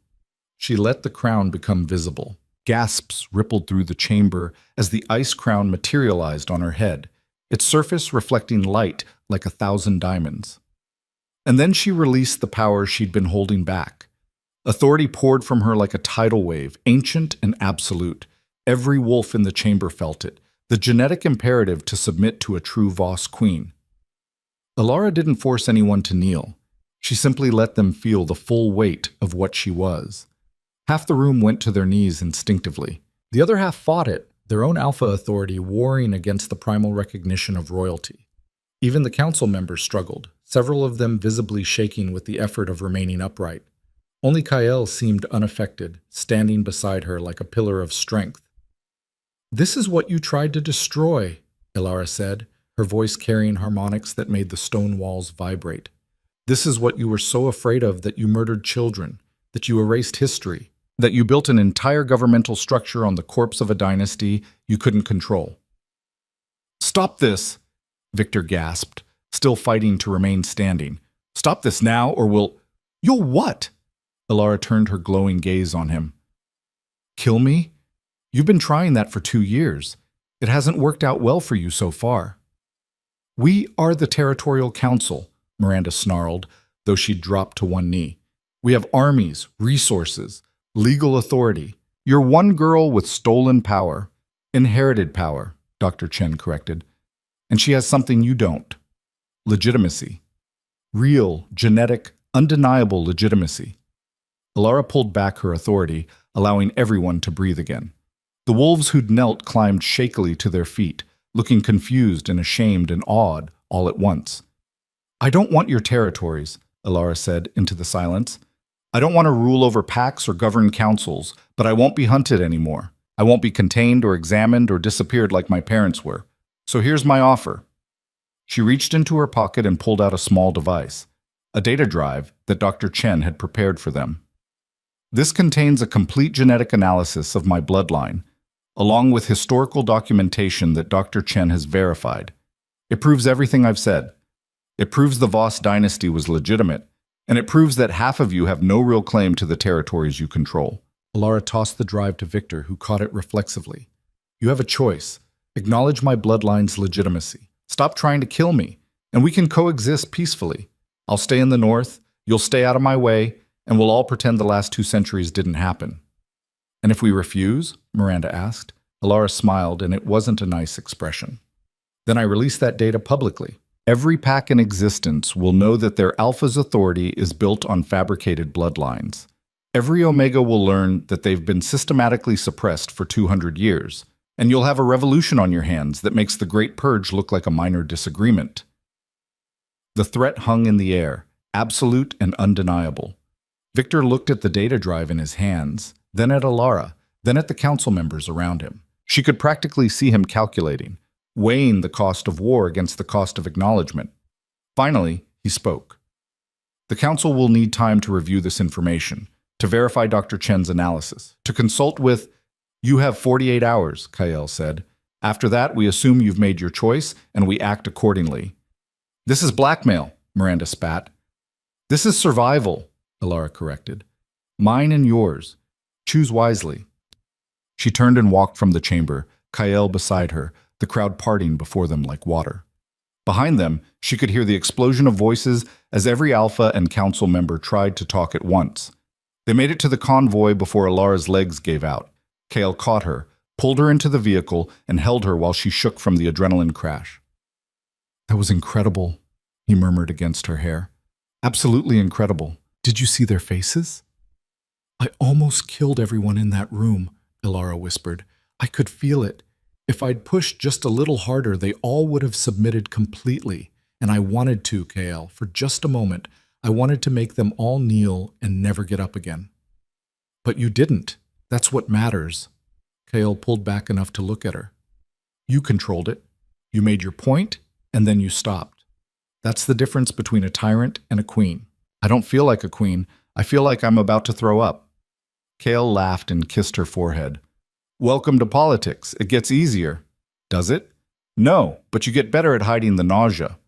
She let the crown become visible. Gasps rippled through the chamber as the ice crown materialized on her head, its surface reflecting light like 1,000 diamonds. And then she released the power she'd been holding back. Authority poured from her like a tidal wave, ancient and absolute. Every wolf in the chamber felt it, the genetic imperative to submit to a true Voss queen. Alara didn't force anyone to kneel. She simply let them feel the full weight of what she was. Half the room went to their knees instinctively. The other half fought it, their own alpha authority warring against the primal recognition of royalty. Even the council members struggled, several of them visibly shaking with the effort of remaining upright. Only Kael seemed unaffected, standing beside her like a pillar of strength. "This is what you tried to destroy," Ilara said, her voice carrying harmonics that made the stone walls vibrate. "This is what you were so afraid of, that you murdered children, that you erased history, that you built an entire governmental structure on the corpse of a dynasty you couldn't control." "Stop this!" Victor gasped, still fighting to remain standing. "Stop this now, or You'll what?" Ilara turned her glowing gaze on him. "Kill me? You've been trying that for 2 years. It hasn't worked out well for you so far." "We are the Territorial Council," Miranda snarled, though she'd dropped to one knee. "We have armies, resources, legal authority. You're one girl with stolen power. Inherited power," Dr. Chen corrected. "And she has something you don't. Legitimacy. Real, genetic, undeniable legitimacy." Alara pulled back her authority, allowing everyone to breathe again. The wolves who'd knelt climbed shakily to their feet, looking confused and ashamed and awed all at once. "I don't want your territories," Alara said into the silence. "I don't want to rule over packs or govern councils, but I won't be hunted anymore. I won't be contained or examined or disappeared like my parents were. So here's my offer." She reached into her pocket and pulled out a small device, a data drive that Dr. Chen had prepared for them. "This contains a complete genetic analysis of my bloodline, along with historical documentation that Dr. Chen has verified. It proves everything I've said. It proves the Voss dynasty was legitimate, and it proves that half of you have no real claim to the territories you control." Alara tossed the drive to Victor, who caught it reflexively. "You have a choice. Acknowledge my bloodline's legitimacy. Stop trying to kill me, and we can coexist peacefully. I'll stay in the north, you'll stay out of my way, and we'll all pretend the last 2 centuries didn't happen." "And if we refuse?" Miranda asked. Alara smiled, and it wasn't a nice expression. "Then I release that data publicly. Every pack in existence will know that their alpha's authority is built on fabricated bloodlines. Every omega will learn that they've been systematically suppressed for 200 years, and you'll have a revolution on your hands that makes the Great Purge look like a minor disagreement." The threat hung in the air, absolute and undeniable. Victor looked at the data drive in his hands, then at Alara, then at the council members around him. She could practically see him calculating, weighing the cost of war against the cost of acknowledgement. Finally, he spoke. "The council will need time to review this information, to verify Dr. Chen's analysis, to consult with—" "You have 48 hours, Kael said. "After that, we assume you've made your choice, and we act accordingly." "This is blackmail," Miranda spat. "This is survival," Alara corrected. "Mine and yours. Choose wisely." She turned and walked from the chamber, Kael beside her, the crowd parting before them like water. Behind them, she could hear the explosion of voices as every alpha and council member tried to talk at once. They made it to the convoy before Alara's legs gave out. Kael caught her, pulled her into the vehicle, and held her while she shook from the adrenaline crash. "That was incredible," he murmured against her hair. "Absolutely incredible. Did you see their faces?" "I almost killed everyone in that room," Ilara whispered. "I could feel it. If I'd pushed just a little harder, they all would have submitted completely. And I wanted to, Kael, for just a moment. I wanted to make them all kneel and never get up again." "But you didn't. That's what matters." Kael pulled back enough to look at her. "You controlled it. You made your point, and then you stopped. That's the difference between a tyrant and a queen. I don't feel like a queen. I feel like I'm about to throw up." Kael laughed and kissed her forehead. "Welcome to politics. It gets easier." "Does it?" "No, but you get better at hiding the nausea."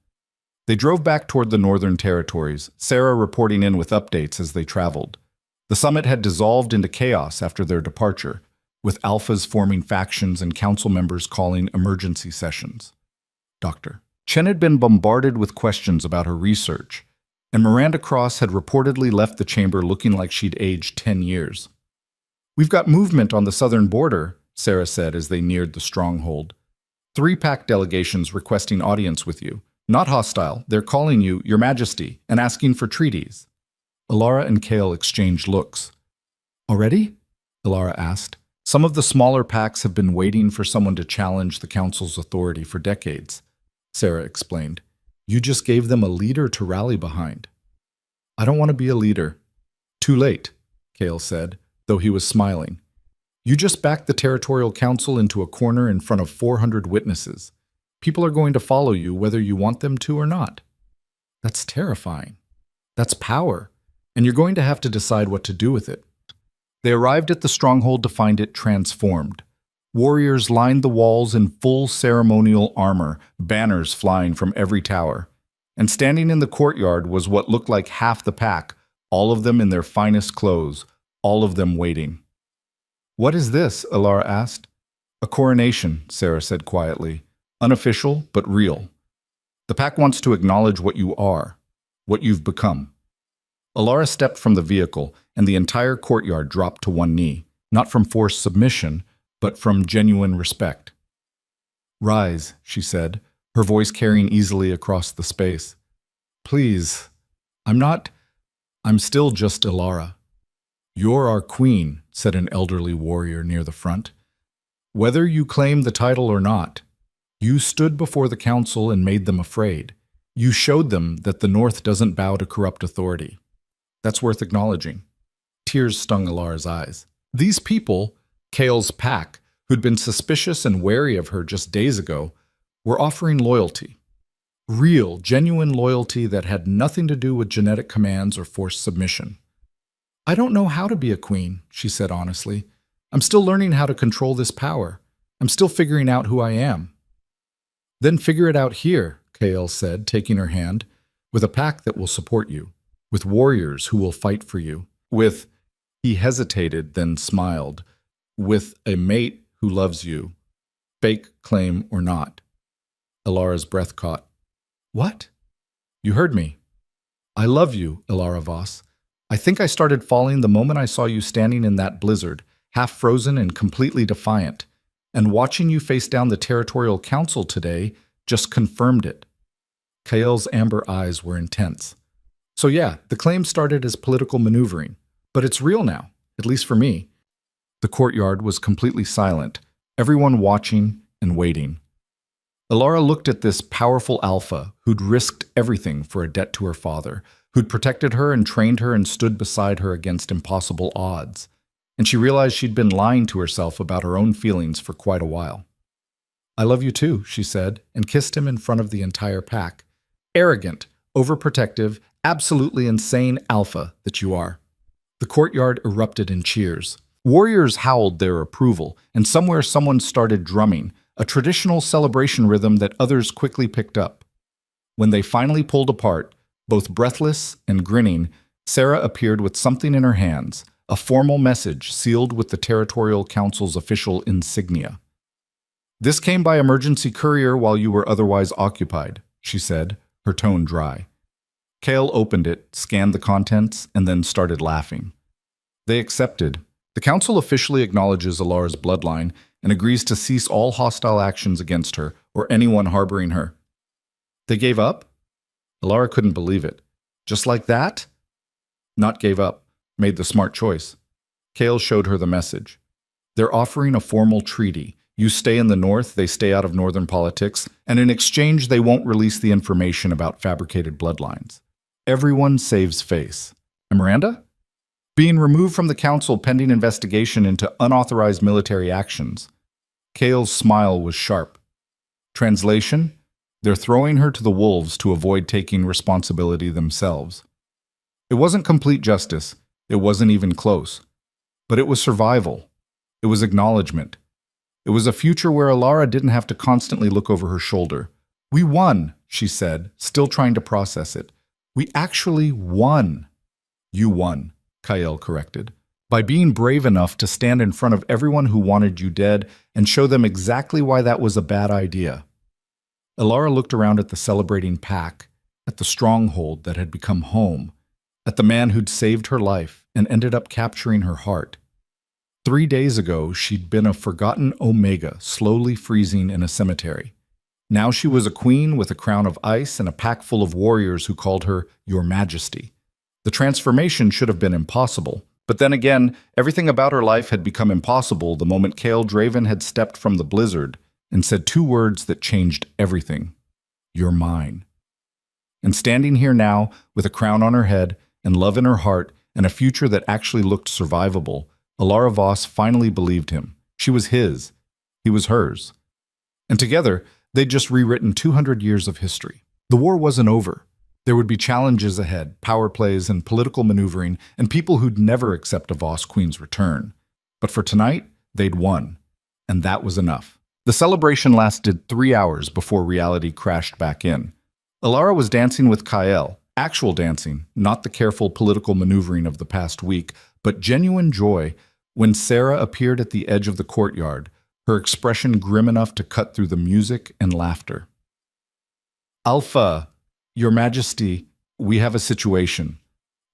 They drove back toward the Northern Territories, Sarah reporting in with updates as they traveled. The summit had dissolved into chaos after their departure, with alphas forming factions and council members calling emergency sessions. Dr. Chen had been bombarded with questions about her research, and Miranda Cross had reportedly left the chamber looking like she'd aged 10 years. "We've got movement on the southern border," Sarah said as they neared the stronghold. 3 pack delegations requesting audience with you. Not hostile, they're calling you, Your Majesty, and asking for treaties. Alara and Kale exchanged looks. "Already?" Alara asked. "Some of the smaller packs have been waiting for someone to challenge the council's authority for decades," Sarah explained. "You just gave them a leader to rally behind." "I don't want to be a leader." "Too late," Kale said, though he was smiling. "You just backed the Territorial Council into a corner in front of 400 witnesses. People are going to follow you whether you want them to or not." "That's terrifying. That's power, and you're going to have to decide what to do with it." They arrived at the stronghold to find it transformed. Warriors lined the walls in full ceremonial armor, banners flying from every tower. And standing in the courtyard was what looked like half the pack, all of them in their finest clothes, all of them waiting. "What is this?" Alara asked. "A coronation," Sarah said quietly. "Unofficial, but real. The pack wants to acknowledge what you are, what you've become." Alara stepped from the vehicle, and the entire courtyard dropped to one knee, not from forced submission, but from genuine respect. "Rise," she said, her voice carrying easily across the space. "Please, I'm still just Alara." "You're our queen," said an elderly warrior near the front. "Whether you claim the title or not, you stood before the council and made them afraid. You showed them that the North doesn't bow to corrupt authority. That's worth acknowledging." Tears stung Alara's eyes. These people, Kale's pack, who'd been suspicious and wary of her just days ago, were offering loyalty. Real, genuine loyalty that had nothing to do with genetic commands or forced submission. "I don't know how to be a queen," she said honestly. "I'm still learning how to control this power. I'm still figuring out who I am." "Then figure it out here," Kale said, taking her hand, "with a pack that will support you, with warriors who will fight for you, with—" He hesitated, then smiled, "with a mate who loves you, fake claim or not." Alara's breath caught. "What?" "You heard me. I love you, Alara Voss. I think I started falling the moment I saw you standing in that blizzard, half frozen and completely defiant. And watching you face down the Territorial Council today just confirmed it." Kael's amber eyes were intense. "So yeah, the claim started as political maneuvering, but it's real now, at least for me." The courtyard was completely silent, everyone watching and waiting. Alara looked at this powerful alpha who'd risked everything for a debt to her father, who'd protected her and trained her and stood beside her against impossible odds. And she realized she'd been lying to herself about her own feelings for quite a while. "I love you too," she said, and kissed him in front of the entire pack. "Arrogant, overprotective, absolutely insane alpha that you are." The courtyard erupted in cheers. Warriors howled their approval, and somewhere someone started drumming, a traditional celebration rhythm that others quickly picked up. When they finally pulled apart, both breathless and grinning, Sarah appeared with something in her hands, a formal message sealed with the Territorial Council's official insignia. "This came by emergency courier while you were otherwise occupied," she said, her tone dry. Kale opened it, scanned the contents, and then started laughing. They accepted. The council officially acknowledges Alara's bloodline and agrees to cease all hostile actions against her or anyone harboring her. They gave up? Alara couldn't believe it. Just like that? Not gave up. Made the smart choice. Kale showed her the message. They're offering a formal treaty. You stay in the North, they stay out of Northern politics, and in exchange they won't release the information about fabricated bloodlines. Everyone saves face. And Miranda? Being removed from the council pending investigation into unauthorized military actions. Kale's smile was sharp. Translation? They're throwing her to the wolves to avoid taking responsibility themselves. It wasn't complete justice. It wasn't even close. But it was survival. It was acknowledgement. It was a future where Alara didn't have to constantly look over her shoulder. "We won," she said, still trying to process it. We actually won. You won, Kyle corrected, by being brave enough to stand in front of everyone who wanted you dead and show them exactly why that was a bad idea. Elara looked around at the celebrating pack, at the stronghold that had become home, at the man who'd saved her life and ended up capturing her heart. 3 days ago, she'd been a forgotten Omega slowly freezing in a cemetery. Now she was a queen with a crown of ice and a pack full of warriors who called her Your Majesty. The transformation should have been impossible. But then again, everything about her life had become impossible the moment Kael Draven had stepped from the blizzard and said 2 words that changed everything. You're mine. And standing here now, with a crown on her head and love in her heart and a future that actually looked survivable, Elara Voss finally believed him. She was his. He was hers. And together, they'd just rewritten 200 years of history. The war wasn't over. There would be challenges ahead, power plays and political maneuvering, and people who'd never accept a Voss Queen's return. But for tonight, they'd won. And that was enough. The celebration lasted 3 hours before reality crashed back in. Elara was dancing with Kyle, actual dancing, not the careful political maneuvering of the past week, but genuine joy when Sarah appeared at the edge of the courtyard, her expression grim enough to cut through the music and laughter. Alpha, Your Majesty, we have a situation.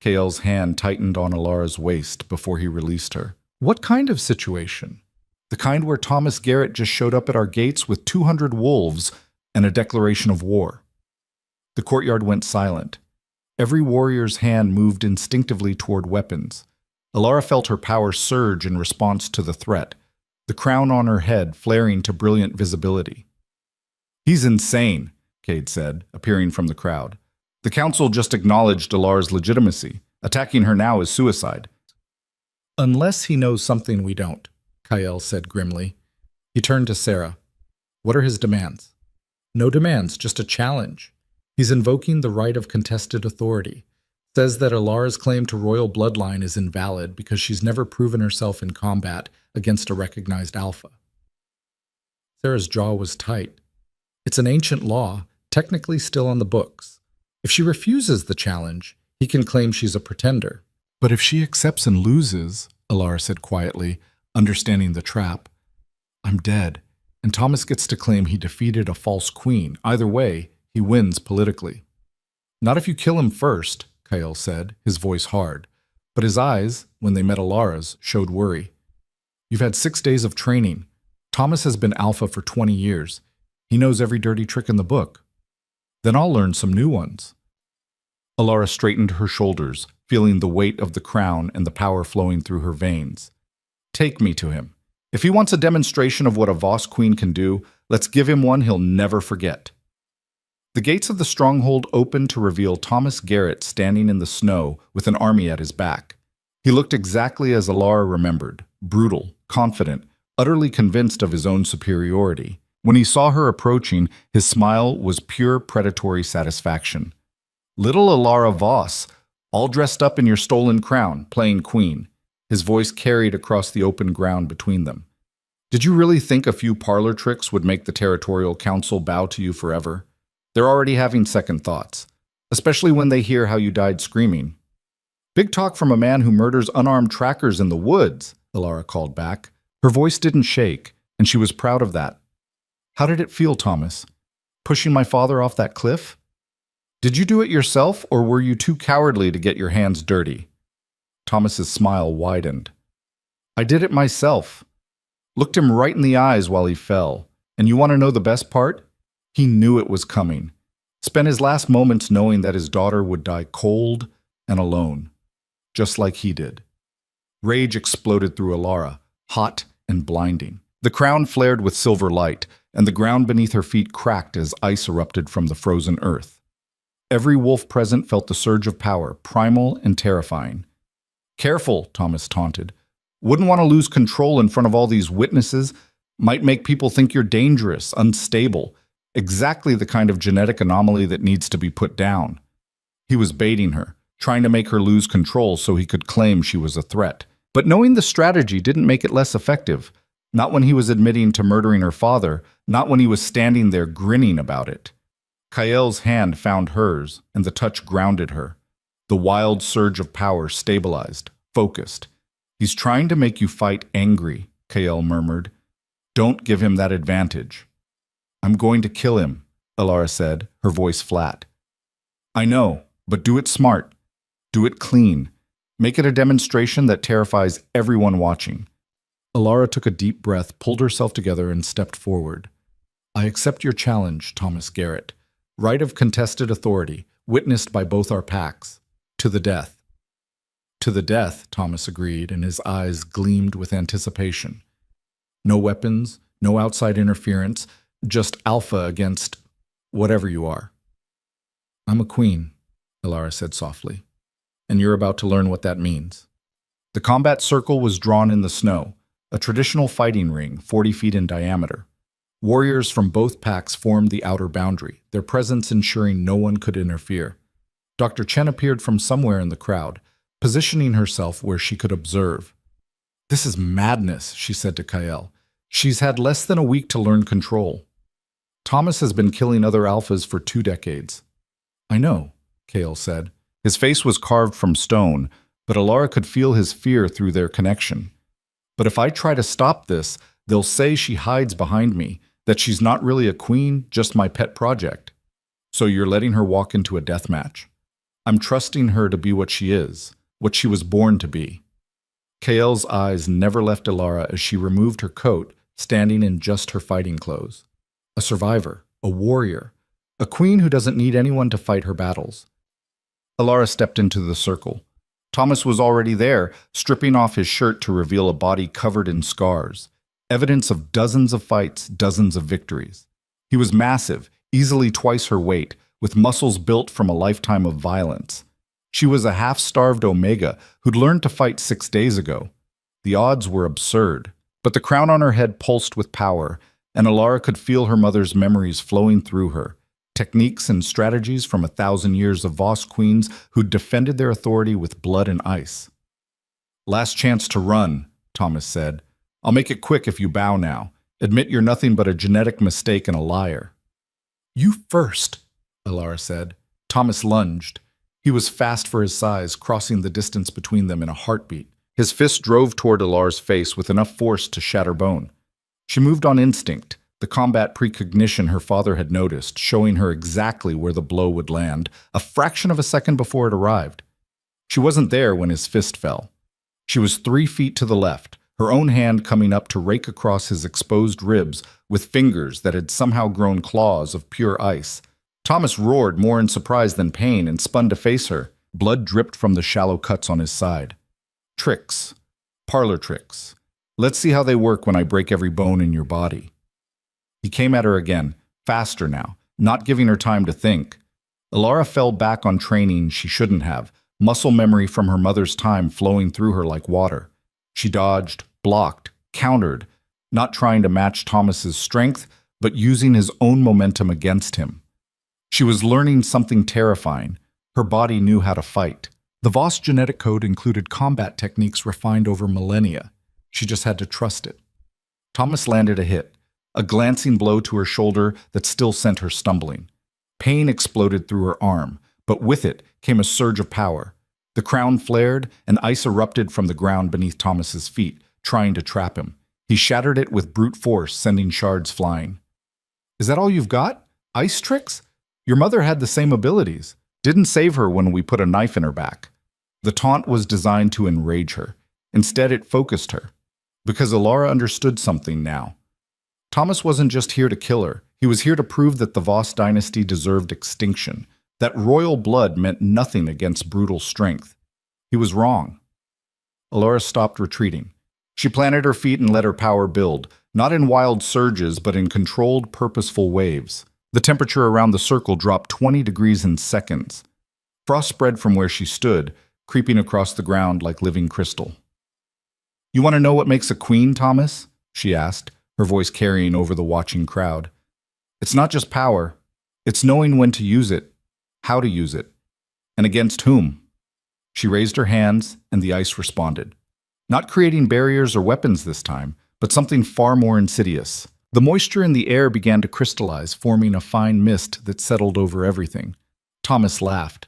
Kael's hand tightened on Elara's waist before he released her. What kind of situation? The kind where Thomas Garrett just showed up at our gates with 200 wolves and a declaration of war. The courtyard went silent. Every warrior's hand moved instinctively toward weapons. Elara felt her power surge in response to the threat, the crown on her head flaring to brilliant visibility. He's insane, Cade said, appearing from the crowd. The council just acknowledged Elara's legitimacy. Attacking her now is suicide. Unless he knows something we don't, Kyle said grimly. He turned to Sarah. What are his demands? No demands, just a challenge. He's invoking the right of contested authority. Says that Elara's claim to royal bloodline is invalid because she's never proven herself in combat against a recognized alpha. Sarah's jaw was tight. It's an ancient law, technically still on the books. If she refuses the challenge, he can claim she's a pretender. But if she accepts and loses, Elara said quietly, understanding the trap, I'm dead, and Thomas gets to claim he defeated a false queen. Either way, he wins politically. Not if you kill him first, Kyle said, his voice hard. But his eyes, when they met Elara's, showed worry. You've had 6 days of training. Thomas has been alpha for 20 years. He knows every dirty trick in the book. Then I'll learn some new ones. Elara straightened her shoulders, feeling the weight of the crown and the power flowing through her veins. Take me to him. If he wants a demonstration of what a Voss Queen can do, let's give him one he'll never forget. The gates of the stronghold opened to reveal Thomas Garrett standing in the snow with an army at his back. He looked exactly as Elara remembered, brutal, confident, utterly convinced of his own superiority. When he saw her approaching, his smile was pure predatory satisfaction. Little Elara Voss, all dressed up in your stolen crown, playing queen. His voice carried across the open ground between them. Did you really think a few parlor tricks would make the Territorial Council bow to you forever? They're already having second thoughts, especially when they hear how you died screaming. Big talk from a man who murders unarmed trackers in the woods, Elara called back. Her voice didn't shake, and she was proud of that. How did it feel, Thomas? Pushing my father off that cliff? Did you do it yourself, or were you too cowardly to get your hands dirty? Thomas's smile widened. I did it myself. Looked him right in the eyes while he fell. And you want to know the best part? He knew it was coming. Spent his last moments knowing that his daughter would die cold and alone, just like he did. Rage exploded through Elara, hot and blinding. The crown flared with silver light, and the ground beneath her feet cracked as ice erupted from the frozen earth. Every wolf present felt the surge of power, primal and terrifying. Careful, Thomas taunted. Wouldn't want to lose control in front of all these witnesses. Might make people think you're dangerous, unstable. Exactly the kind of genetic anomaly that needs to be put down. He was baiting her, trying to make her lose control so he could claim she was a threat. But knowing the strategy didn't make it less effective. Not when he was admitting to murdering her father, not when he was standing there grinning about it. Kael's hand found hers, and the touch grounded her. The wild surge of power stabilized, focused. He's trying to make you fight angry, Kael murmured. Don't give him that advantage. I'm going to kill him, Alara said, her voice flat. I know, but do it smart. Do it clean. Make it a demonstration that terrifies everyone watching. Alara took a deep breath, pulled herself together, and stepped forward. I accept your challenge, Thomas Garrett. Right of contested authority, witnessed by both our packs. To the death. To the death, Thomas agreed, and his eyes gleamed with anticipation. No weapons, no outside interference, just alpha against whatever you are. I'm a queen, Alara said softly, and you're about to learn what that means. The combat circle was drawn in the snow, a traditional fighting ring 40 feet in diameter. Warriors from both packs formed the outer boundary, their presence ensuring no one could interfere. Dr. Chen appeared from somewhere in the crowd, positioning herself where she could observe. This is madness, she said to Kael. She's had less than a week to learn control. Thomas has been killing other alphas for 2 decades. I know, Kael said. His face was carved from stone, but Alara could feel his fear through their connection. But if I try to stop this, they'll say she hides behind me, that she's not really a queen, just my pet project. So you're letting her walk into a death match. I'm trusting her to be what she is, what she was born to be. Kael's eyes never left Alara as she removed her coat, standing in just her fighting clothes. A survivor, a warrior, a queen who doesn't need anyone to fight her battles. Alara stepped into the circle. Thomas was already there, stripping off his shirt to reveal a body covered in scars, evidence of dozens of fights, dozens of victories. He was massive, easily twice her weight, with muscles built from a lifetime of violence. She was a half-starved Omega who'd learned to fight 6 days ago. The odds were absurd, but the crown on her head pulsed with power, and Alara could feel her mother's memories flowing through her, techniques and strategies from 1,000 years of Voss queens who'd defended their authority with blood and ice. Last chance to run, Thomas said. I'll make it quick if you bow now. Admit you're nothing but a genetic mistake and a liar. You first, Alara said. Thomas lunged. He was fast for his size, crossing the distance between them in a heartbeat. His fist drove toward Alara's face with enough force to shatter bone. She moved on instinct, the combat precognition her father had noticed, showing her exactly where the blow would land, a fraction of a second before it arrived. She wasn't there when his fist fell. She was 3 feet to the left, her own hand coming up to rake across his exposed ribs with fingers that had somehow grown claws of pure ice. Thomas roared more in surprise than pain and spun to face her. Blood dripped from the shallow cuts on his side. Tricks. Parlor tricks. Let's see how they work when I break every bone in your body. He came at her again, faster now, not giving her time to think. Alara fell back on training she shouldn't have, muscle memory from her mother's time flowing through her like water. She dodged, blocked, countered, not trying to match Thomas's strength, but using his own momentum against him. She was learning something terrifying. Her body knew how to fight. The Voss genetic code included combat techniques refined over millennia. She just had to trust it. Thomas landed a hit, a glancing blow to her shoulder that still sent her stumbling. Pain exploded through her arm, but with it came a surge of power. The crown flared, and ice erupted from the ground beneath Thomas's feet, trying to trap him. He shattered it with brute force, sending shards flying. Is that all you've got? Ice tricks? Your mother had the same abilities. Didn't save her when we put a knife in her back. The taunt was designed to enrage her. Instead, it focused her. Because Alara understood something now. Thomas wasn't just here to kill her. He was here to prove that the Voss dynasty deserved extinction, that royal blood meant nothing against brutal strength. He was wrong. Alara stopped retreating. She planted her feet and let her power build, not in wild surges, but in controlled, purposeful waves. The temperature around the circle dropped 20 degrees in seconds. Frost spread from where she stood, creeping across the ground like living crystal. You want to know what makes a queen, Thomas? She asked, her voice carrying over the watching crowd. It's not just power. It's knowing when to use it, how to use it, and against whom. She raised her hands, and the ice responded. Not creating barriers or weapons this time, but something far more insidious, The moisture in the air began to crystallize, forming a fine mist that settled over everything. Thomas laughed.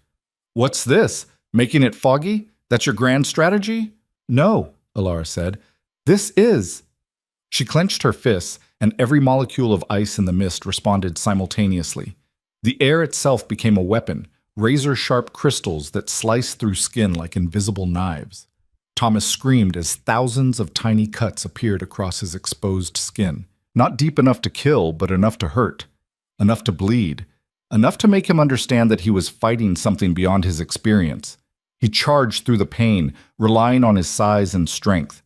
"What's this? Making it foggy? That's your grand strategy?" "No," Alara said. "This is." She clenched her fists, and every molecule of ice in the mist responded simultaneously. The air itself became a weapon, razor-sharp crystals that sliced through skin like invisible knives. Thomas screamed as thousands of tiny cuts appeared across his exposed skin. Not deep enough to kill, but enough to hurt. Enough to bleed. Enough to make him understand that he was fighting something beyond his experience. He charged through the pain, relying on his size and strength.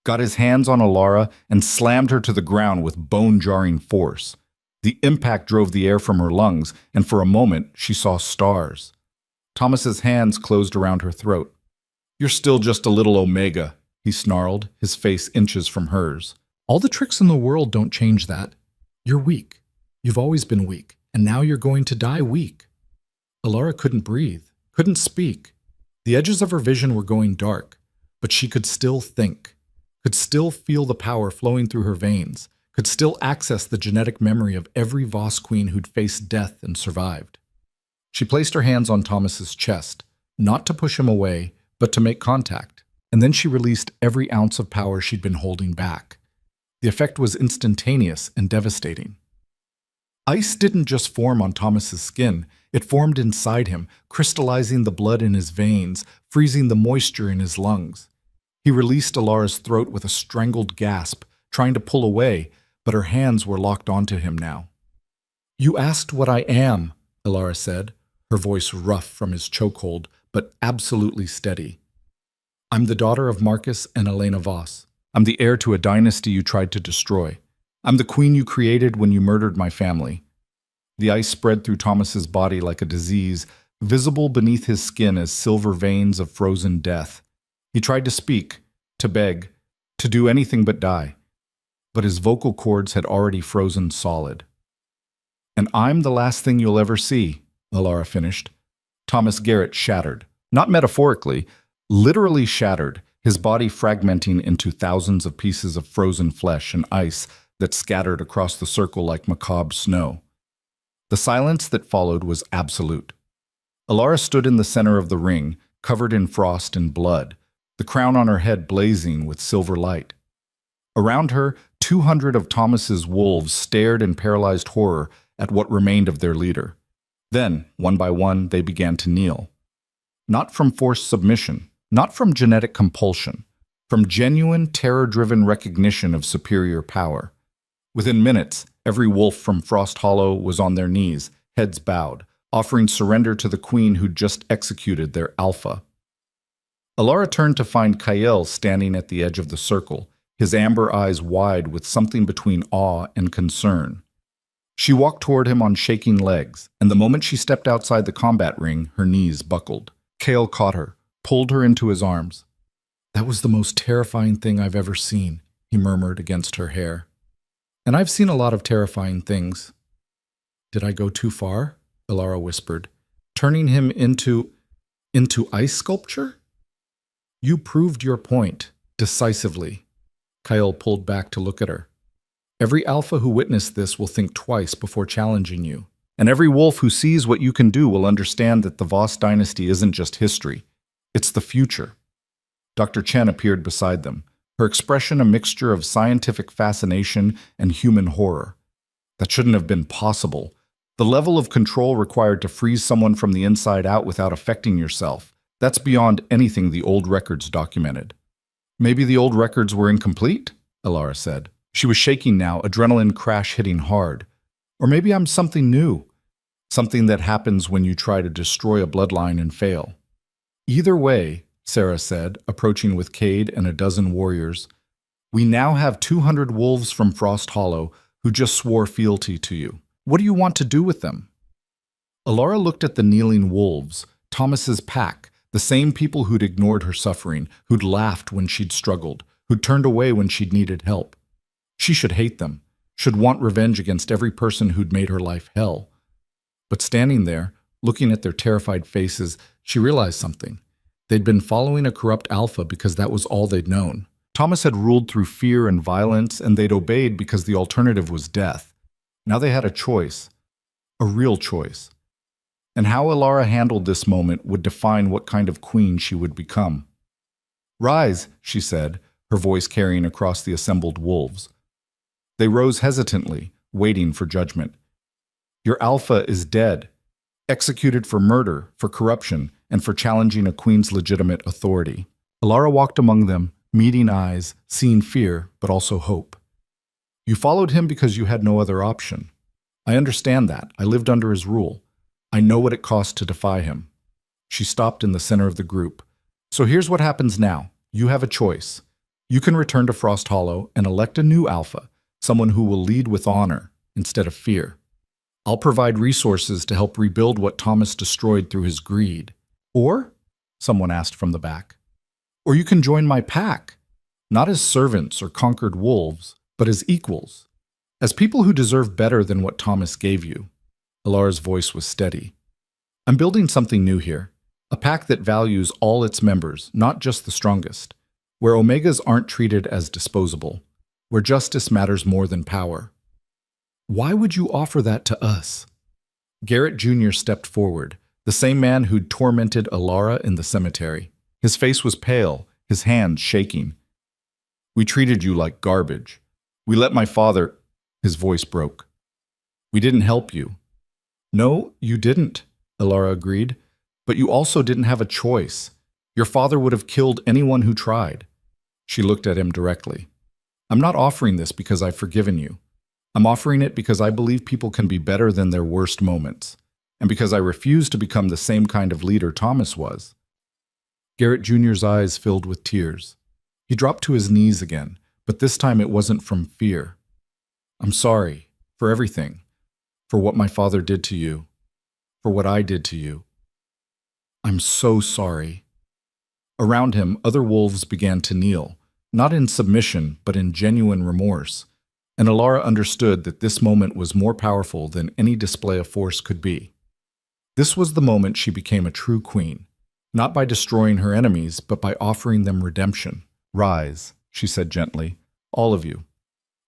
Got his hands on Alara and slammed her to the ground with bone-jarring force. The impact drove the air from her lungs, and for a moment she saw stars. Thomas's hands closed around her throat. "You're still just a little Omega," he snarled, his face inches from hers. "All the tricks in the world don't change that. You're weak. You've always been weak, and now you're going to die weak." Alara couldn't breathe, couldn't speak. The edges of her vision were going dark, but she could still think, could still feel the power flowing through her veins, could still access the genetic memory of every Voss queen who'd faced death and survived. She placed her hands on Thomas's chest, not to push him away, but to make contact, and then she released every ounce of power she'd been holding back. The effect was instantaneous and devastating. Ice didn't just form on Thomas's skin, it formed inside him, crystallizing the blood in his veins, freezing the moisture in his lungs. He released Alara's throat with a strangled gasp, trying to pull away, but her hands were locked onto him now. "You asked what I am," Alara said, her voice rough from his chokehold, but absolutely steady. "I'm the daughter of Marcus and Elena Voss. I'm the heir to a dynasty you tried to destroy. I'm the queen you created when you murdered my family." The ice spread through Thomas's body like a disease, visible beneath his skin as silver veins of frozen death. He tried to speak, to beg, to do anything but die. But his vocal cords had already frozen solid. "And I'm the last thing you'll ever see," Alara finished. Thomas Garrett shattered. Not metaphorically, literally shattered, his body fragmenting into thousands of pieces of frozen flesh and ice that scattered across the circle like macabre snow. The silence that followed was absolute. Alara stood in the center of the ring, covered in frost and blood, the crown on her head blazing with silver light. Around her, 200 of Thomas's wolves stared in paralyzed horror at what remained of their leader. Then, one by one, they began to kneel. Not from forced submission, not from genetic compulsion, from genuine, terror-driven recognition of superior power. Within minutes, every wolf from Frost Hollow was on their knees, heads bowed, offering surrender to the queen who'd just executed their alpha. Alara turned to find Kael standing at the edge of the circle, his amber eyes wide with something between awe and concern. She walked toward him on shaking legs, and the moment she stepped outside the combat ring, her knees buckled. Kael caught her, pulled her into his arms. "That was the most terrifying thing I've ever seen," he murmured against her hair. "And I've seen a lot of terrifying things." "Did I go too far?" Alara whispered, "turning him into ice sculpture?" "You proved your point, decisively." Kael pulled back to look at her. "Every alpha who witnessed this will think twice before challenging you. And every wolf who sees what you can do will understand that the Voss dynasty isn't just history. It's the future." Dr. Chen appeared beside them, her expression a mixture of scientific fascination and human horror. That shouldn't have been possible. The level of control required to freeze someone from the inside out without affecting yourself, that's beyond anything the old records documented. "Maybe the old records were incomplete?" Alara said. She was shaking now, adrenaline crash hitting hard. "Or maybe I'm something new. Something that happens when you try to destroy a bloodline and fail." "Either way," Sarah said, approaching with Cade and a dozen warriors, "we now have 200 wolves from Frost Hollow who just swore fealty to you. What do you want to do with them?" Alara looked at the kneeling wolves, Thomas's pack, the same people who'd ignored her suffering, who'd laughed when she'd struggled, who'd turned away when she'd needed help. She should hate them, should want revenge against every person who'd made her life hell. But standing there, looking at their terrified faces, she realized something. They'd been following a corrupt alpha because that was all they'd known. Thomas had ruled through fear and violence, and they'd obeyed because the alternative was death. Now they had a choice, a real choice. And how Alara handled this moment would define what kind of queen she would become. "Rise," she said, her voice carrying across the assembled wolves. They rose hesitantly, waiting for judgment. "Your alpha is dead, executed for murder, for corruption, and for challenging a queen's legitimate authority." Alara walked among them, meeting eyes, seeing fear, but also hope. "You followed him because you had no other option. I understand that. I lived under his rule. I know what it cost to defy him." She stopped in the center of the group. "So here's what happens now. You have a choice. You can return to Frost Hollow and elect a new alpha, someone who will lead with honor instead of fear. I'll provide resources to help rebuild what Thomas destroyed through his greed. Or," someone asked from the back, "or you can join my pack, not as servants or conquered wolves, but as equals, as people who deserve better than what Thomas gave you." Alara's voice was steady. "I'm building something new here, a pack that values all its members, not just the strongest, where Omegas aren't treated as disposable, where justice matters more than power." "Why would you offer that to us?" Garrett Jr. stepped forward, the same man who'd tormented Alara in the cemetery. His face was pale, his hands shaking. "We treated you like garbage. We let my father—" His voice broke. "We didn't help you." "No, you didn't," Alara agreed. "But you also didn't have a choice. Your father would have killed anyone who tried." She looked at him directly. "I'm not offering this because I've forgiven you. I'm offering it because I believe people can be better than their worst moments, and because I refuse to become the same kind of leader Thomas was." Garrett Jr.'s eyes filled with tears. He dropped to his knees again, but this time it wasn't from fear. "I'm sorry for everything, for what my father did to you, for what I did to you. I'm so sorry." Around him, other wolves began to kneel, not in submission, but in genuine remorse, and Alara understood that this moment was more powerful than any display of force could be. This was the moment she became a true queen, not by destroying her enemies, but by offering them redemption. "Rise," she said gently, "all of you.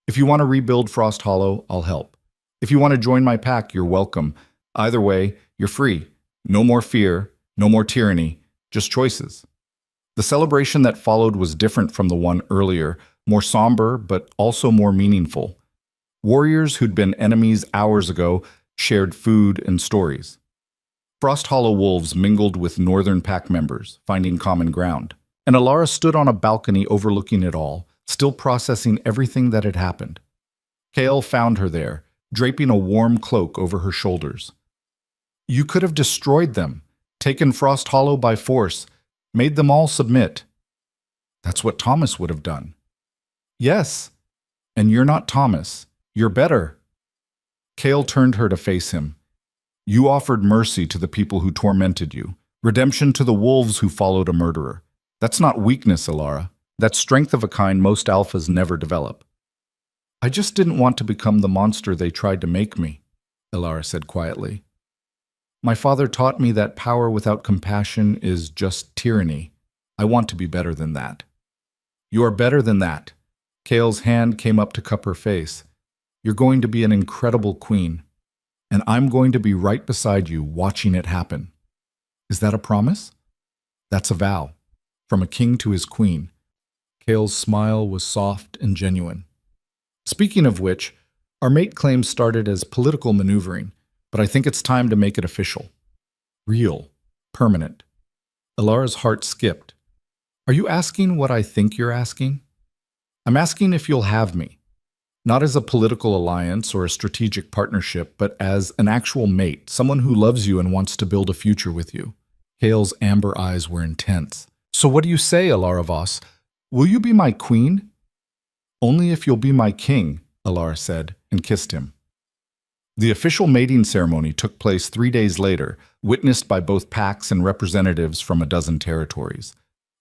If you want to rebuild Frost Hollow, I'll help. If you want to join my pack, you're welcome. Either way, you're free. No more fear, no more tyranny, just choices." The celebration that followed was different from the one earlier, more somber, but also more meaningful. Warriors who'd been enemies hours ago shared food and stories. Frost Hollow wolves mingled with northern pack members, finding common ground. And Alara stood on a balcony overlooking it all, still processing everything that had happened. Kale found her there, draping a warm cloak over her shoulders. "You could have destroyed them, taken Frost Hollow by force, made them all submit." "That's what Thomas would have done." "Yes, and you're not Thomas. You're better." Kale turned her to face him. "You offered mercy to the people who tormented you, redemption to the wolves who followed a murderer. That's not weakness, Alara. That's strength of a kind most alphas never develop." "I just didn't want to become the monster they tried to make me," Alara said quietly. "My father taught me that power without compassion is just tyranny. I want to be better than that." "You are better than that." Kale's hand came up to cup her face. "You're going to be an incredible queen, and I'm going to be right beside you watching it happen." "Is that a promise?" "That's a vow, from a king to his queen." Kale's smile was soft and genuine. "Speaking of which, our mate claim started as political maneuvering, but I think it's time to make it official. Real, permanent." Alara's heart skipped. "Are you asking what I think you're asking?" "I'm asking if you'll have me, not as a political alliance or a strategic partnership, but as an actual mate, someone who loves you and wants to build a future with you." Kale's amber eyes were intense. "So what do you say, Alara Voss? Will you be my queen?" "Only if you'll be my king," Alara said, and kissed him. The official mating ceremony took place 3 days later, witnessed by both packs and representatives from a dozen territories.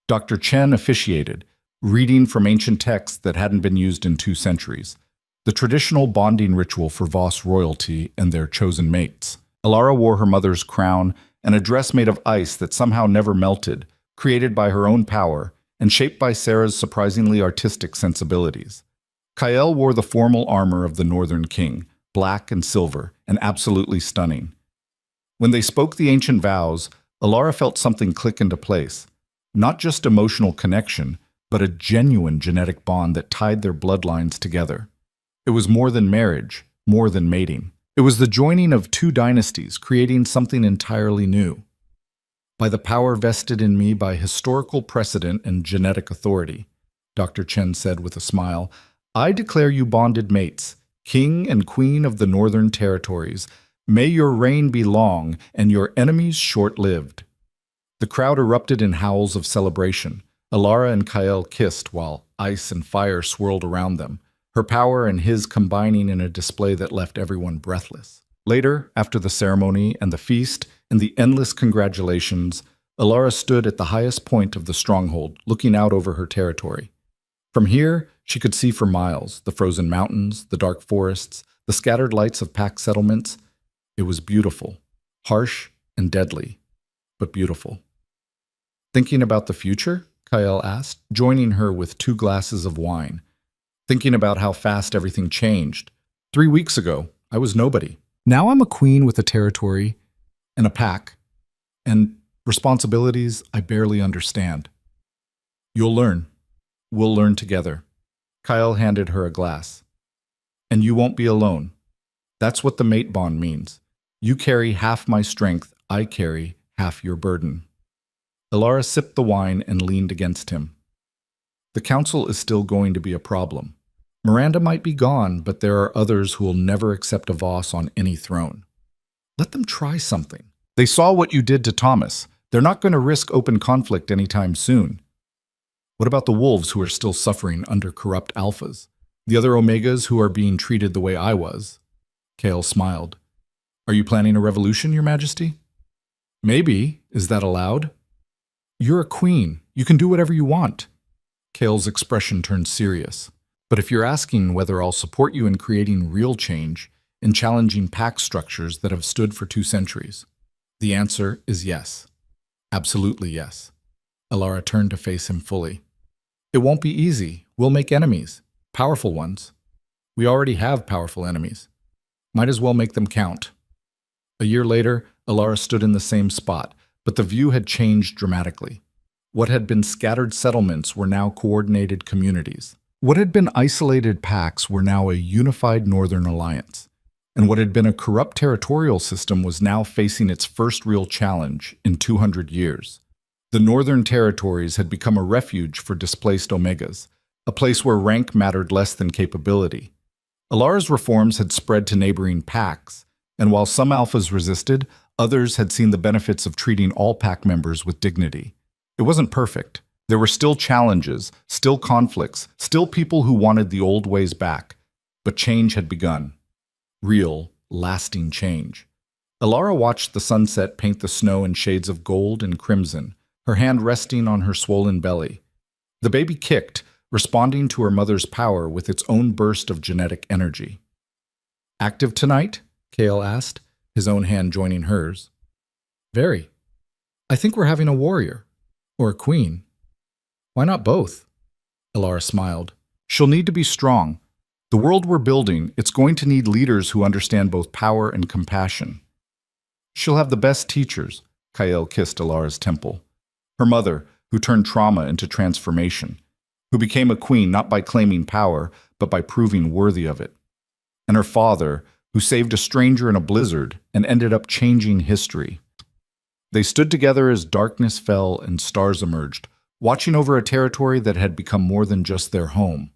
Dr. Chen officiated, reading from ancient texts that hadn't been used in 2 centuries, the traditional bonding ritual for Voss royalty and their chosen mates. Alara wore her mother's crown and a dress made of ice that somehow never melted, created by her own power, and shaped by Sarah's surprisingly artistic sensibilities. Kael wore the formal armor of the Northern King, black and silver, and absolutely stunning. When they spoke the ancient vows, Alara felt something click into place. Not just emotional connection, but a genuine genetic bond that tied their bloodlines together. It was more than marriage, more than mating. It was the joining of two dynasties, creating something entirely new. By the power vested in me by historical precedent and genetic authority, Dr. Chen said with a smile, I declare you bonded mates, king and queen of the Northern Territories. May your reign be long and your enemies short-lived. The crowd erupted in howls of celebration. Alara and Kael kissed while ice and fire swirled around them, her power and his combining in a display that left everyone breathless. Later, after the ceremony and the feast and the endless congratulations, Alara stood at the highest point of the stronghold, looking out over her territory. From here, she could see for miles the frozen mountains, the dark forests, the scattered lights of packed settlements. It was beautiful, harsh and deadly, but beautiful. Thinking about the future? Kael asked, joining her with 2 glasses of wine. Thinking about how fast everything changed. 3 weeks ago, I was nobody. Now I'm a queen with a territory and a pack, and responsibilities I barely understand. You'll learn. We'll learn together. Kael handed her a glass. And you won't be alone. That's what the mate bond means. You carry half my strength, I carry half your burden. Alara sipped the wine and leaned against him. The council is still going to be a problem. Miranda might be gone, but there are others who will never accept a Voss on any throne. Let them try something. They saw what you did to Thomas. They're not going to risk open conflict anytime soon. What about the wolves who are still suffering under corrupt alphas? The other Omegas who are being treated the way I was? Kael smiled. Are you planning a revolution, Your Majesty? Maybe. Is that allowed? You're a queen. You can do whatever you want. Kael's expression turned serious. But if you're asking whether I'll support you in creating real change, in challenging pack structures that have stood for 2 centuries, the answer is yes. Absolutely yes. Alara turned to face him fully. It won't be easy. We'll make enemies. Powerful ones. We already have powerful enemies. Might as well make them count. A year later, Alara stood in the same spot, but the view had changed dramatically. What had been scattered settlements were now coordinated communities. What had been isolated packs were now a unified Northern alliance. And what had been a corrupt territorial system was now facing its first real challenge in 200 years. The Northern Territories had become a refuge for displaced Omegas, a place where rank mattered less than capability. Alara's reforms had spread to neighboring packs, and while some alphas resisted, others had seen the benefits of treating all pack members with dignity. It wasn't perfect. There were still challenges, still conflicts, still people who wanted the old ways back. But change had begun. Real, lasting change. Alara watched the sunset paint the snow in shades of gold and crimson, her hand resting on her swollen belly. The baby kicked, responding to her mother's power with its own burst of genetic energy. Active tonight? Kael asked, his own hand joining hers. Very. I think we're having a warrior. Or a queen. Why not both? Alara smiled. She'll need to be strong. The world we're building, it's going to need leaders who understand both power and compassion. She'll have the best teachers, Kael kissed Alara's temple. Her mother, who turned trauma into transformation, who became a queen not by claiming power, but by proving worthy of it. And her father, who saved a stranger in a blizzard and ended up changing history. They stood together as darkness fell and stars emerged, watching over a territory that had become more than just their home.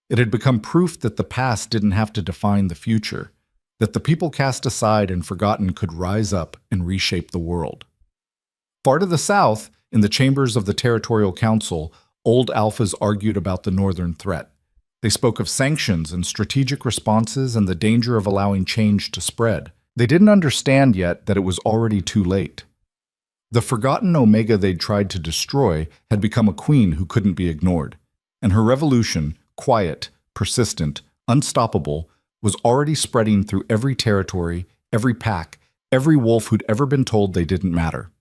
It had become proof that the past didn't have to define the future, that the people cast aside and forgotten could rise up and reshape the world. Far to the south, in the chambers of the Territorial Council, old alphas argued about the northern threat. They spoke of sanctions and strategic responses and the danger of allowing change to spread. They didn't understand yet that it was already too late. The forgotten Omega they'd tried to destroy had become a queen who couldn't be ignored, and her revolution, quiet, persistent, unstoppable, was already spreading through every territory, every pack, every wolf who'd ever been told they didn't matter.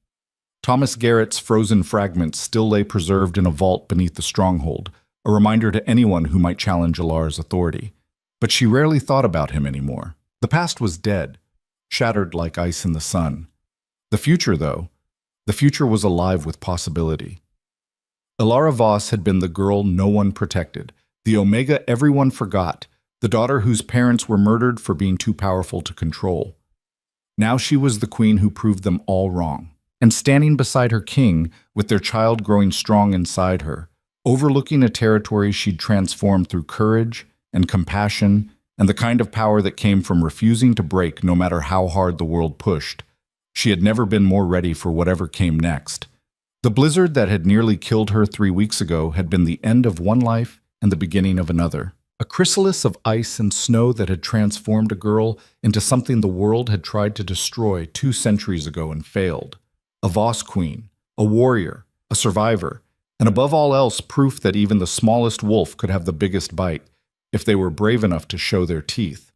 Thomas Garrett's frozen fragments still lay preserved in a vault beneath the stronghold, a reminder to anyone who might challenge Alar's authority. But she rarely thought about him anymore. The past was dead, shattered like ice in the sun. The future, though, the future was alive with possibility. Alara Voss had been the girl no one protected, the Omega everyone forgot, the daughter whose parents were murdered for being too powerful to control. Now she was the queen who proved them all wrong. And standing beside her king, with their child growing strong inside her, overlooking a territory she'd transformed through courage and compassion and the kind of power that came from refusing to break no matter how hard the world pushed, she had never been more ready for whatever came next. The blizzard that had nearly killed her 3 weeks ago had been the end of one life and the beginning of another. A chrysalis of ice and snow that had transformed a girl into something the world had tried to destroy 2 centuries ago and failed. A Voss queen, a warrior, a survivor, and above all else proof that even the smallest wolf could have the biggest bite if they were brave enough to show their teeth.